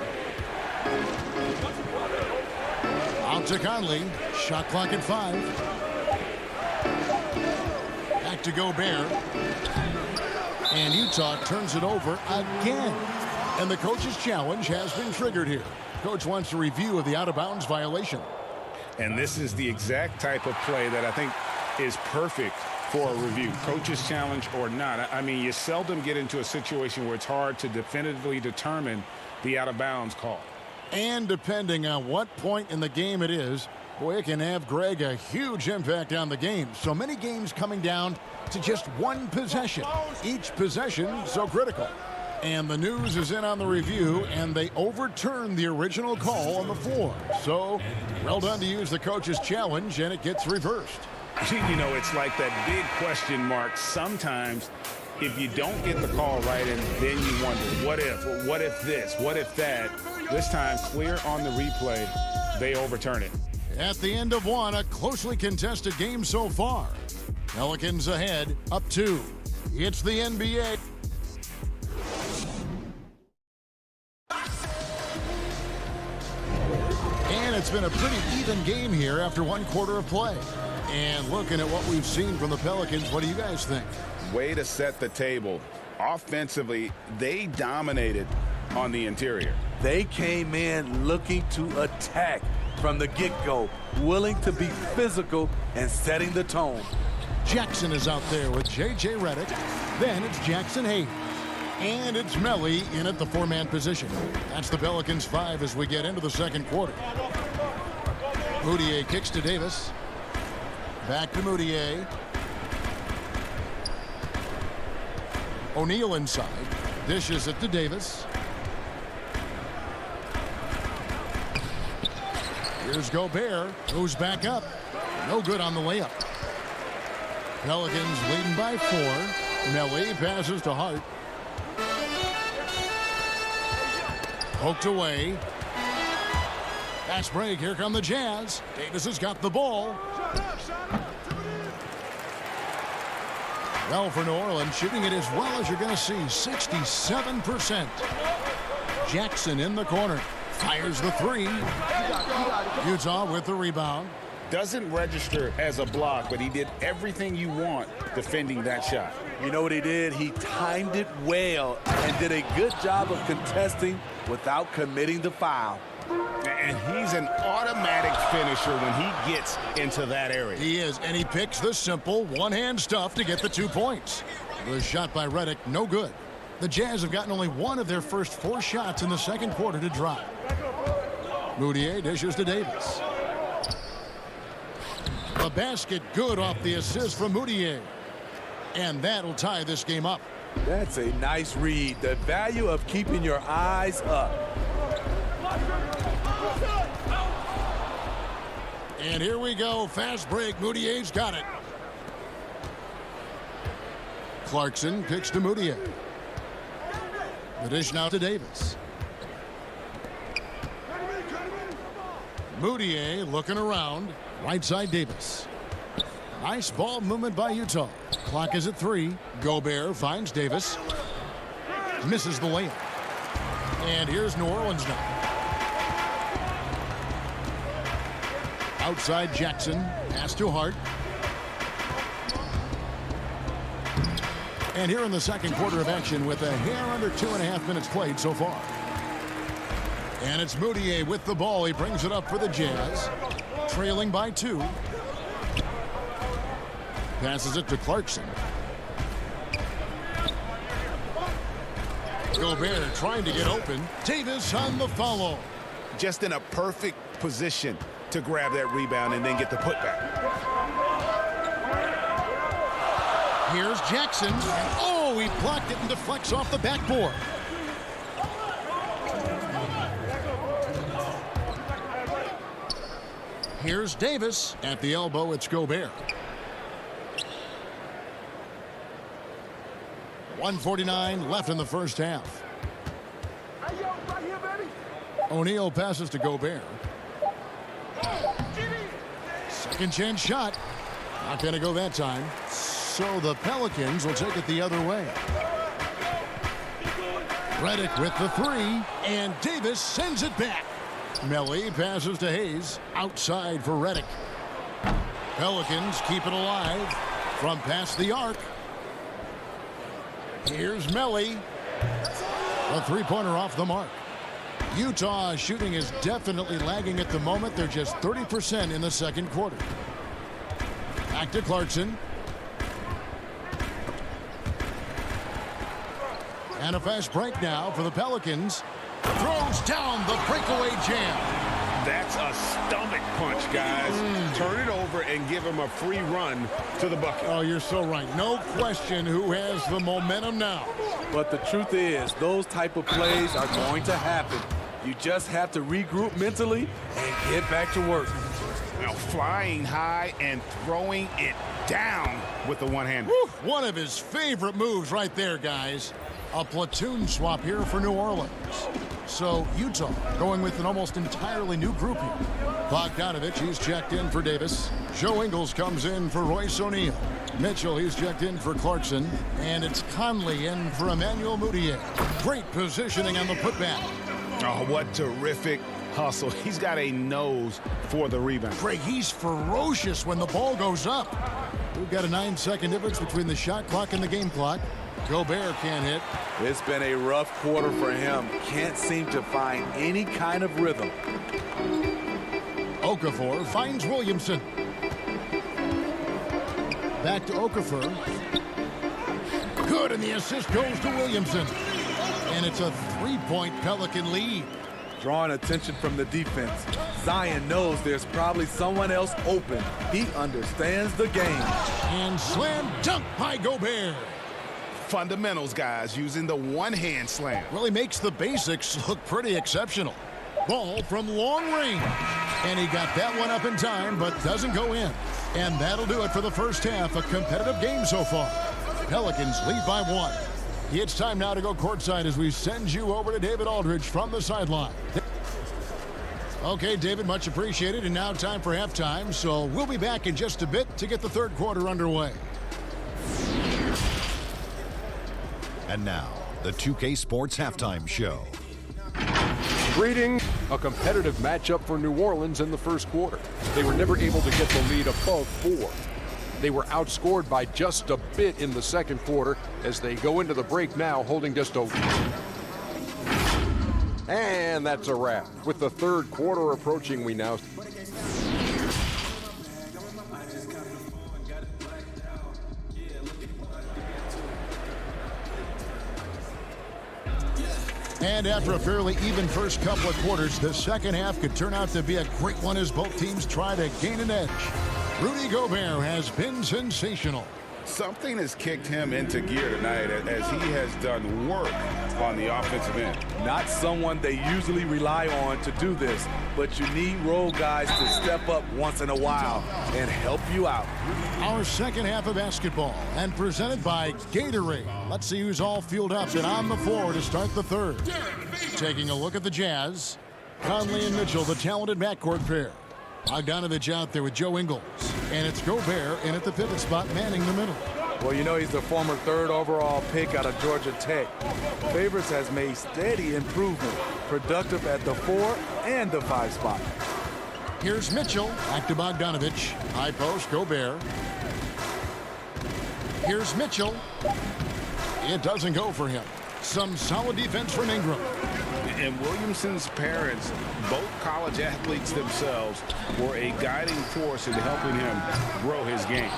Out to Conley. Shot clock at 5. Back to Gobert. And Utah turns it over again. And the coach's challenge has been triggered here. Coach wants a review of the out-of-bounds violation. And this is the exact type of play that I think is perfect for a review. Coach's challenge or not. I mean, you seldom get into a situation where it's hard to definitively determine the out-of-bounds call. And depending on what point in the game it is, boy, it can have, Greg, a huge impact on the game. So many games coming down to just one possession. Each possession so critical. And the news is in on the review, and they overturned the original call on the floor. So, well done to use the coach's challenge, and it gets reversed. You know, it's like that big question mark. Sometimes, if you don't get the call right, and then you wonder, what if this, what if that? This time, clear on the replay, they overturn it. At the end of one, a closely contested game so far. Pelicans ahead, up 2. It's the NBA. And it's been a pretty even game here after one quarter of play. And looking at what we've seen from the Pelicans, what do you guys think? Way to set the table. Offensively, they dominated on the interior. They came in looking to attack from the get-go, willing to be physical and setting the tone. Jackson is out there with J.J. Redick. Then it's Jackson Hayes. And it's Melly in at the 4-man position. That's the Pelicans 5 as we get into the second quarter. Moutier kicks to Davis. Back to Moutier. O'Neal inside. Dishes it to Davis. Here's Gobert, who's back up. No good on the layup. Pelicans leading by 4. Melly passes to Hart. Poked away. Fast break. Here come the Jazz. Davis has got the ball. Well, for New Orleans, shooting it as well as you're going to see. 67%. Jackson in the corner. Fires the 3. Utah with the rebound. Doesn't register as a block, but he did everything you want defending that shot. You know what he did? He timed it well and did a good job of contesting without committing the foul. And he's an automatic finisher when he gets into that area. He is, and he picks the simple one-hand stuff to get the 2 points. The shot by Redick, no good. The Jazz have gotten only one of their first 4 shots in the second quarter to drop. Moutier dishes to Davis. The basket good off the assist from Moutier. And that'll tie this game up. That's a nice read. The value of keeping your eyes up. And here we go. Fast break. Moutier's got it. Clarkson picks to Moutier. The dish now to Davis. Moutier looking around. Right side Davis. Nice ball movement by Utah. Clock is at 3. Gobert finds Davis. Misses the layup. And here's New Orleans now. Outside Jackson. Pass to Hart. And here in the second quarter of action with a hair under 2.5 minutes played so far. And it's Moutier with the ball. He brings it up for the Jazz. Trailing by 2. Passes it to Clarkson. Gobert trying to get open. Davis on the follow. Just in a perfect position to grab that rebound and then get the putback. Here's Jackson. Oh, he blocked it and deflects off the backboard. Here's Davis. At the elbow, it's Gobert. 1:49 left in the first half. O'Neal passes to Gobert. Second chance shot. Not going to go that time. So the Pelicans will take it the other way. Redick with the three, and Davis sends it back. Melly passes to Hayes. Outside for Redick. Pelicans keep it alive from past the arc. Here's Melly. A three-pointer off the mark. Utah shooting is definitely lagging at the moment. They're just 30% in the second quarter. Back to Clarkson. And a fast break now for the Pelicans. Throws down the breakaway jam. That's a stomach punch, guys. Turn it over and give him a free run to the bucket. Oh, you're so right. No question who has the momentum now. But the truth is, those type of plays are going to happen. You just have to regroup mentally and get back to work. Now flying high and throwing it down with the one-hander. One of his favorite moves right there, guys. A platoon swap here for New Orleans. So Utah going with an almost entirely new group here. Bogdanovich, he's checked in for Davis. Joe Ingles comes in for Royce O'Neal. Mitchell, he's checked in for Clarkson. And it's Conley in for Emmanuel Mudiay. Great positioning on the putback. Oh, what terrific hustle. He's got a nose for the rebound. Greg, he's ferocious when the ball goes up. We've got a 9-second difference between the shot clock and the game clock. Gobert can't hit. It's been a rough quarter for him. Can't seem to find any kind of rhythm. Okafor finds Williamson. Back to Okafor. Good, and the assist goes to Williamson. And it's a three-point Pelican lead. Drawing attention from the defense. Zion knows there's probably someone else open. He understands the game. And slam dunk by Gobert. Fundamentals, guys, using the one-hand slam. Really makes the basics look pretty exceptional. Ball from long range. And he got that one up in time, but doesn't go in. And that'll do it for the first half. A competitive game so far. Pelicans lead by 1. It's time now to go courtside as we send you over to David Aldridge from the sideline. Okay, David, much appreciated. And now time for halftime. So we'll be back in just a bit to get the third quarter underway. And now, the 2K Sports Halftime Show. Greetings. A competitive matchup for New Orleans in the first quarter. They were never able to get the lead above 4. They were outscored by just a bit in the second quarter as they go into the break now holding just a... And that's a wrap. With the third quarter approaching, we now... And after a fairly even first couple of quarters, the second half could turn out to be a great one as both teams try to gain an edge. Rudy Gobert has been sensational. Something has kicked him into gear tonight as he has done work on the offensive end. Not someone they usually rely on to do this, but you need role guys to step up once in a while and help you out. Our second half of basketball and presented by Gatorade. Let's see who's all fueled up and on the floor to start the third. Taking a look at the Jazz. Conley and Mitchell, the talented backcourt pair. Bogdanovich out there with Joe Ingles. And it's Gobert in at the pivot spot, manning the middle. Well, you know he's the former 3rd overall pick out of Georgia Tech. Favors has made steady improvement, productive at the 4 and the 5 spot. Here's Mitchell, back to Bogdanovich. High post, Gobert. Here's Mitchell. It doesn't go for him. Some solid defense from Ingram. And Williamson's parents, both college athletes themselves, were a guiding force in helping him grow his game.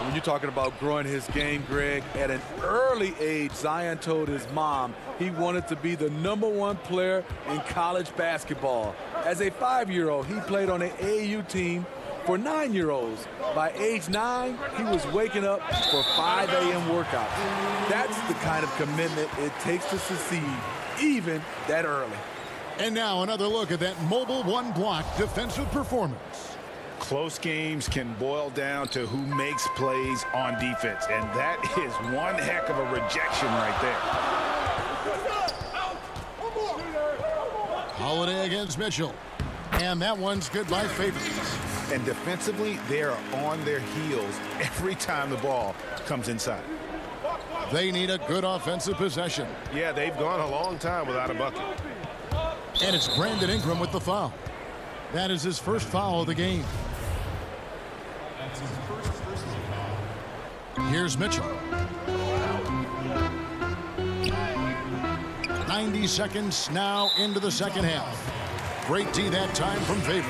When you're talking about growing his game, Greg, at an early age, Zion told his mom he wanted to be the #1 player in college basketball. As a 5-year-old, he played on an AAU team for 9-year-olds. By age 9, he was waking up for 5 a.m. workouts. That's the kind of commitment it takes to succeed, even that early. And now another look at that mobile one-block defensive performance. Close games can boil down to who makes plays on defense, and that is one heck of a rejection right there. Holiday against Mitchell. And that one's good by Favors. And defensively, they are on their heels every time the ball comes inside. They need a good offensive possession. Yeah, they've gone a long time without a bucket. And it's Brandon Ingram with the foul. That is his first foul of the game. Here's Mitchell. 90 seconds now into the second half. Great D that time from Favors.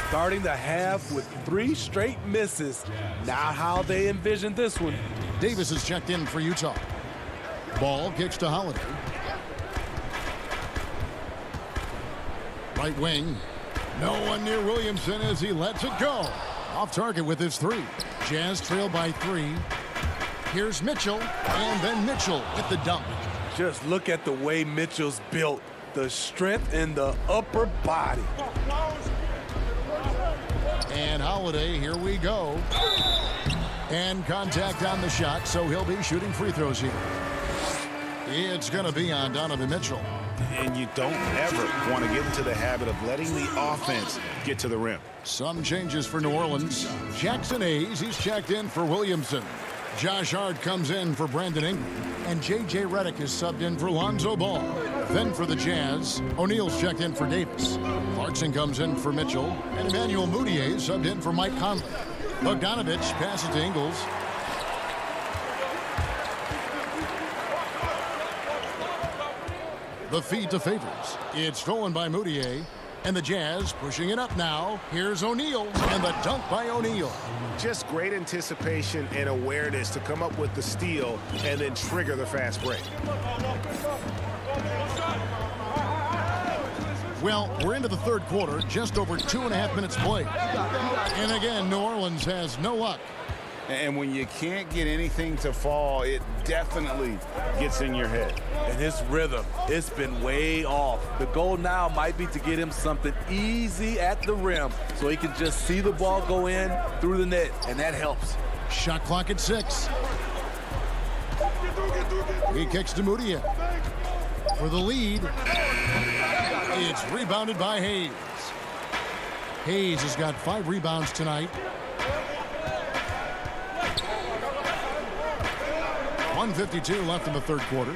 Starting the half with 3 straight misses. Not how they envisioned this one. Davis is checked in for Utah. Ball kicks to Holiday. Right wing. No one near Williamson as he lets it go. Off target with his 3. Jazz trail by 3. Here's Mitchell, and then Mitchell with the dunk. Just look at the way Mitchell's built. The strength in the upper body. And Holiday, here we go. And contact on the shot, so he'll be shooting free throws here. It's going to be on Donovan Mitchell. And you don't ever want to get into the habit of letting the offense get to the rim. Some changes for New Orleans. Jackson Hayes, he's checked in for Williamson. Josh Hart comes in for Brandon Ingram. And J.J. Redick is subbed in for Lonzo Ball. Then for the Jazz, O'Neal's checked in for Davis. Clarkson comes in for Mitchell. And Emmanuel Mudiay is subbed in for Mike Conley. Bogdanovich passes to Ingles. The feed to Favors. It's stolen by Mudiay. And the Jazz pushing it up now. Here's O'Neal. And the dunk by O'Neal. Just great anticipation and awareness to come up with the steal and then trigger the fast break. Well, we're into the third quarter. Just over 2.5 minutes played. And again, New Orleans has no luck. And when you can't get anything to fall, it definitely gets in your head. And his rhythm, it's been way off. The goal now might be to get him something easy at the rim so he can just see the ball go in through the net, and that helps. Shot clock at 6. He kicks to Mudiay for the lead. It's rebounded by Hayes. Hayes has got 5 rebounds tonight. 1:52 left in the third quarter.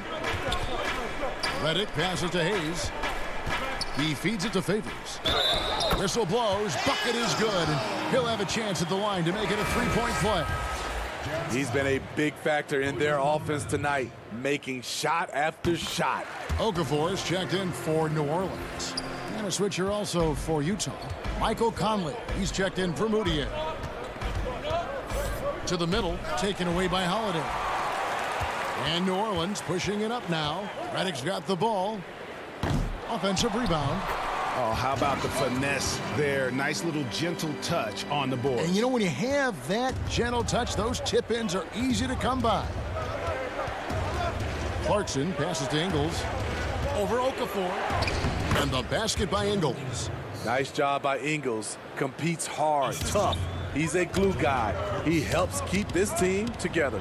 Redick passes to Hayes. He feeds it to Favors. Whistle blows. Bucket is good. And he'll have a chance at the line to make it a 3-point play. He's been a big factor in their offense tonight, making shot after shot. Okafor is checked in for New Orleans. And a switcher also for Utah. Michael Conley. He's checked in for Mudiay. To the middle, taken away by Holiday. And New Orleans pushing it up now. Redick's got the ball. Offensive rebound. Oh, how about the finesse there? Nice little gentle touch on the board. And you know, when you have that gentle touch, those tip-ins are easy to come by. Clarkson passes to Ingles. Over Okafor. And the basket by Ingles. Nice job by Ingles. Competes hard, tough. He's a glue guy. He helps keep this team together.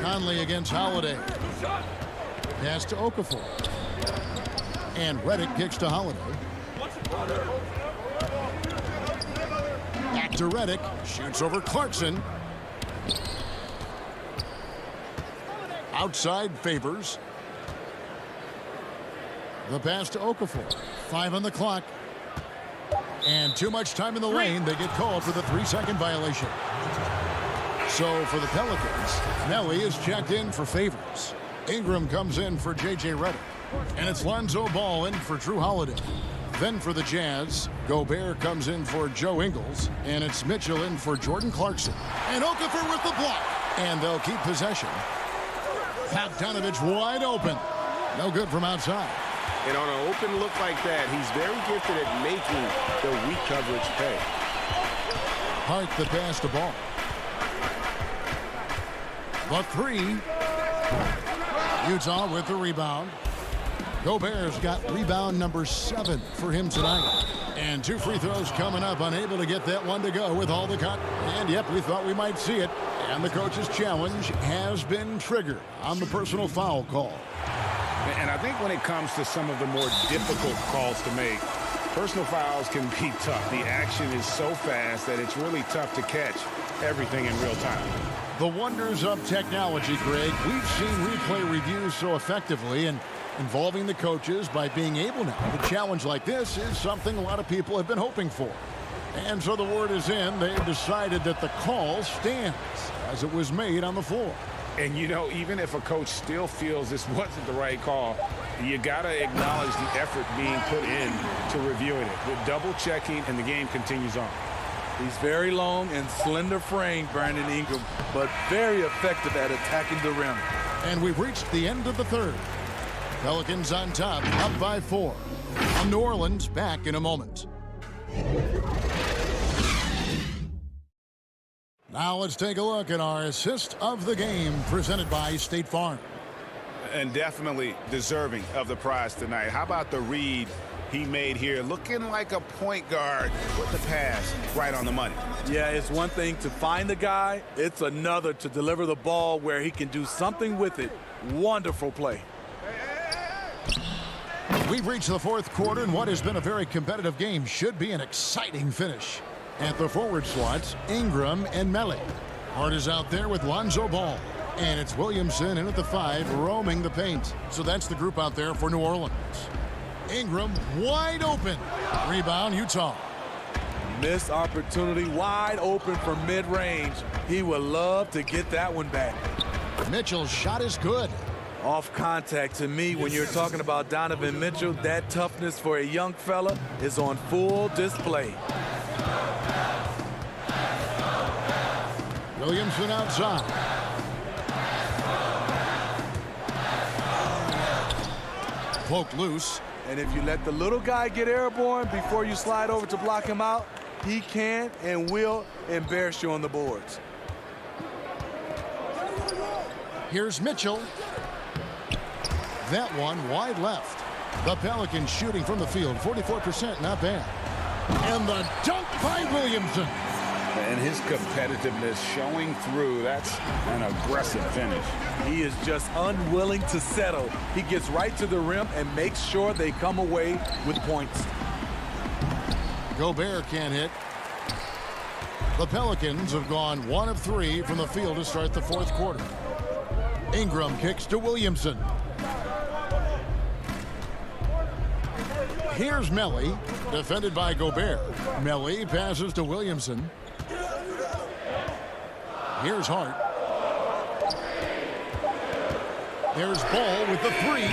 Conley against Holiday. Pass to Okafor. And Redick kicks to Holiday. Back to Redick. Shoots over Clarkson. Outside Favors. The pass to Okafor. 5 on the clock. And too much time in the lane. They get called for the 3-second violation. So for the Pelicans, Nelly is checked in for Favors. Ingram comes in for J.J. Redick. And it's Lonzo Ball in for Drew Holiday. Then for the Jazz, Gobert comes in for Joe Ingles, and it's Mitchell in for Jordan Clarkson. And Okafor with the block, and they'll keep possession. Bogdanovich wide open. No good from outside. And on an open look like that, he's very gifted at making the weak coverage pay. Hart the pass to Ball. The three. Utah with the rebound. Gobert's got rebound number 7 for him tonight. And 2 free throws coming up, unable to get that one to go with all the cut. And yep, we thought we might see it. And the coach's challenge has been triggered on the personal foul call. And I think when it comes to some of the more difficult calls to make, personal fouls can be tough. The action is so fast that it's really tough to catch everything in real time. The wonders of technology, Greg. We've seen replay reviews so effectively, and involving the coaches by being able now to challenge like this is something a lot of people have been hoping for. And so the word is in. They've decided that the call stands as it was made on the floor. And, you know, even if a coach still feels this wasn't the right call, you got to acknowledge the effort being put in to reviewing it. With double checking, and the game continues on. He's very long and slender framed, Brandon Ingram, but very effective at attacking the rim. And we've reached the end of the third. Pelicans on top, up by 4. New Orleans back in a moment. Now let's take a look at our assist of the game presented by State Farm. And definitely deserving of the prize tonight. How about the read he made here? Looking like a point guard with the pass right on the money. Yeah, it's one thing to find the guy. It's another to deliver the ball where he can do something with it. Wonderful play. We've reached the fourth quarter, and what has been a very competitive game should be an exciting finish. At the forward slots, Ingram and Melly. Hart is out there with Lonzo Ball. And it's Williamson in at the 5, roaming the paint. So that's the group out there for New Orleans. Ingram wide open. Rebound, Utah. Missed opportunity, wide open from mid-range. He would love to get that one back. Mitchell's shot is good. Off contact. To me, when you're talking about Donovan Mitchell, that toughness for a young fella is on full display. Williamson outside. Poked loose. And if you let the little guy get airborne before you slide over to block him out, he can and will embarrass you on the boards. Here's Mitchell. That one wide left. The Pelicans shooting from the field, 44%, not bad. And the dunk by Williamson. And his competitiveness showing through. That's an aggressive finish. He is just unwilling to settle. He gets right to the rim and makes sure they come away with points. Gobert can't hit. The Pelicans have gone 1 of 3 from the field to start the fourth quarter. Ingram kicks to Williamson. Here's Melly, defended by Gobert. Melly passes to Williamson. Here's Hart. There's Ball with the 3.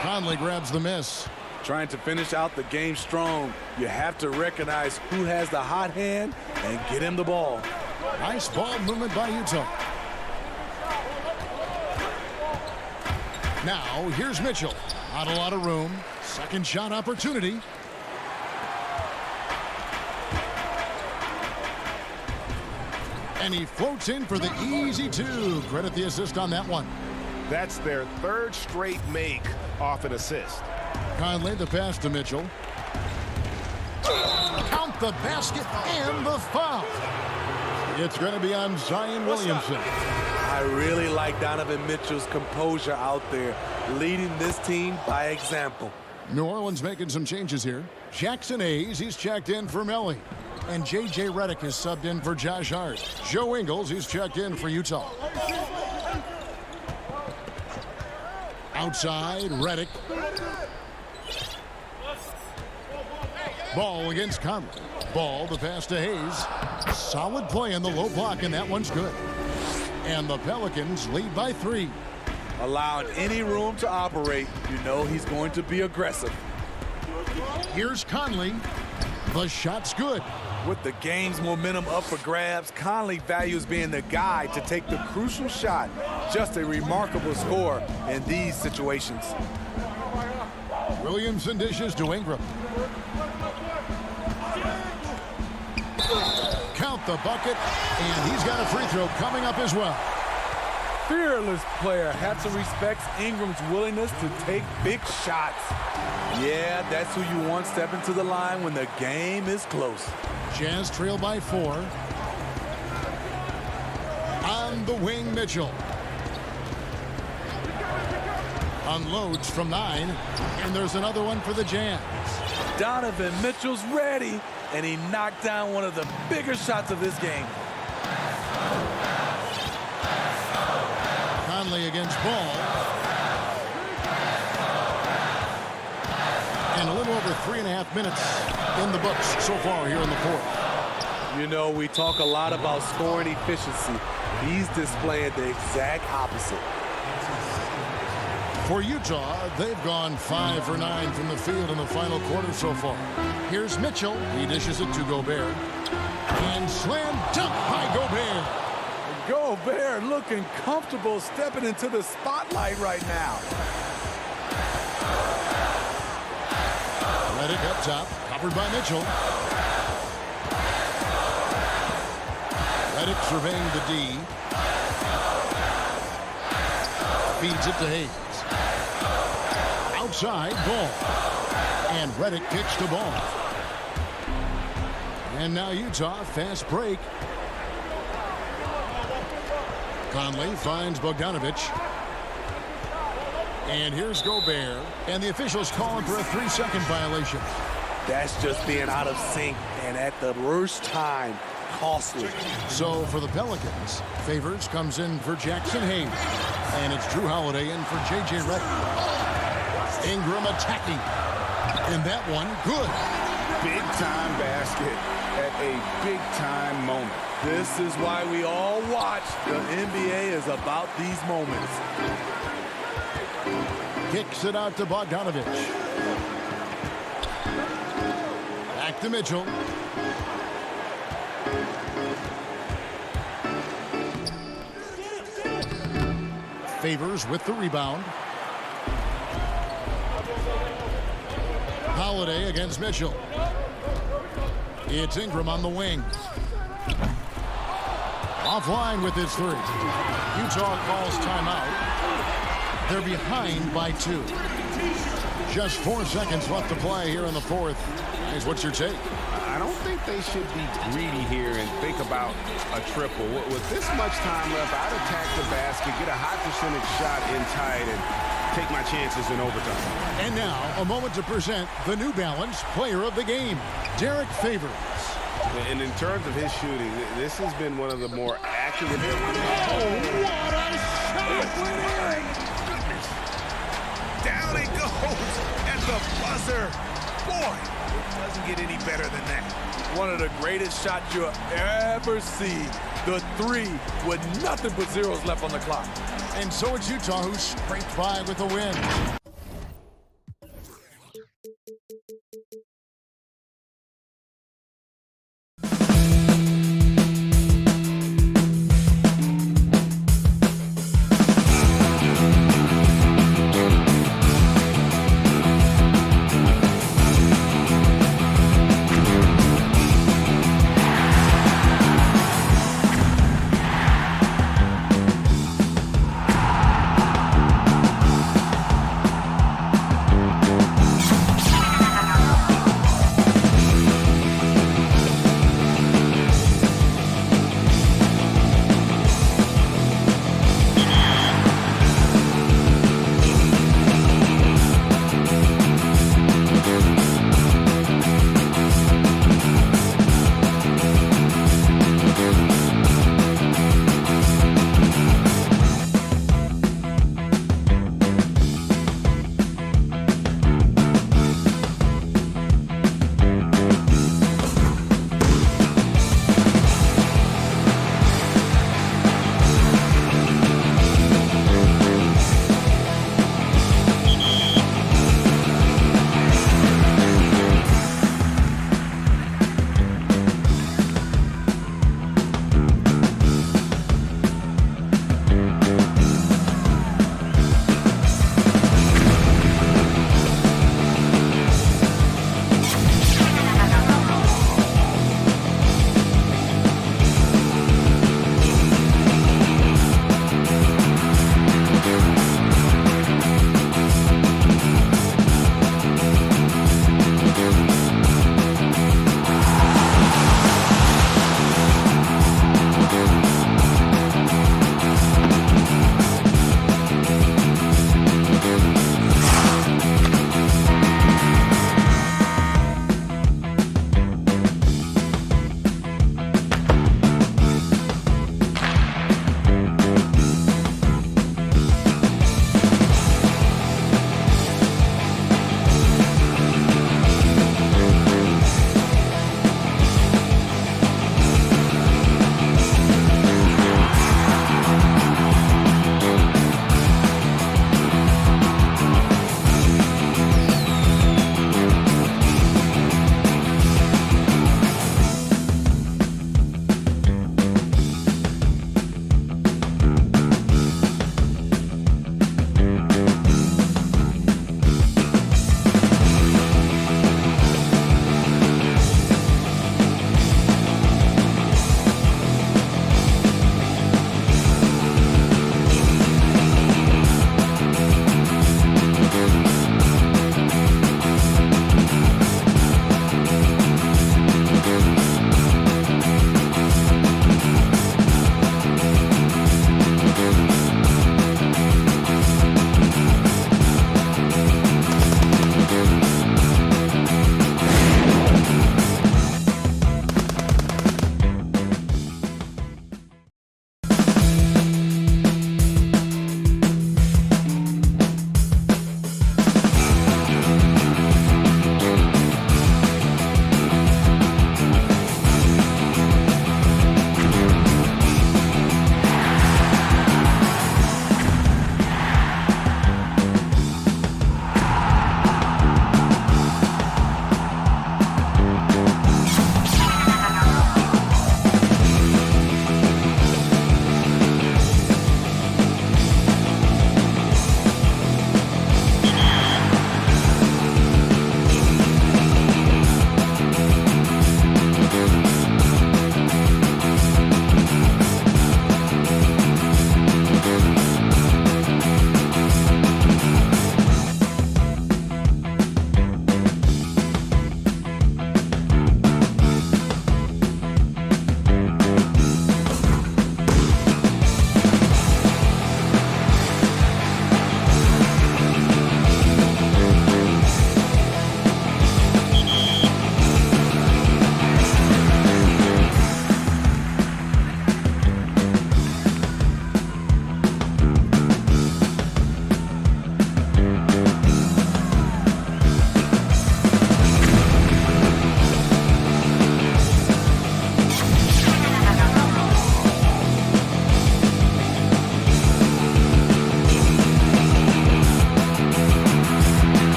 Conley grabs the miss. Trying to finish out the game strong. You have to recognize who has the hot hand and get him the ball. Nice ball movement by Utah. Now, here's Mitchell. Not a lot of room. Second shot opportunity. And he floats in for the easy 2. Credit the assist on that one. That's their 3rd straight make off an assist. Conley the pass to Mitchell. Count the basket and the foul. It's going to be on Zion Williamson. I really like Donovan Mitchell's composure out there, leading this team by example. New Orleans making some changes here. Jackson Hayes, he's checked in for Melly. And J.J. Redick is subbed in for Josh Hart. Joe Ingles, he's checked in for Utah. Outside, Redick. Ball against Conley. Ball, the pass to Hayes. Solid play in the low block, and that one's good. And the Pelicans lead by 3. Allowed any room to operate, you know he's going to be aggressive. Here's Conley. The shot's good. With the game's momentum up for grabs, Conley values being the guy to take the crucial shot. Just a remarkable score in these situations. Williamson dishes to Ingram. Count the bucket, and he's got a free throw coming up as well. Fearless player. Had to respect Ingram's willingness to take big shots. Yeah, that's who you want stepping to the line when the game is close. Jazz trail by 4. On the wing, Mitchell. Unloads from 9, and there's another one for the Jazz. Donovan Mitchell's ready, and he knocked down one of the bigger shots of this game. Conley against Ball. And a little over 3.5 minutes in the books so far here in the fourth. You know, we talk a lot about scoring efficiency. He's displaying the exact opposite. For Utah, they've gone 5 for 9 from the field in the final quarter so far. Here's Mitchell. He dishes it to Gobert. And slam dunk by Gobert. Gobert looking comfortable stepping into the spotlight right now. Redick up top, covered by Mitchell. Redick surveying the D. Feeds it to Hayes. Outside, Ball. And Redick kicks the ball. And now Utah, fast break. Conley finds Bogdanovich. And here's Gobert. And the officials calling for a 3-second violation. That's just being out of sync and at the worst time, costly. So for the Pelicans, Favors comes in for Jackson Hayes. And it's Drew Holiday in for J.J. Redick. Ingram attacking. And that one, good. Big-time basket at a big-time moment. This is why we all watch. The NBA is about these moments. Kicks it out to Bogdanovich. Back to Mitchell. Favors with the rebound. Holiday against Mitchell. It's Ingram on the wing. Offline with his 3. Utah calls timeout. They're behind by 2. Just 4 seconds left to play here in the fourth. Guys, what's your take? I don't think they should be greedy here and think about a triple. With this much time left, I'd attack the basket, get a high percentage shot in tight, and take my chances in overtime. And now, a moment to present the New Balance Player of the Game, Derek Favors. And in terms of his shooting, this has been one of the more accurate. Oh, what a shot! Down it goes at the buzzer. Boy, it doesn't get any better than that. One of the greatest shots you'll ever see. The 3 with nothing but zeros left on the clock. And so it's Utah who scraped by with the win.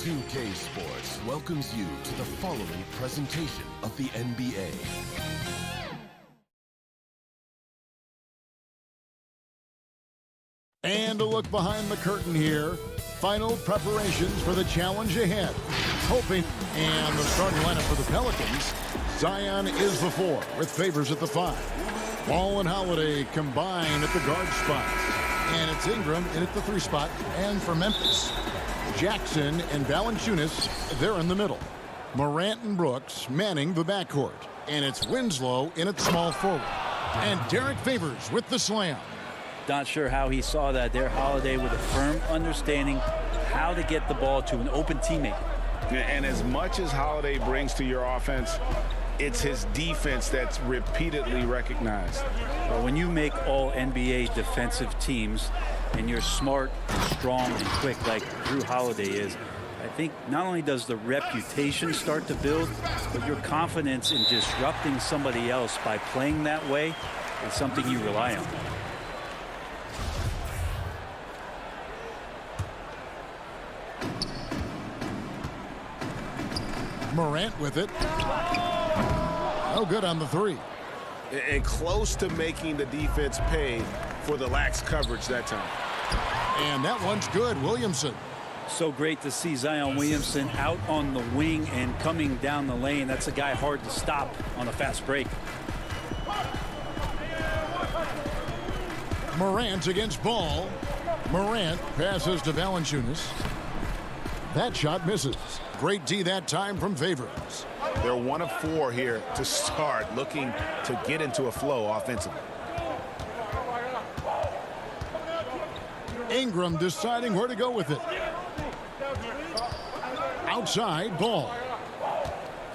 2K Sports welcomes you to the following presentation of the NBA. And a look behind the curtain here. Final preparations for the challenge ahead. Hoping, and the starting lineup for the Pelicans. Zion is the 4 with Favors at the 5. Ball and Holiday combine at the guard spot. And it's Ingram in at the 3 spot. And for Memphis, Jackson and Valanciunas, they're in the middle. Morant and Brooks manning the backcourt. And it's Winslow in at small forward. And Derek Favors with the slam. Not sure how he saw that there. Holiday with a firm understanding how to get the ball to an open teammate. And as much as Holiday brings to your offense, it's his defense that's repeatedly recognized. Well, when you make all NBA defensive teams and you're smart, strong, and quick like Drew Holiday is, I think not only does the reputation start to build, but your confidence in disrupting somebody else by playing that way is something you rely on. Morant with it. No good on the 3. And close to making the defense pay for the lax coverage that time. And that one's good. Williamson. So great to see Zion Williamson out on the wing and coming down the lane. That's a guy hard to stop on a fast break. Morant against Ball. Morant passes to Valanciunas. That shot misses. Great D that time from Favors. They're 1 of 4 here to start, looking to get into a flow offensively. Ingram deciding where to go with it. Outside, Ball.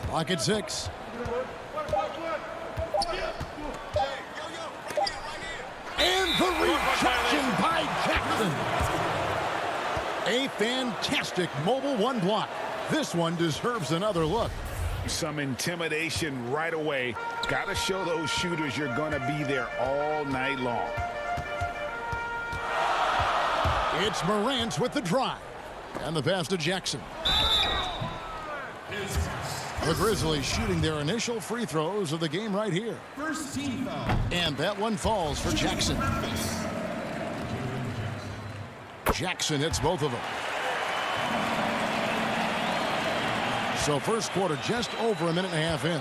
Clock at 6. And the rejection by Jackson. A fantastic mobile 1 block. This one deserves another look. Some intimidation right away. Got to show those shooters you're going to be there all night long. It's Morant with the drive. And the pass to Jackson. The Grizzlies shooting their initial free throws of the game right here. First team foul. And that one falls for Jackson. Jackson hits both of them. So first quarter just over a minute and a half in.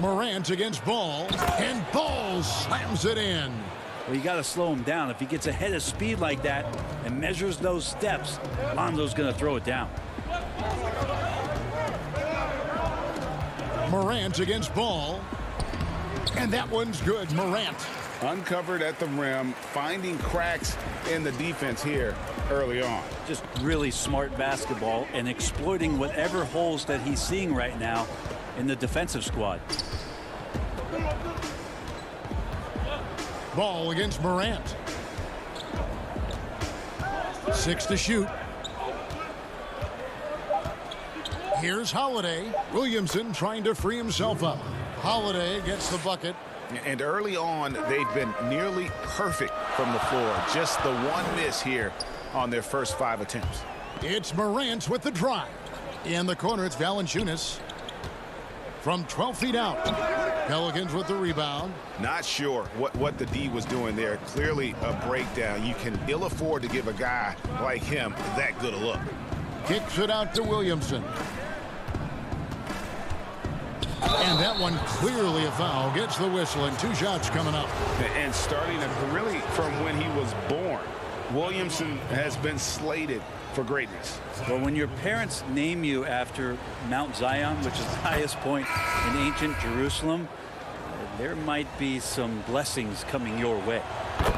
Morant against Ball. And Ball slams it in. Well, you got to slow him down. If he gets ahead of speed like that and measures those steps, Lonzo's going to throw it down. Morant against Ball. And that one's good. Morant. Uncovered at the rim, finding cracks in the defense here early on. Just really smart basketball and exploiting whatever holes that he's seeing right now in the defensive squad. Ball against Morant. 6 to shoot. Here's Holiday. Williamson trying to free himself up. Holiday gets the bucket. And early on, they've been nearly perfect from the floor. Just the one miss here on their first 5 attempts. It's Morant with the drive. In the corner, it's Valanciunas. From 12 feet out. Pelicans with the rebound. Not sure what the D was doing there. Clearly a breakdown. You can ill afford to give a guy like him that good a look. Kicks it out to Williamson. And that one clearly a foul. Gets the whistle and 2 shots coming up. And starting really from when he was born, Williamson has been slated for greatness. Well, when your parents name you after Mount Zion, which is the highest point in ancient Jerusalem, there might be some blessings coming your way.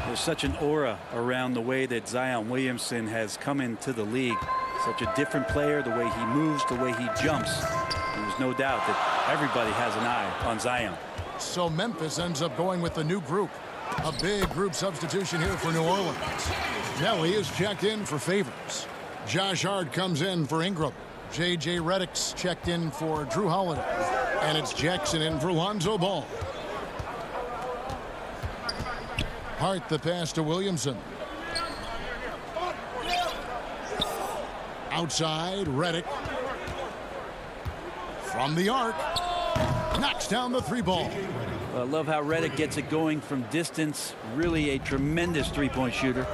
There's such an aura around the way that Zion Williamson has come into the league. Such a different player, the way he moves, the way he jumps. There's no doubt that everybody has an eye on Zion. So Memphis ends up going with the new group. A big group substitution here for New Orleans. Nelly is checked in for Favors. Josh Hart comes in for Ingram. J.J. Redick's checked in for Drew Holiday. And it's Jackson in for Lonzo Ball. Hart the pass to Williamson. Outside, Redick. From the arc. Knocks down the three ball. I love how Redick gets it going from distance. Really a tremendous three-point shooter.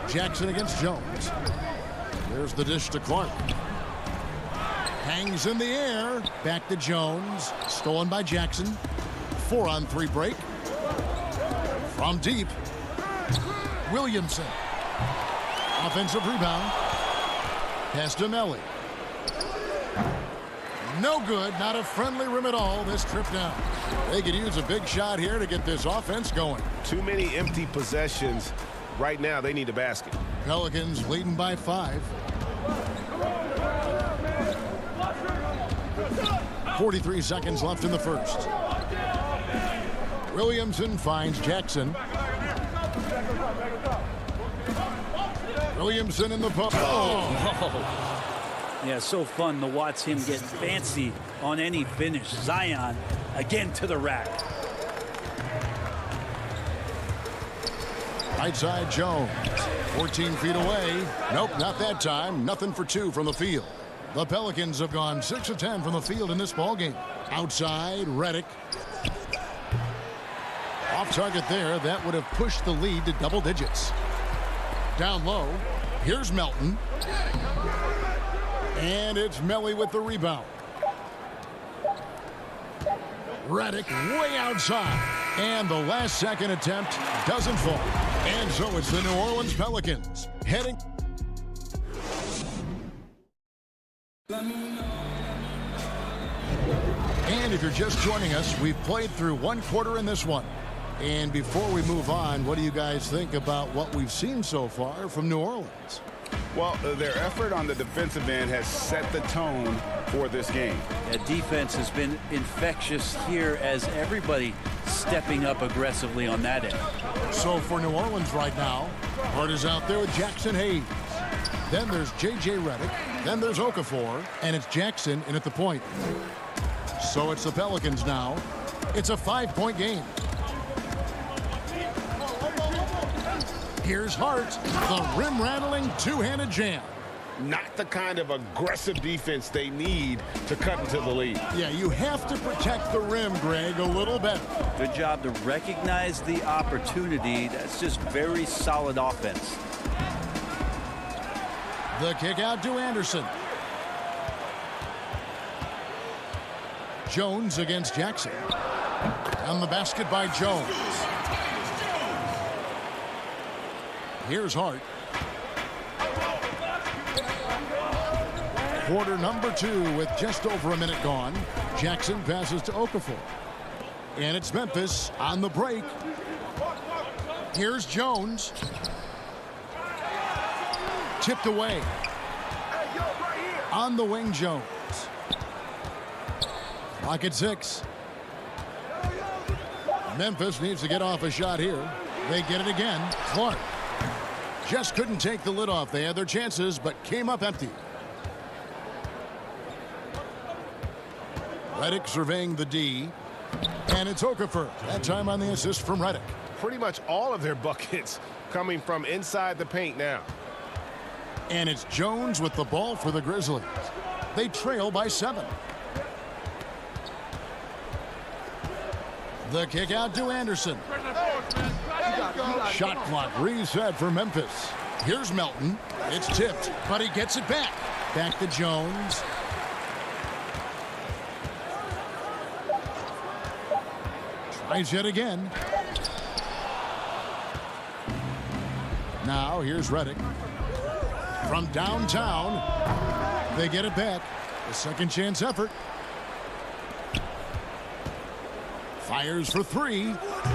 Jackson against Jones. There's the dish to Clark. Hangs in the air. Back to Jones. Stolen by Jackson. 4-on-3 break. From deep. Williamson. Offensive rebound. Pass to Melly. No good. Not a friendly rim at all this trip down. They could use a big shot here to get this offense going. Too many empty possessions. Right now, they need a basket. Pelicans leading by 5. 43 seconds left in the first. Williamson finds Jackson. Williamson in the post. Yeah, so fun to watch him get fancy on any finish. Zion again to the rack. Right side Jones. 14 feet away. Nope, not that time. Nothing for 2 from the field. The Pelicans have gone 6 of 10 from the field in this ballgame. Outside, Redick. Off target there. That would have pushed the lead to double digits. Down low. Here's Melton. And it's Melly with the rebound. Redick way outside. And the last second attempt doesn't fall. And so it's the New Orleans Pelicans heading. And if you're just joining us, we've played through 1 quarter in this one. And before we move on, what do you guys think about what we've seen so far from New Orleans? Well, their effort on the defensive end has set the tone for this game. The defense has been infectious here as everybody stepping up aggressively on that end. So for New Orleans right now, Hart is out there with Jackson Hayes. Then there's J.J. Redick. Then there's Okafor. And it's Jackson in at the point. So it's the Pelicans now. It's a 5-point game. Here's Hart, the rim-rattling two-handed jam. Not the kind of aggressive defense they need to cut into the lead. Yeah, you have to protect the rim, Greg, a little better. Good job to recognize the opportunity. That's just very solid offense. The kick out to Anderson. Jones against Jackson. On the basket by Jones. Here's Hart. Quarter number 2 with just over a minute gone. Jackson passes to Okafor. And it's Memphis on the break. Here's Jones. Tipped away. On the wing, Jones. Clock at 6. Memphis needs to get off a shot here. They get it again. Clark. Just couldn't take the lid off. They had their chances, but came up empty. Redick surveying the D. And it's Okafor. That time on the assist from Redick. Pretty much all of their buckets coming from inside the paint now. And it's Jones with the ball for the Grizzlies. They trail by 7. The kick out to Anderson. Shot clock reset for Memphis. Here's Melton. It's tipped, but he gets it back. Back to Jones. Tries yet again. Now here's Redick. From downtown, they get it back. A second chance effort. Fires for 3.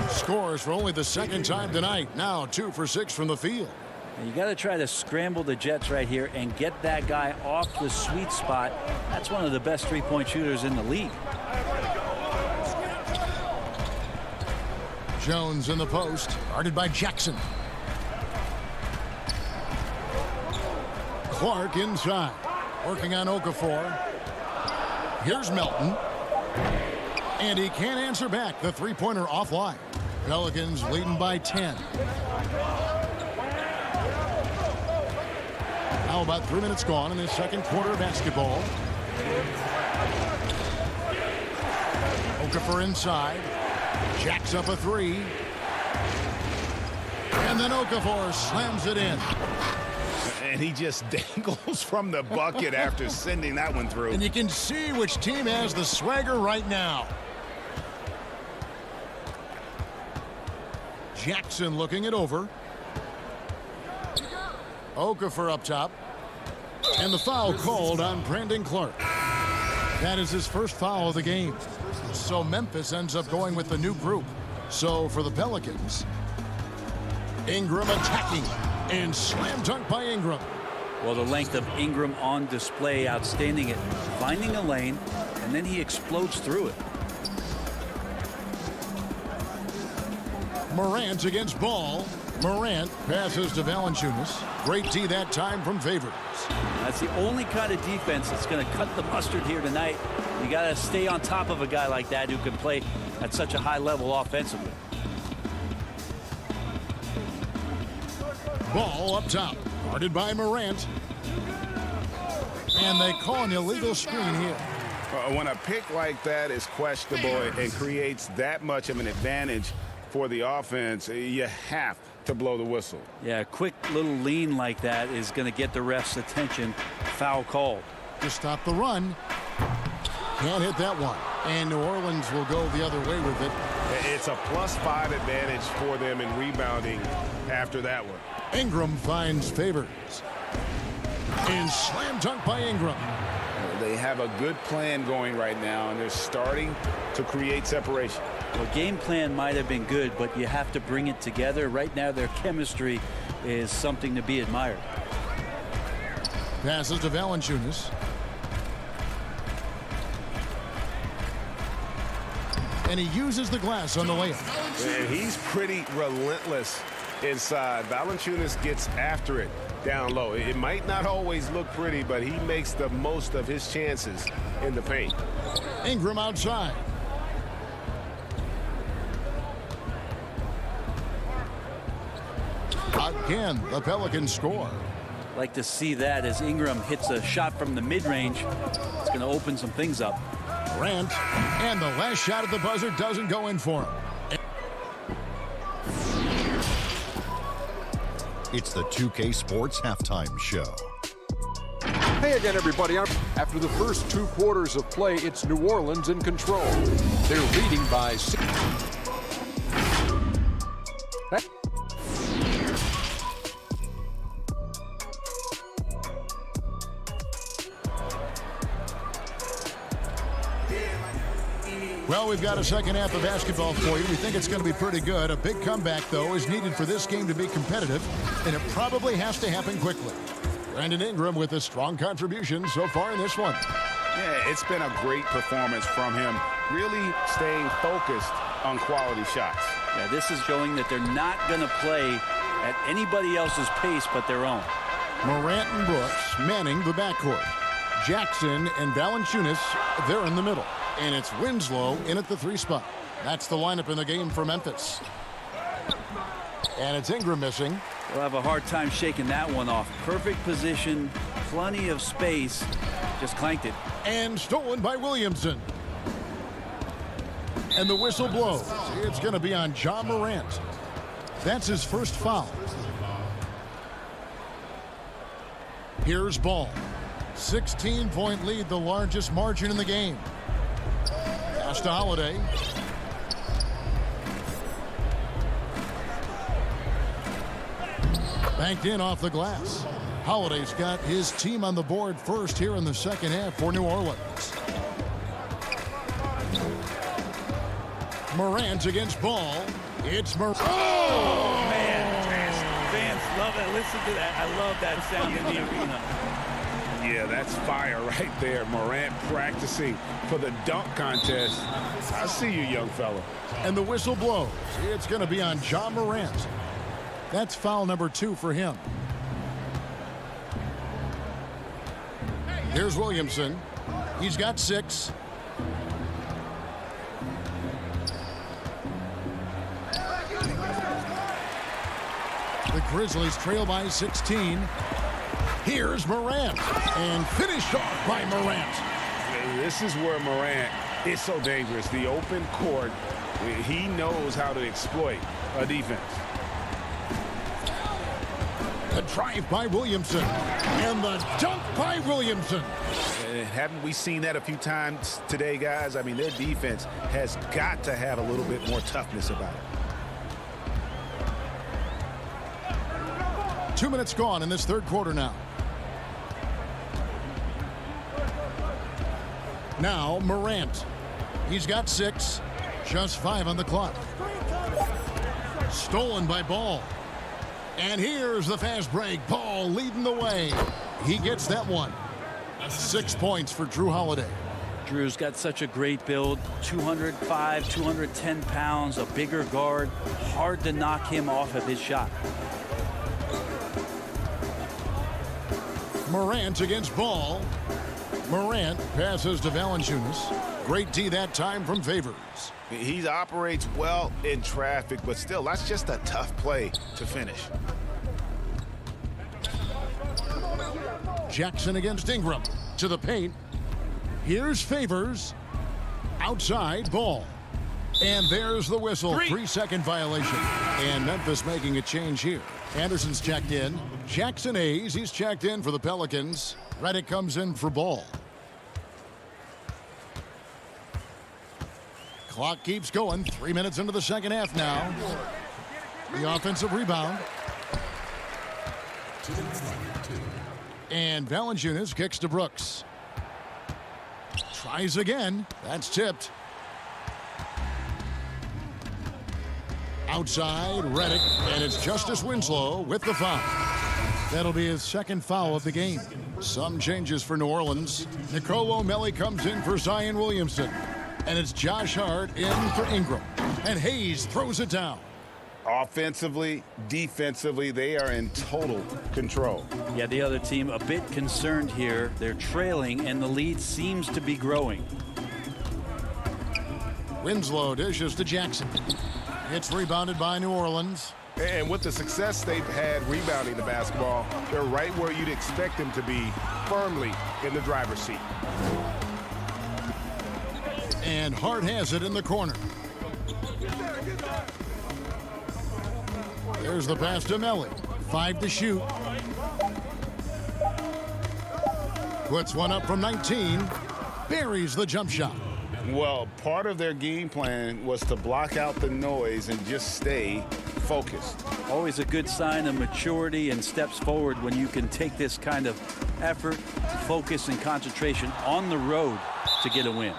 Scores for only the second time tonight. Now 2 for 6 from the field. You got to try to scramble the Jets right here and get that guy off the sweet spot. That's one of the best three-point shooters in the league. Jones in the post, guarded by Jackson. Clark inside, working on Okafor. Here's Melton. And he can't answer back. The three-pointer offline. Pelicans leading by 10. Now about 3 minutes gone in the second quarter of basketball. Okafor inside. Jacks up a three. And then Okafor slams it in. And he just dangles from the bucket after sending that one through. And you can see which team has the swagger right now. Jackson looking it over. Okafor up top. And the foul called on Brandon Clark. That is his first foul of the game. So Memphis ends up going with the new group. So for the Pelicans, Ingram attacking. And slam dunk by Ingram. Well, the length of Ingram on display, outstanding at finding a lane, and then he explodes through it. Morant against Ball. Morant passes to Valanciunas. Great D that time from Favors. That's the only kind of defense that's going to cut the mustard here tonight. You got to stay on top of a guy like that who can play at such a high level offensively. Ball up top, guarded by Morant. And they call an illegal screen here. When a pick like that is questionable and creates that much of an advantage for the offense, you have to blow the whistle. Yeah, a quick little lean like that is going to get the ref's attention. Foul called. To stop the run. Can't hit that one. And New Orleans will go the other way with it. It's a +5 advantage for them in rebounding after that one. Ingram finds Favors. And slam dunk by Ingram. They have a good plan going right now, and they're starting to create separation. Well, game plan might have been good, but you have to bring it together. Right now, their chemistry is something to be admired. Passes to Valanciunas. And he uses the glass on the layup. And he's pretty relentless inside. Valanciunas gets after it down low. It might not always look pretty, but he makes the most of his chances in the paint. Ingram outside. Again, the Pelicans score. Like to see that as Ingram hits a shot from the mid-range. It's going to open some things up. Grant, and the last shot at the buzzer doesn't go in for him. It's the 2K Sports Halftime Show. Hey again, everybody. After the first 2 quarters of play, it's New Orleans in control. They're leading by 6. Well, we've got a second half of basketball for you. We think it's going to be pretty good. A big comeback, though, is needed for this game to be competitive, and it probably has to happen quickly. Brandon Ingram with a strong contribution so far in this one. Yeah, it's been a great performance from him, really staying focused on quality shots. Yeah, this is showing that they're not going to play at anybody else's pace but their own. Morant and Brooks manning the backcourt. Jackson and Valanciunas, they're in the middle. And it's Winslow in at the 3 spot. That's the lineup in the game for Memphis. And it's Ingram missing. They'll have a hard time shaking that one off. Perfect position, plenty of space. Just clanked it. And stolen by Williamson. And the whistle blows. It's going to be on Ja Morant. That's his first foul. Here's Ball. 16-point lead, the largest margin in the game. Pass to Holiday. Banked in off the glass. Holiday's got his team on the board first here in the second half for New Orleans. Morant against Ball. It's Morant. Oh, man. Fans love it. Listen to that. I love that sound in the arena. Yeah, that's fire right there. Morant practicing for the dunk contest. I see you, young fella. And the whistle blows. It's going to be on Ja Morant. That's foul number 2 for him. Here's Williamson. He's got 6. The Grizzlies trail by 16. Here's Morant. And finished off by Morant. This is where Morant is so dangerous. The open court, he knows how to exploit a defense. The drive by Williamson. And the dunk by Williamson. Haven't we seen that a few times today, guys? I mean, their defense has got to have a little bit more toughness about it. 2 minutes gone in this third quarter now. Now Morant. He's got 6. Just 5 on the clock. Stolen by Ball. And here's the fast break. Ball leading the way. He gets that one. 6 points for Drew Holiday. Drew's got such a great build. 205, 210 pounds, a bigger guard. Hard to knock him off of his shot. Morant against Ball. Morant passes to Valanciunas. Great D that time from Favors. He operates well in traffic, but still, that's just a tough play to finish. Jackson against Ingram. To the paint. Here's Favors. Outside Ball. And there's the whistle. 3-second violation. And Memphis making a change here. Anderson's checked in. Jackson Hayes, he's checked in for the Pelicans. Redick comes in for Ball. Clock keeps going. 3 minutes into the second half now. The offensive rebound. And Valanciunas kicks to Brooks. Tries again. That's tipped. Outside, Redick, and it's Justice Winslow with the foul. That'll be his second foul of the game. Some changes for New Orleans. Nicolo Melli comes in for Zion Williamson. And it's Josh Hart in for Ingram. And Hayes throws it down. Offensively, defensively, they are in total control. Yeah, the other team a bit concerned here. They're trailing, and the lead seems to be growing. Winslow dishes to Jackson. It's rebounded by New Orleans. And with the success they've had rebounding the basketball, they're right where you'd expect them to be, firmly in the driver's seat. And Hart has it in the corner. There's the pass to Melli. 5 to shoot. Puts one up from 19. Buries the jump shot. Well, part of their game plan was to block out the noise and just stay focused. Always a good sign of maturity and steps forward when you can take this kind of effort, focus, and concentration on the road to get a win.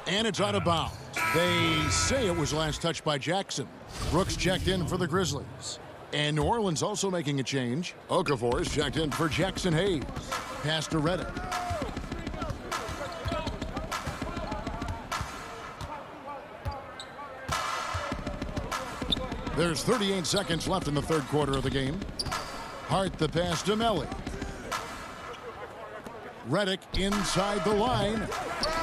And it's out of bounds. They say it was last touched by Jackson. Brooks checked in for the Grizzlies. And New Orleans also making a change. Okafor is checked in for Jackson Hayes. Pass to Redick. There's 38 seconds left in the third quarter of the game. Hart the pass to Melli. Redick inside the line.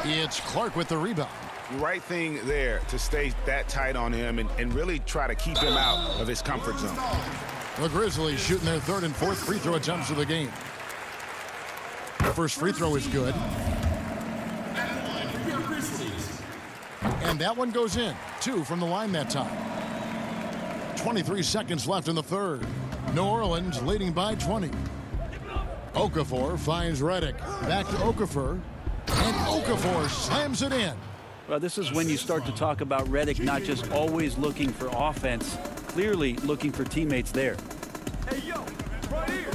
It's Clark with the rebound. Right thing there to stay that tight on him and really try to keep him out of his comfort zone. The Grizzlies shooting their third and fourth free throw attempts of the game. The first free throw is good. And that one goes in. 2 from the line that time. 23 seconds left in the third. New Orleans leading by 20. Okafor finds Redick. Back to Okafor. And Okafor slams it in. Well, this is when you start to talk about Redick not just always looking for offense, clearly looking for teammates there. Hey, yo, right here.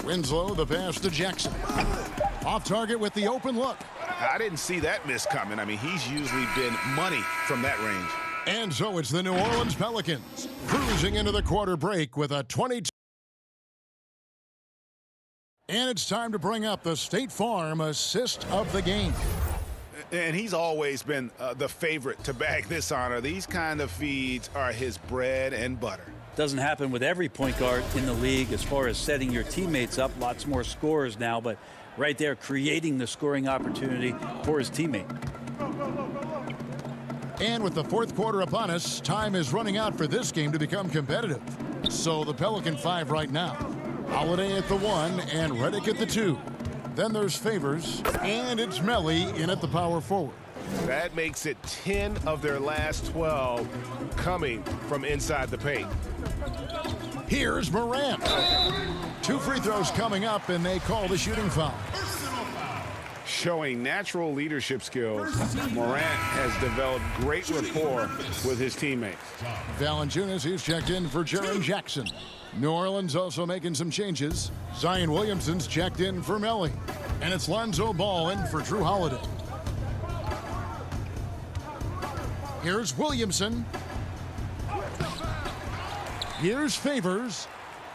Winslow, the pass to Jackson. Off target with the open look. I didn't see that miss coming. I mean, he's usually been money from that range. And so it's the New Orleans Pelicans cruising into the quarter break with a 22. And it's time to bring up the State Farm assist of the game. And he's always been the favorite to bag this honor. These kind of feeds are his bread and butter. Doesn't happen with every point guard in the league as far as setting your teammates up. Lots more scorers now, but right there creating the scoring opportunity for his teammate. And with the fourth quarter upon us, time is running out for this game to become competitive. So the Pelican 5 right now. Holiday at the 1 and Reddick at the 2. Then there's Favors, and it's Melly in at the power forward. That makes it 10 of their last 12 coming from inside the paint. Here's Morant. 2 free throws coming up, and they call the shooting foul. Showing natural leadership skills, Morant has developed great rapport with his teammates. Valanciunas, he's checked in for Jaren Jackson. New Orleans also making some changes. Zion Williamson's checked in for Melly. And it's Lonzo Ball in for Drew Holiday. Here's Williamson. Here's Favors.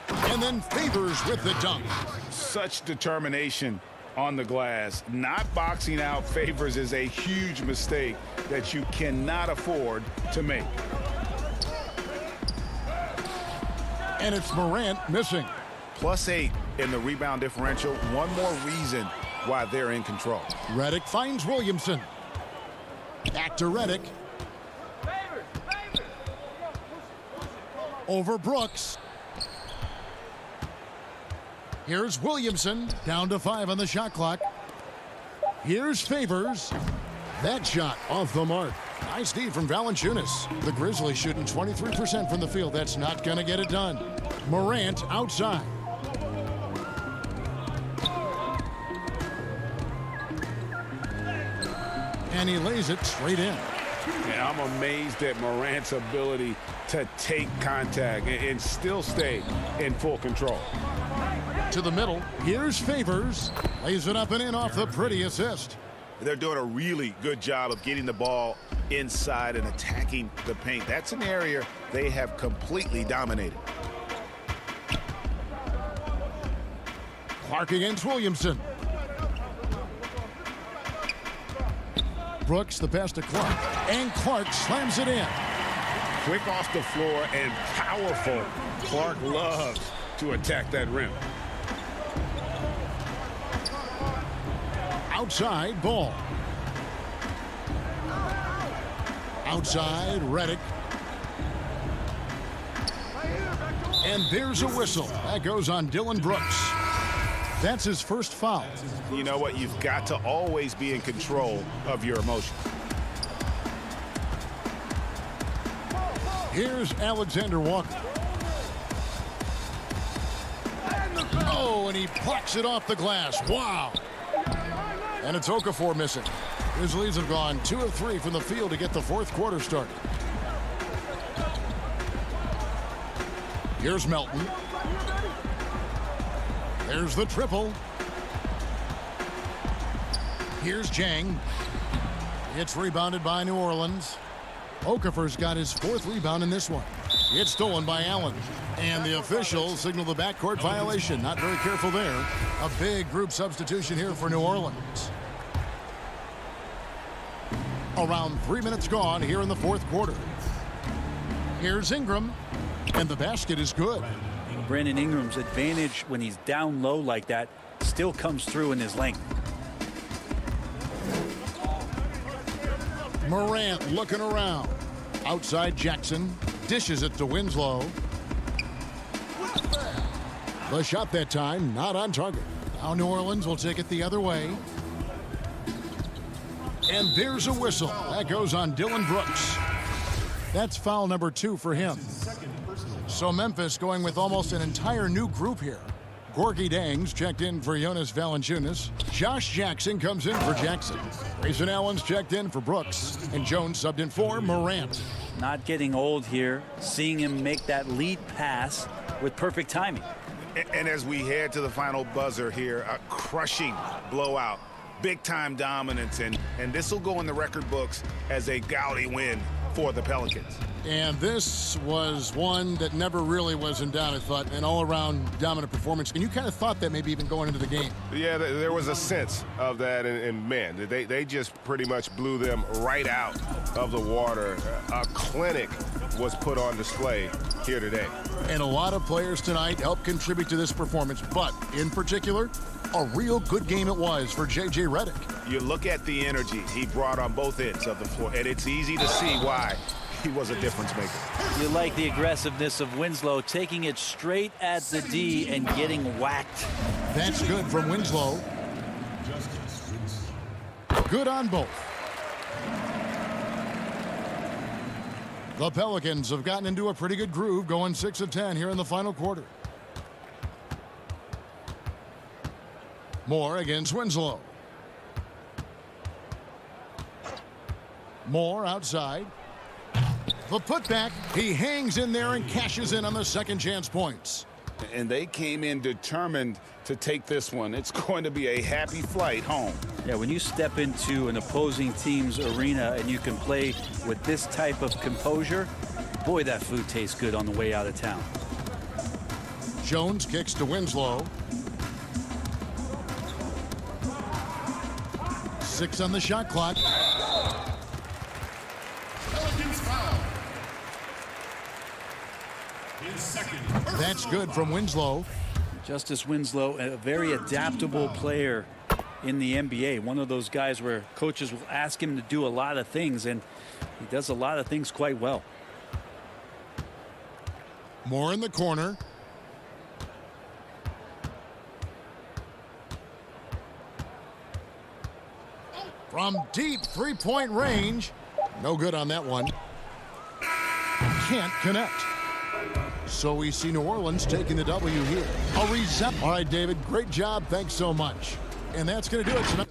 And then Favors with the dunk. Such determination on the glass. Not boxing out Favors is a huge mistake that you cannot afford to make. And it's Morant missing. +8 in the rebound differential. One more reason why they're in control. Reddick finds Williamson. Back to Reddick. Over Brooks. Here's Williamson, down to 5 on the shot clock. Here's Favors. That shot off the mark. Nice D from Valanciunas. The Grizzlies shooting 23% from the field. That's not going to get it done. Morant outside. And he lays it straight in. And I'm amazed at Morant's ability to take contact and still stay in full control. To the middle. Here's Favors. Lays it up and in off the pretty assist. They're doing a really good job of getting the ball inside and attacking the paint. That's an area they have completely dominated. Clark against Williamson. Brooks, the pass to Clark. And Clark slams it in. Quick off the floor and powerful. Clark loves to attack that rim. Outside, Ball. Outside, Reddick. And there's a whistle. That goes on Dylan Brooks. That's his first foul. You know what? You've got to always be in control of your emotions. Here's Alexander Walker. Oh, and he plucks it off the glass. Wow. And it's Okafor missing. Grizzlies have gone 2 of 3 from the field to get the fourth quarter started. Here's Melton. There's the triple. Here's Jang. It's rebounded by New Orleans. Okafor's got his 4th rebound in this one. It's stolen by Allen. And the officials signal the backcourt violation. Not very careful there. A big group substitution here for New Orleans. Around 3 minutes gone here in the fourth quarter. Here's Ingram. And the basket is good. Brandon Ingram's advantage when he's down low like that still comes through in his length. Morant looking around. Outside Jackson. Dishes it to Winslow. The shot that time not on target. Now New Orleans will take it the other way. And there's a whistle. That goes on Dylan Brooks. That's foul number 2 for him. So Memphis going with almost an entire new group here. Gorgie Dangs checked in for Jonas Valanciunas. Josh Jackson comes in for Jackson. Grayson Allen's checked in for Brooks. And Jones subbed in for Morant. Not getting old here. Seeing him make that lead pass with perfect timing. And as we head to the final buzzer here, a crushing blowout. Big-time dominance, and this will go in the record books as a gaudy win for the Pelicans. And this was one that never really was in doubt, I thought, an all-around dominant performance. And you kind of thought that maybe even going into the game. Yeah, there was a sense of that, and man, they just pretty much blew them right out of the water. A clinic was put on display here today. And a lot of players tonight helped contribute to this performance, but in particular, a real good game it was for J.J. Redick. You look at the energy he brought on both ends of the floor, and it's easy to see why he was a difference maker. You like the aggressiveness of Winslow, taking it straight at the D and getting whacked. That's good from Winslow. Good on both. The Pelicans have gotten into a pretty good groove, going 6 of 10 here in the final quarter. Moore against Winslow. Moore outside. The putback. He hangs in there and cashes in on the second chance points. And they came in determined to take this one. It's going to be a happy flight home. Yeah, when you step into an opposing team's arena and you can play with this type of composure, boy, that food tastes good on the way out of town. Jones kicks to Winslow. 6 on the shot clock. That's good from Winslow. Justice Winslow, a very adaptable player in the NBA. One of those guys where coaches will ask him to do a lot of things, and he does a lot of things quite well. Moore in the corner. From deep three-point range. No good on that one. Can't connect. So we see New Orleans taking the W here. All right, David, great job. Thanks so much. And that's going to do it tonight.